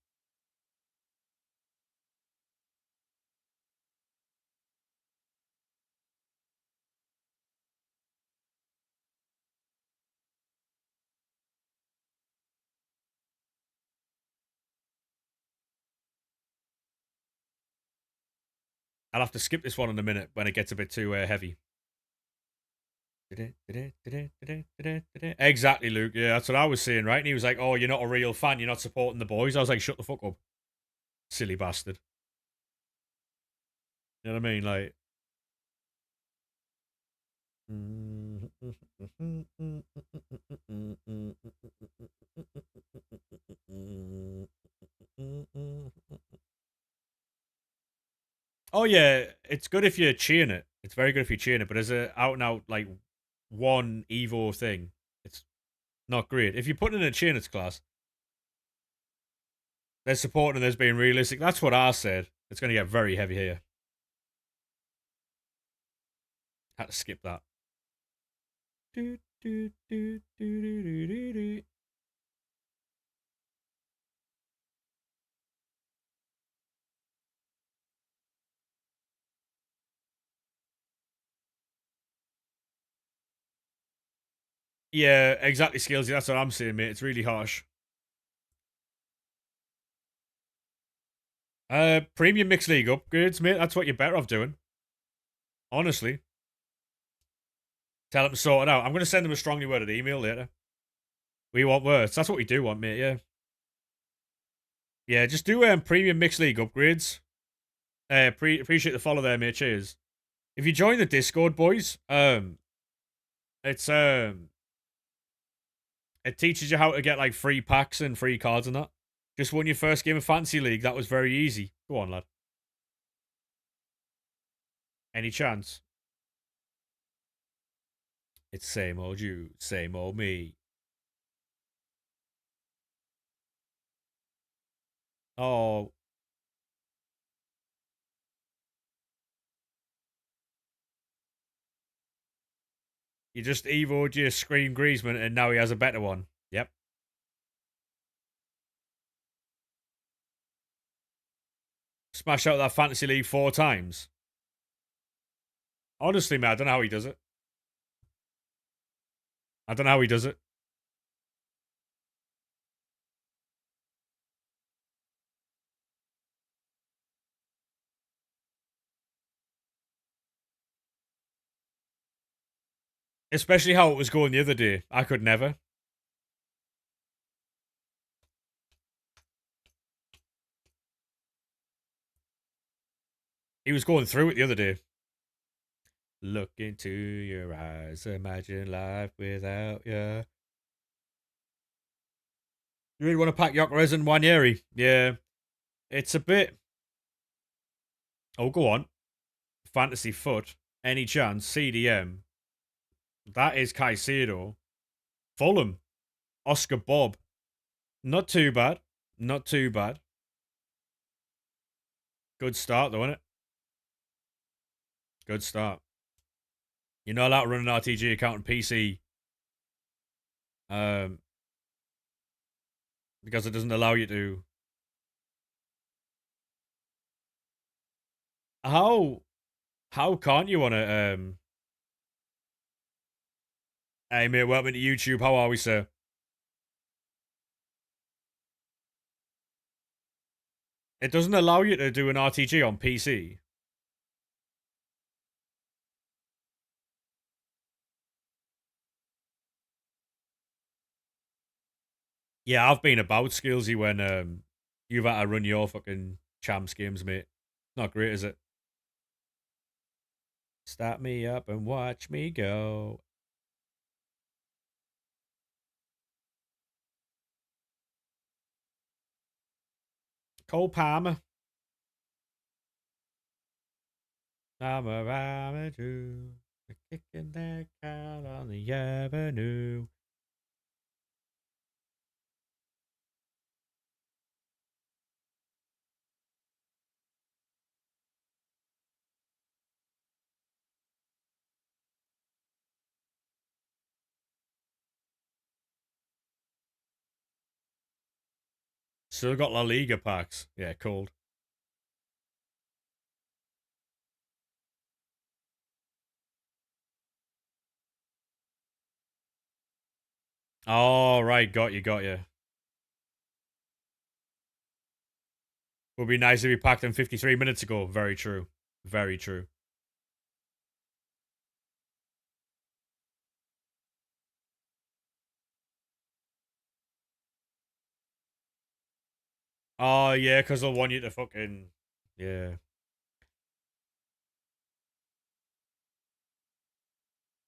I'll have to skip this one in a minute when it gets a bit too heavy. Exactly, Luke. Yeah, that's what I was saying, right? And he was like, "Oh, you're not a real fan. You're not supporting the boys." I was like, "Shut the fuck up, silly bastard." You know what I mean? Like, oh yeah, it's good if you're cheering it. It's very good if you're cheering it. But as a out and out like one Evo thing, it's not great. If you're putting in a cheering it's class, they're supporting and there's being realistic. That's what I said. It's going to get very heavy here. Had to skip that. Yeah, exactly, Skillsy. That's what I'm saying, mate. It's really harsh. Premium Mixed League upgrades, mate. That's what you're better off doing. Honestly. Tell them to sort it out. I'm going to send them a strongly worded email later. We want words. That's what we do want, mate, yeah. Yeah, just do Premium Mixed League upgrades. Appreciate the follow there, mate. Cheers. If you join the Discord, boys, it's it teaches you how to get like free packs and free cards and that. Just won your first game of Fantasy League. That was very easy. Go on, lad. Any chance? It's same old you, same old me. Oh, You just evoed your Scream Griezmann, and now he has a better one. Yep. Smash out that Fantasy League 4 times. Honestly, man, I don't know how he does it. I don't know how he does it. Especially how it was going the other day. I could never. He was going through it the other day. Look into your eyes, imagine life without you. You really want to pack Gyökeres and Wanyeri? Yeah. It's a bit. Oh, go on. Fantasy FUT. Any chance? CDM. That is Caicedo. Fulham. Oscar Bob. Not too bad. Not too bad. Good start, though, isn't it? Good start. You're not allowed to run an RTG account on PC um, because it doesn't allow you to. How can't you on a Hey mate, welcome to YouTube. How are we, sir? It doesn't allow you to do an RTG on PC. Yeah, I've been about Skillsy when you've had to run your fucking champs games, mate. Not great, is it? Start me up and watch me go. Cole Palmer. I'm a Ramadoo. Kicking that cat on the avenue. Still got La Liga packs. Yeah, cold. Oh, right. Got you, got you. Would be nice if we packed them 53 minutes ago. Very true. Very true. Oh, yeah, because they'll want you to fucking. Yeah.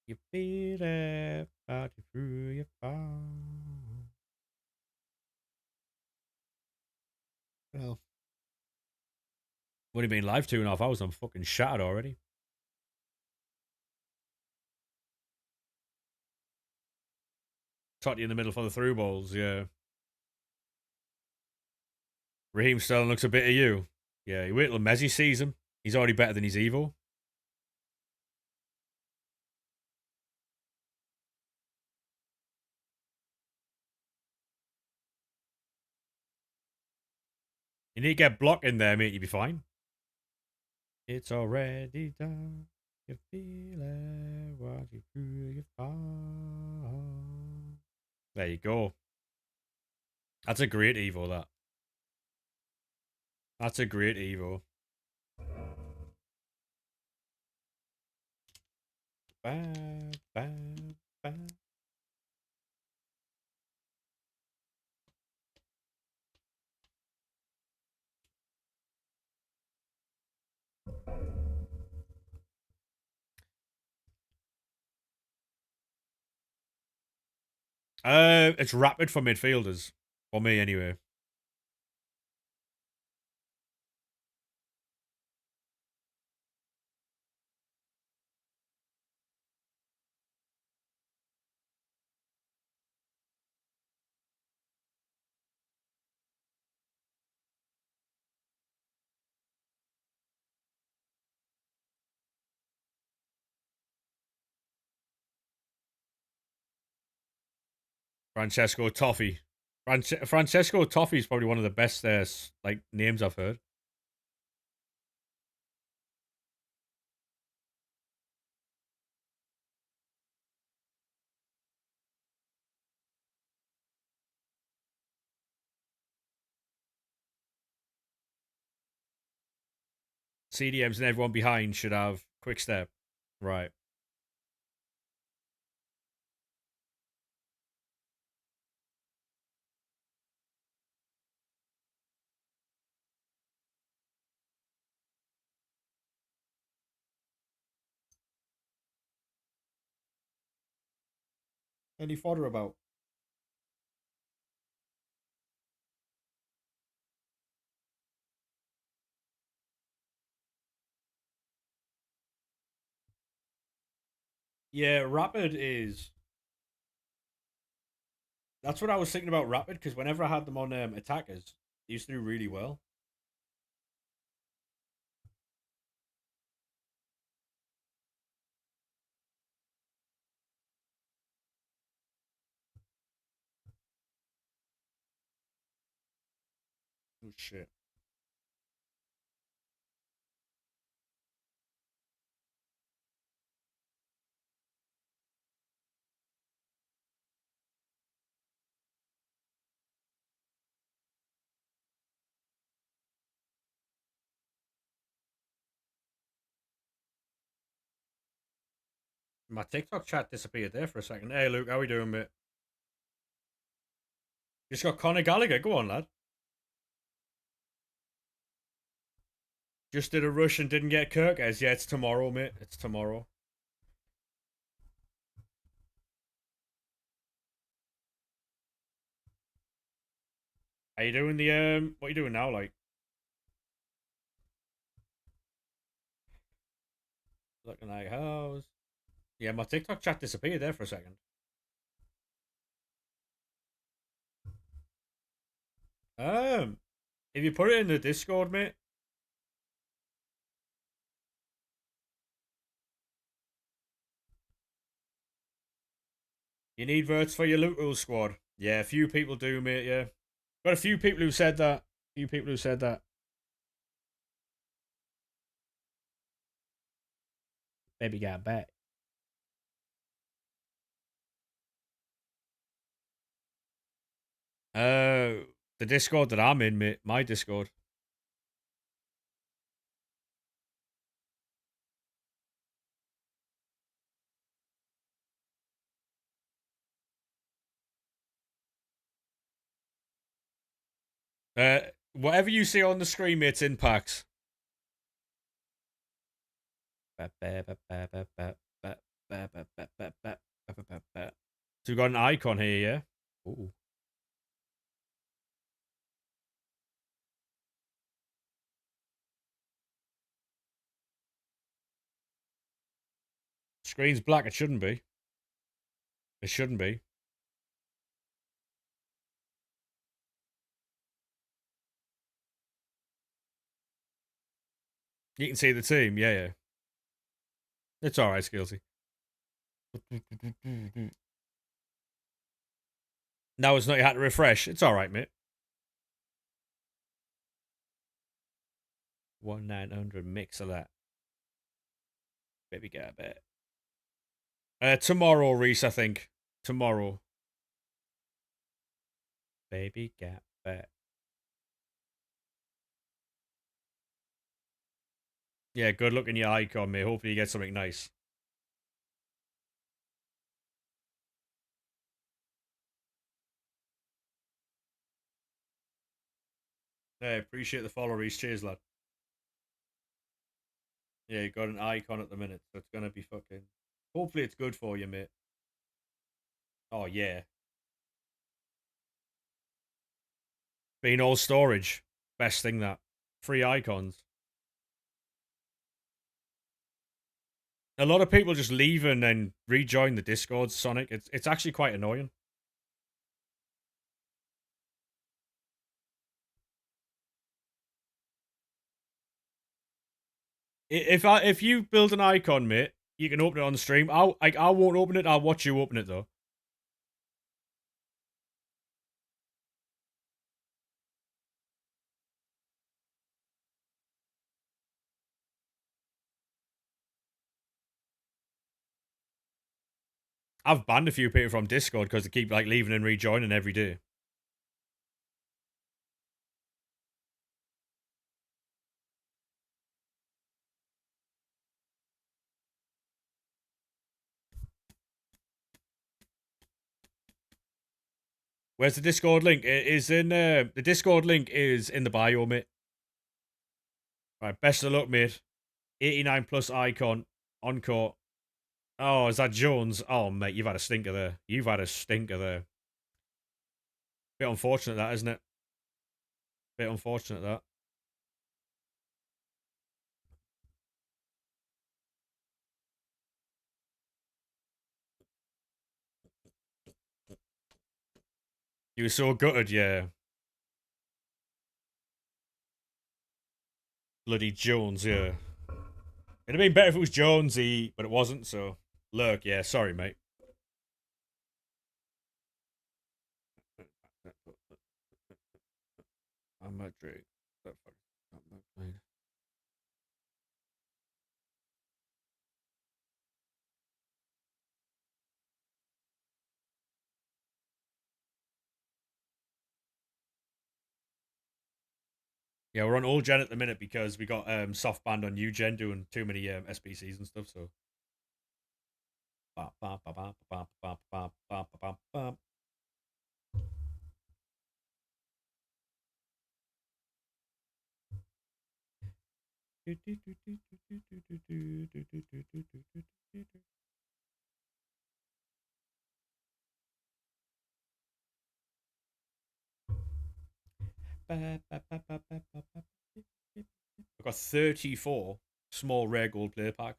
You feel it, but you through your phone. Well, what do you mean, live 2.5 hours? I'm fucking shattered already. Totti in the middle for the through balls, yeah. Raheem Sterling looks a bit of you. Yeah, you wait till Messi sees him. He's already better than his Evo. You need to get block in there, mate. You'll be fine. It's already done. You feel it, what you through your phone. There you go. That's a great Evo, that. That's a great Evo. Bam, bam, bam. It's rapid for midfielders. For me, anyway. Francesco Toffee. Francesco Toffee is probably one of the best like names I've heard. CDMs and everyone behind should have quick step. Right. Any fodder about? Yeah, Rapid is. That's what I was thinking about Rapid, because whenever I had them on attackers, they used to do really well. Oh shit. My TikTok chat disappeared there for a second. Hey Luke, how we doing, mate? Just got Conor Gallagher. Go on, lad. Just did a rush and didn't get Kirk as. Yeah, it's tomorrow, mate. It's tomorrow. How you doing? What are you doing now? Like, looking like house. Yeah, my TikTok chat disappeared there for a second. Um, if you put it in the Discord, mate. You need verts for your loot rule squad. Yeah, a few people do, mate. Yeah, got a few people who said that. A few people who said that. Maybe got back. The Discord that I'm in, mate. My Discord. Whatever you see on the screen, mate, it's in packs. So we've got an icon here, yeah? Ooh. Screen's black, it shouldn't be. It shouldn't be. You can see the team, yeah, yeah. It's alright, Skillsy. No, it's not. You had to refresh. It's alright, mate. 1-900 mix of that. Baby get a bit. Tomorrow, Reese, I think. Tomorrow. Baby get bet. Yeah, good luck in your icon, mate. Hopefully you get something nice. Hey, appreciate the follow, Reese. Cheers, lad. Yeah, you got an icon at the minute, so it's gonna be fucking. Hopefully, it's good for you, mate. Oh yeah, being all storage, best thing that free icons. A lot of people just leave and then rejoin the Discord. Sonic, it's actually quite annoying. If you build an icon, mate, you can open it on the stream. I won't open it. I'll watch you open it though. I've banned a few people from Discord because they keep like leaving and rejoining every day. Where's the Discord link? It is in the Discord link is in the bio, mate. Right, best of luck, mate. 89 plus icon on court. Oh, is that Jones? Oh, mate, you've had a stinker there. You've had a stinker there. Bit unfortunate that, isn't it? Bit unfortunate that. You were so gutted, yeah. Bloody Jones, yeah. It'd have been better if it was Jonesy, but it wasn't, so. Lurk, yeah, sorry, mate. I'm a drink. Yeah, we're on all gen at the minute because we got soft band on new gen doing too many SBCs and stuff, so. I've got 34 small rare gold player packs.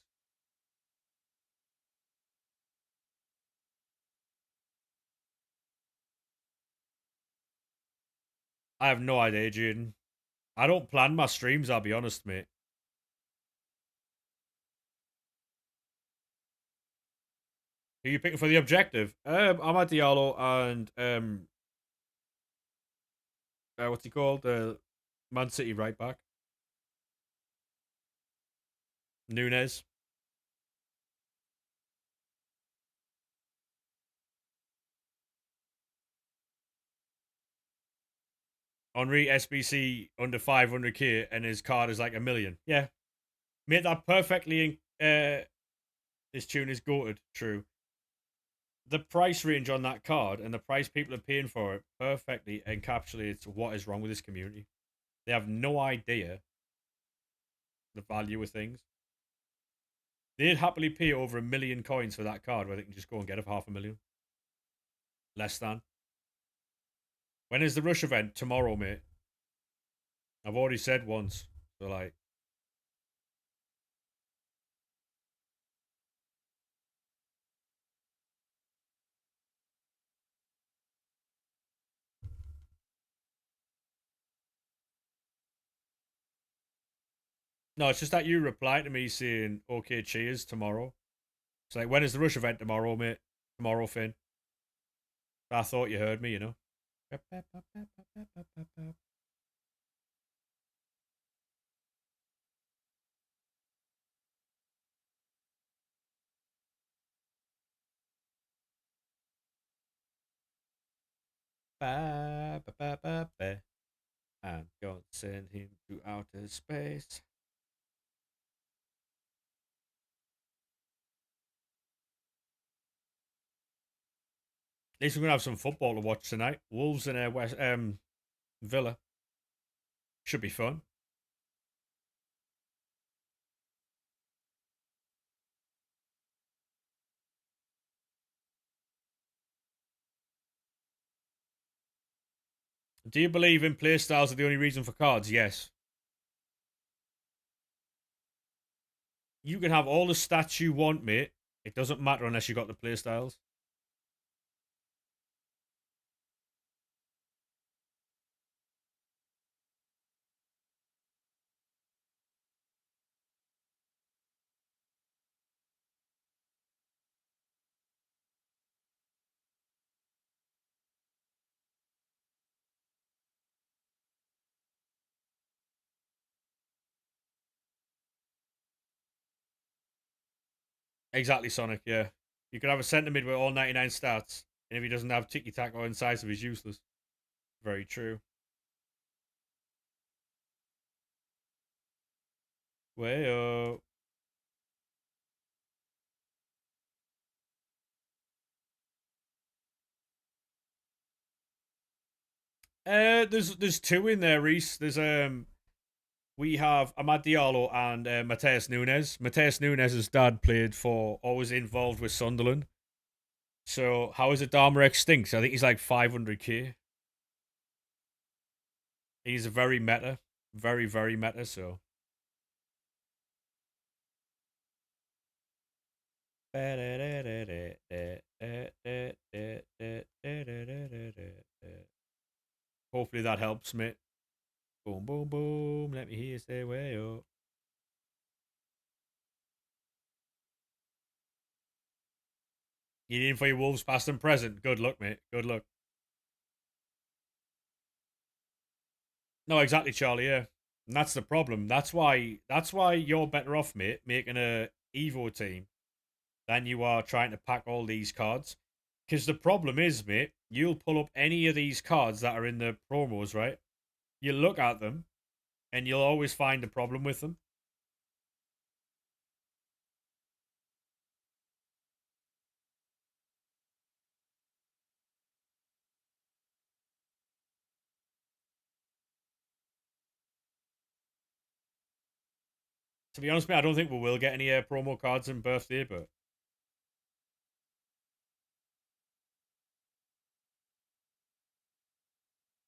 I have no idea, Jaden. I don't plan my streams, I'll be honest, mate. Who are you picking for the objective? I'm at Diallo and what's he called? Man City right back. Nunes. Henri SBC under 500k and his card is like a million. Yeah. Made that perfectly. This tune is goated. True. The price range on that card and the price people are paying for it perfectly encapsulates what is wrong with this community. They have no idea the value of things. They'd happily pay over 1 million coins for that card where they can just go and get it for 500,000. Less than. When is the rush event? Tomorrow, mate. I've already said once. So, like. No, it's just that you replied to me saying, okay, cheers, tomorrow. It's like, when is the rush event tomorrow, mate? Tomorrow, Finn. I thought you heard me, you know. I'm going to send him to outer space. At least we're gonna have some football to watch tonight. Wolves and West Villa should be fun. Do you believe in playstyles are the only reason for cards? Yes. You can have all the stats you want, mate. It doesn't matter unless you got the playstyles. Exactly, Sonic. Yeah. You could have a centre mid with all 99 stats, and if he doesn't have tiki taka or incisive, he's useless. Very true. Well, there's two in there, Reese. There's we have Amad Diallo and Mateus Nunes. Mateus Nunes' dad played for, or was involved with Sunderland. So how is it Dharma extinct? I think he's like 500k. He's a very meta, very meta. So hopefully that helps, mate. Boom, boom, boom. Let me hear you say way up. You need for your Wolves past and present. Good luck, mate. Good luck. No, exactly, Charlie. Yeah, and that's the problem. That's why you're better off, mate, making a Evo team than you are trying to pack all these cards. Because the problem is, mate, you'll pull up any of these cards that are in the promos, right? You look at them, and you'll always find a problem with them. To be honest, mate, I don't think we will get any promo cards in birthday, but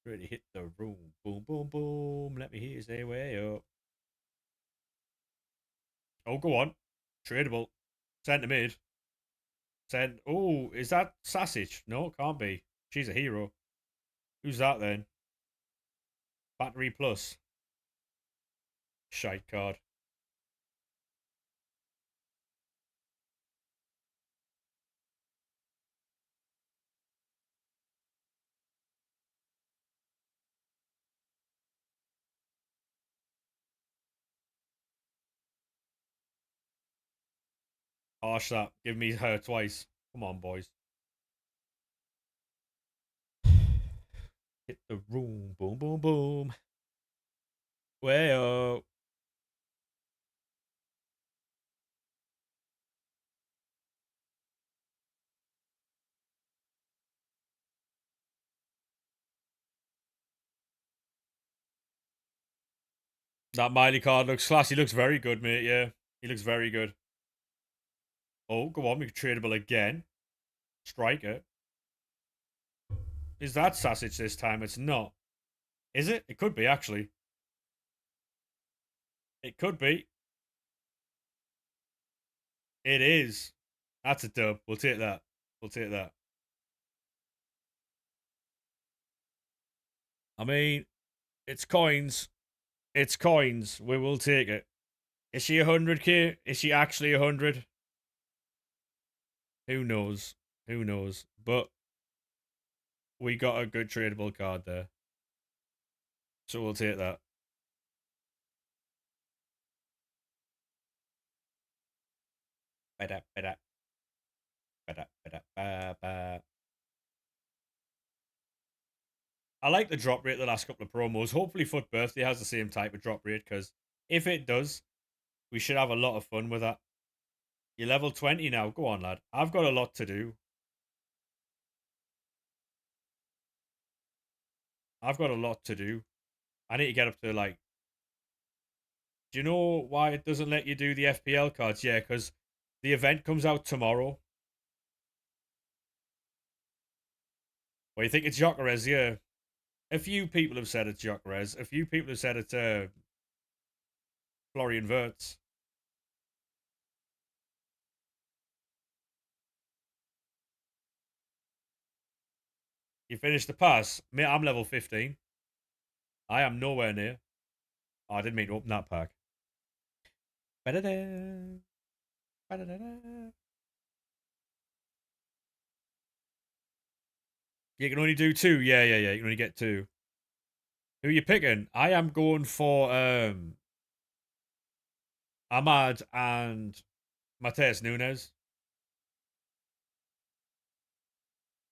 really hit the room. Boom, boom, boom. Let me hear you say way up. Oh, go on. Tradable. Centre mid. Send. Oh, is that Sausage? No, can't be. She's a hero. Who's that then? Battery Plus. Shite card. Harsh that. Give me her twice. Come on, boys. Hit the room. Boom, boom, boom. Well, that Miley card looks classy. He looks very good, mate. Yeah, he looks very good. Oh, go on. We tradable again. Striker. Is that Sausage this time? It's not. Is it? It could be, actually. It could be. It is. That's a dub. We'll take that. We'll take that. I mean, it's coins. It's coins. We will take it. Is she 100k? Is she actually 100? Who knows? Who knows? But we got a good tradable card there. So we'll take that. Ba-da, ba-da. Ba-da, ba-da, ba-ba. I like the drop rate the last couple of promos. Hopefully, FUT Birthday has the same type of drop rate, because if it does, we should have a lot of fun with that. You're level 20 now. Go on, lad. I've got a lot to do. I've got a lot to do. I need to get up to like. Do you know why it doesn't let you do the FPL cards? Yeah, because the event comes out tomorrow. Well, you think it's Jokeres? Yeah. A few people have said it's Jokeres. A few people have said it's Florian Wirtz. You finished the pass. Mate, I'm level 15. I am nowhere near. Oh, I didn't mean to open that pack. Ba-da-da. Ba-da-da-da. You can only do two. Yeah. You can only get two. Who are you picking? I am going for Ahmad and Mateus Nunes.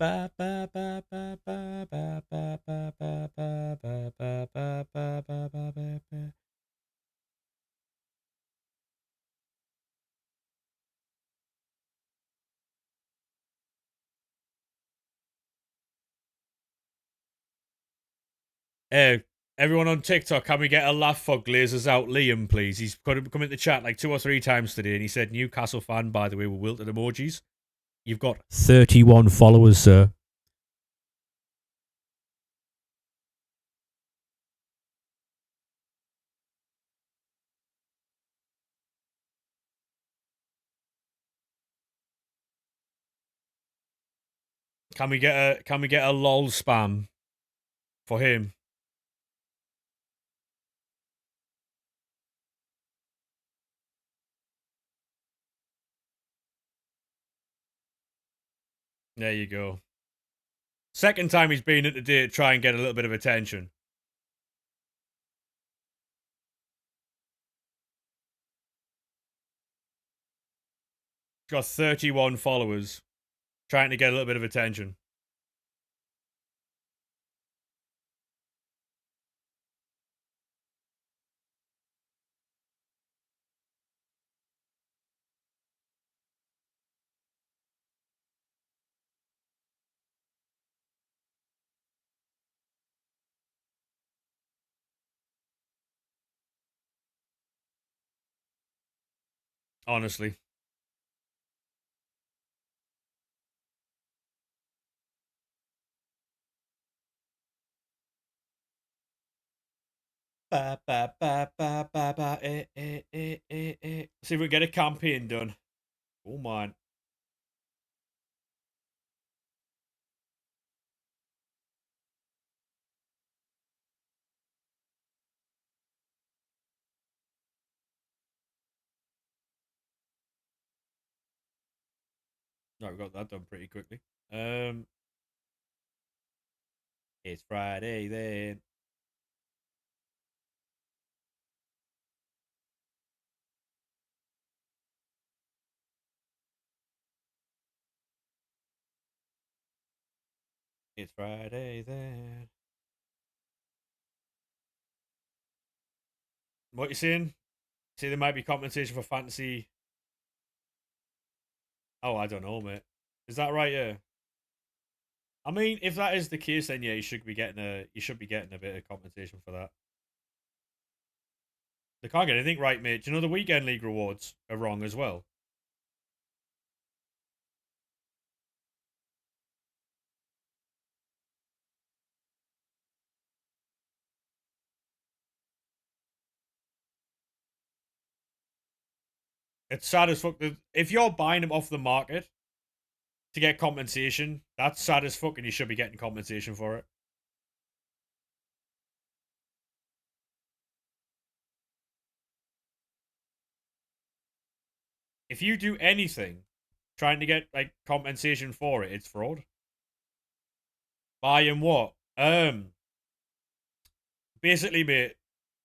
Hey, everyone on TikTok, can we get a laugh for Glazers out Liam, please? He's come into the chat like 2 or 3 times today, and he said, Newcastle fan, by the way, with wilted emojis. You've got 31 followers, sir. Can we get a lol spam for him? There you go. Second time he's been in today to try and get a little bit of attention. He's got 31 followers, trying to get a little bit of attention. Honestly. See if we get a campaign done. Oh, man. No, we got that done pretty quickly. It's Friday then. It's Friday then. What you saying? See, there might be compensation for fantasy. Oh, I don't know, mate. Is that right? Yeah. I mean, if that is the case, then yeah, you should be getting a bit of compensation for that. They can't get anything right, mate. Do you know the weekend league rewards are wrong as well? It's sad as fuck. If you're buying them off the market to get compensation, that's sad as fuck, and you should be getting compensation for it. If you do anything trying to get like compensation for it, it's fraud. Buying what? Basically, mate,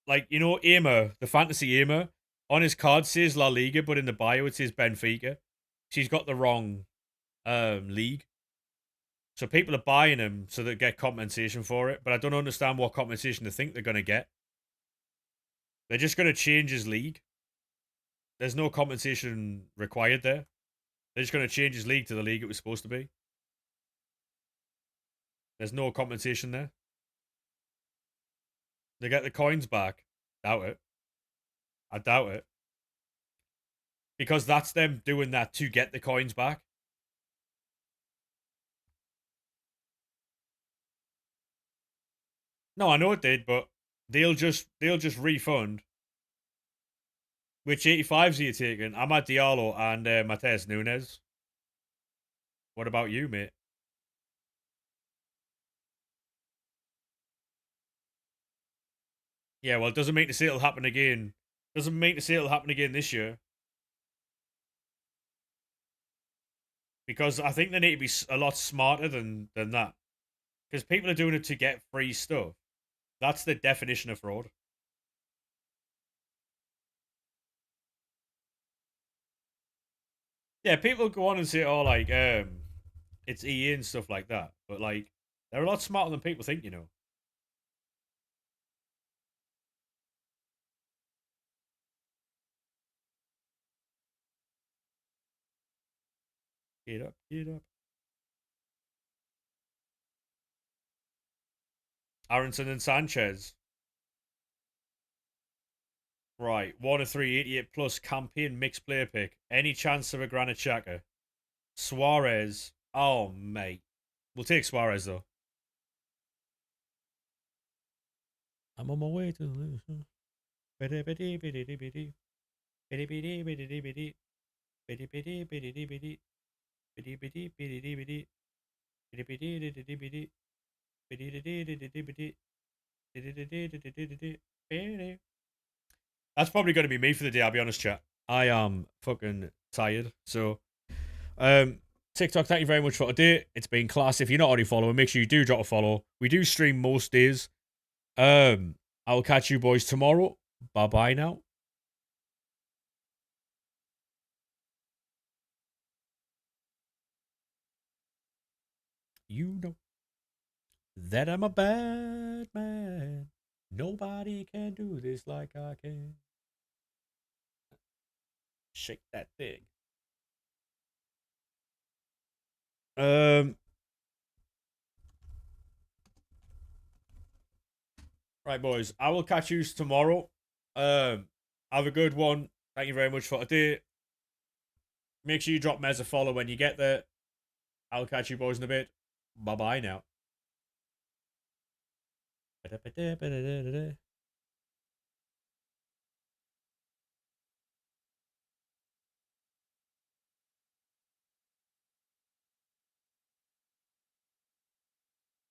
like you know, Aimer, the fantasy Aimer, on his card says La Liga, but in the bio it says Benfica. She's got the wrong league. So people are buying him so they get compensation for it, but I don't understand what compensation they think they're gonna get. They're just gonna change his league. There's no compensation required there. They're just gonna change his league to the league it was supposed to be. There's no compensation there. They get the coins back. Doubt it. I doubt it. Because that's them doing that to get the coins back. No, I know it did, but they'll just refund. Which 85s are you taking? I'm at Diallo and Mateus Nunes. What about you, mate? Yeah, well, it doesn't mean to say it'll happen again. Doesn't mean to say it'll happen again this year. Because I think they need to be a lot smarter than that. Because people are doing it to get free stuff. That's the definition of fraud. Yeah, people go on and say, oh, like, it's EA and stuff like that. But like, they're a lot smarter than people think, you know. Get up, get up. Aronson and Sanchez. Right, 1 of 3, 88 plus campaign mixed player pick. Any chance of a Granit Xhaka? Suarez. Oh, mate. We'll take Suarez, though. I'm on my way to the That's probably going to be me for the day, I'll be honest, chat. I am fucking tired. So, um, TikTok, thank you very much for today. It's been class. If you're not already following, make sure you do drop a follow. We do stream most days. I'll catch you boys tomorrow. Bye bye now. You know that I'm a bad man. Nobody can do this like I can. Shake that thing. Um. Right, boys. I will catch you tomorrow. Have a good one. Thank you very much for today. Make sure you drop Mez a follow when you get there. I'll catch you boys in a bit. Bye bye now.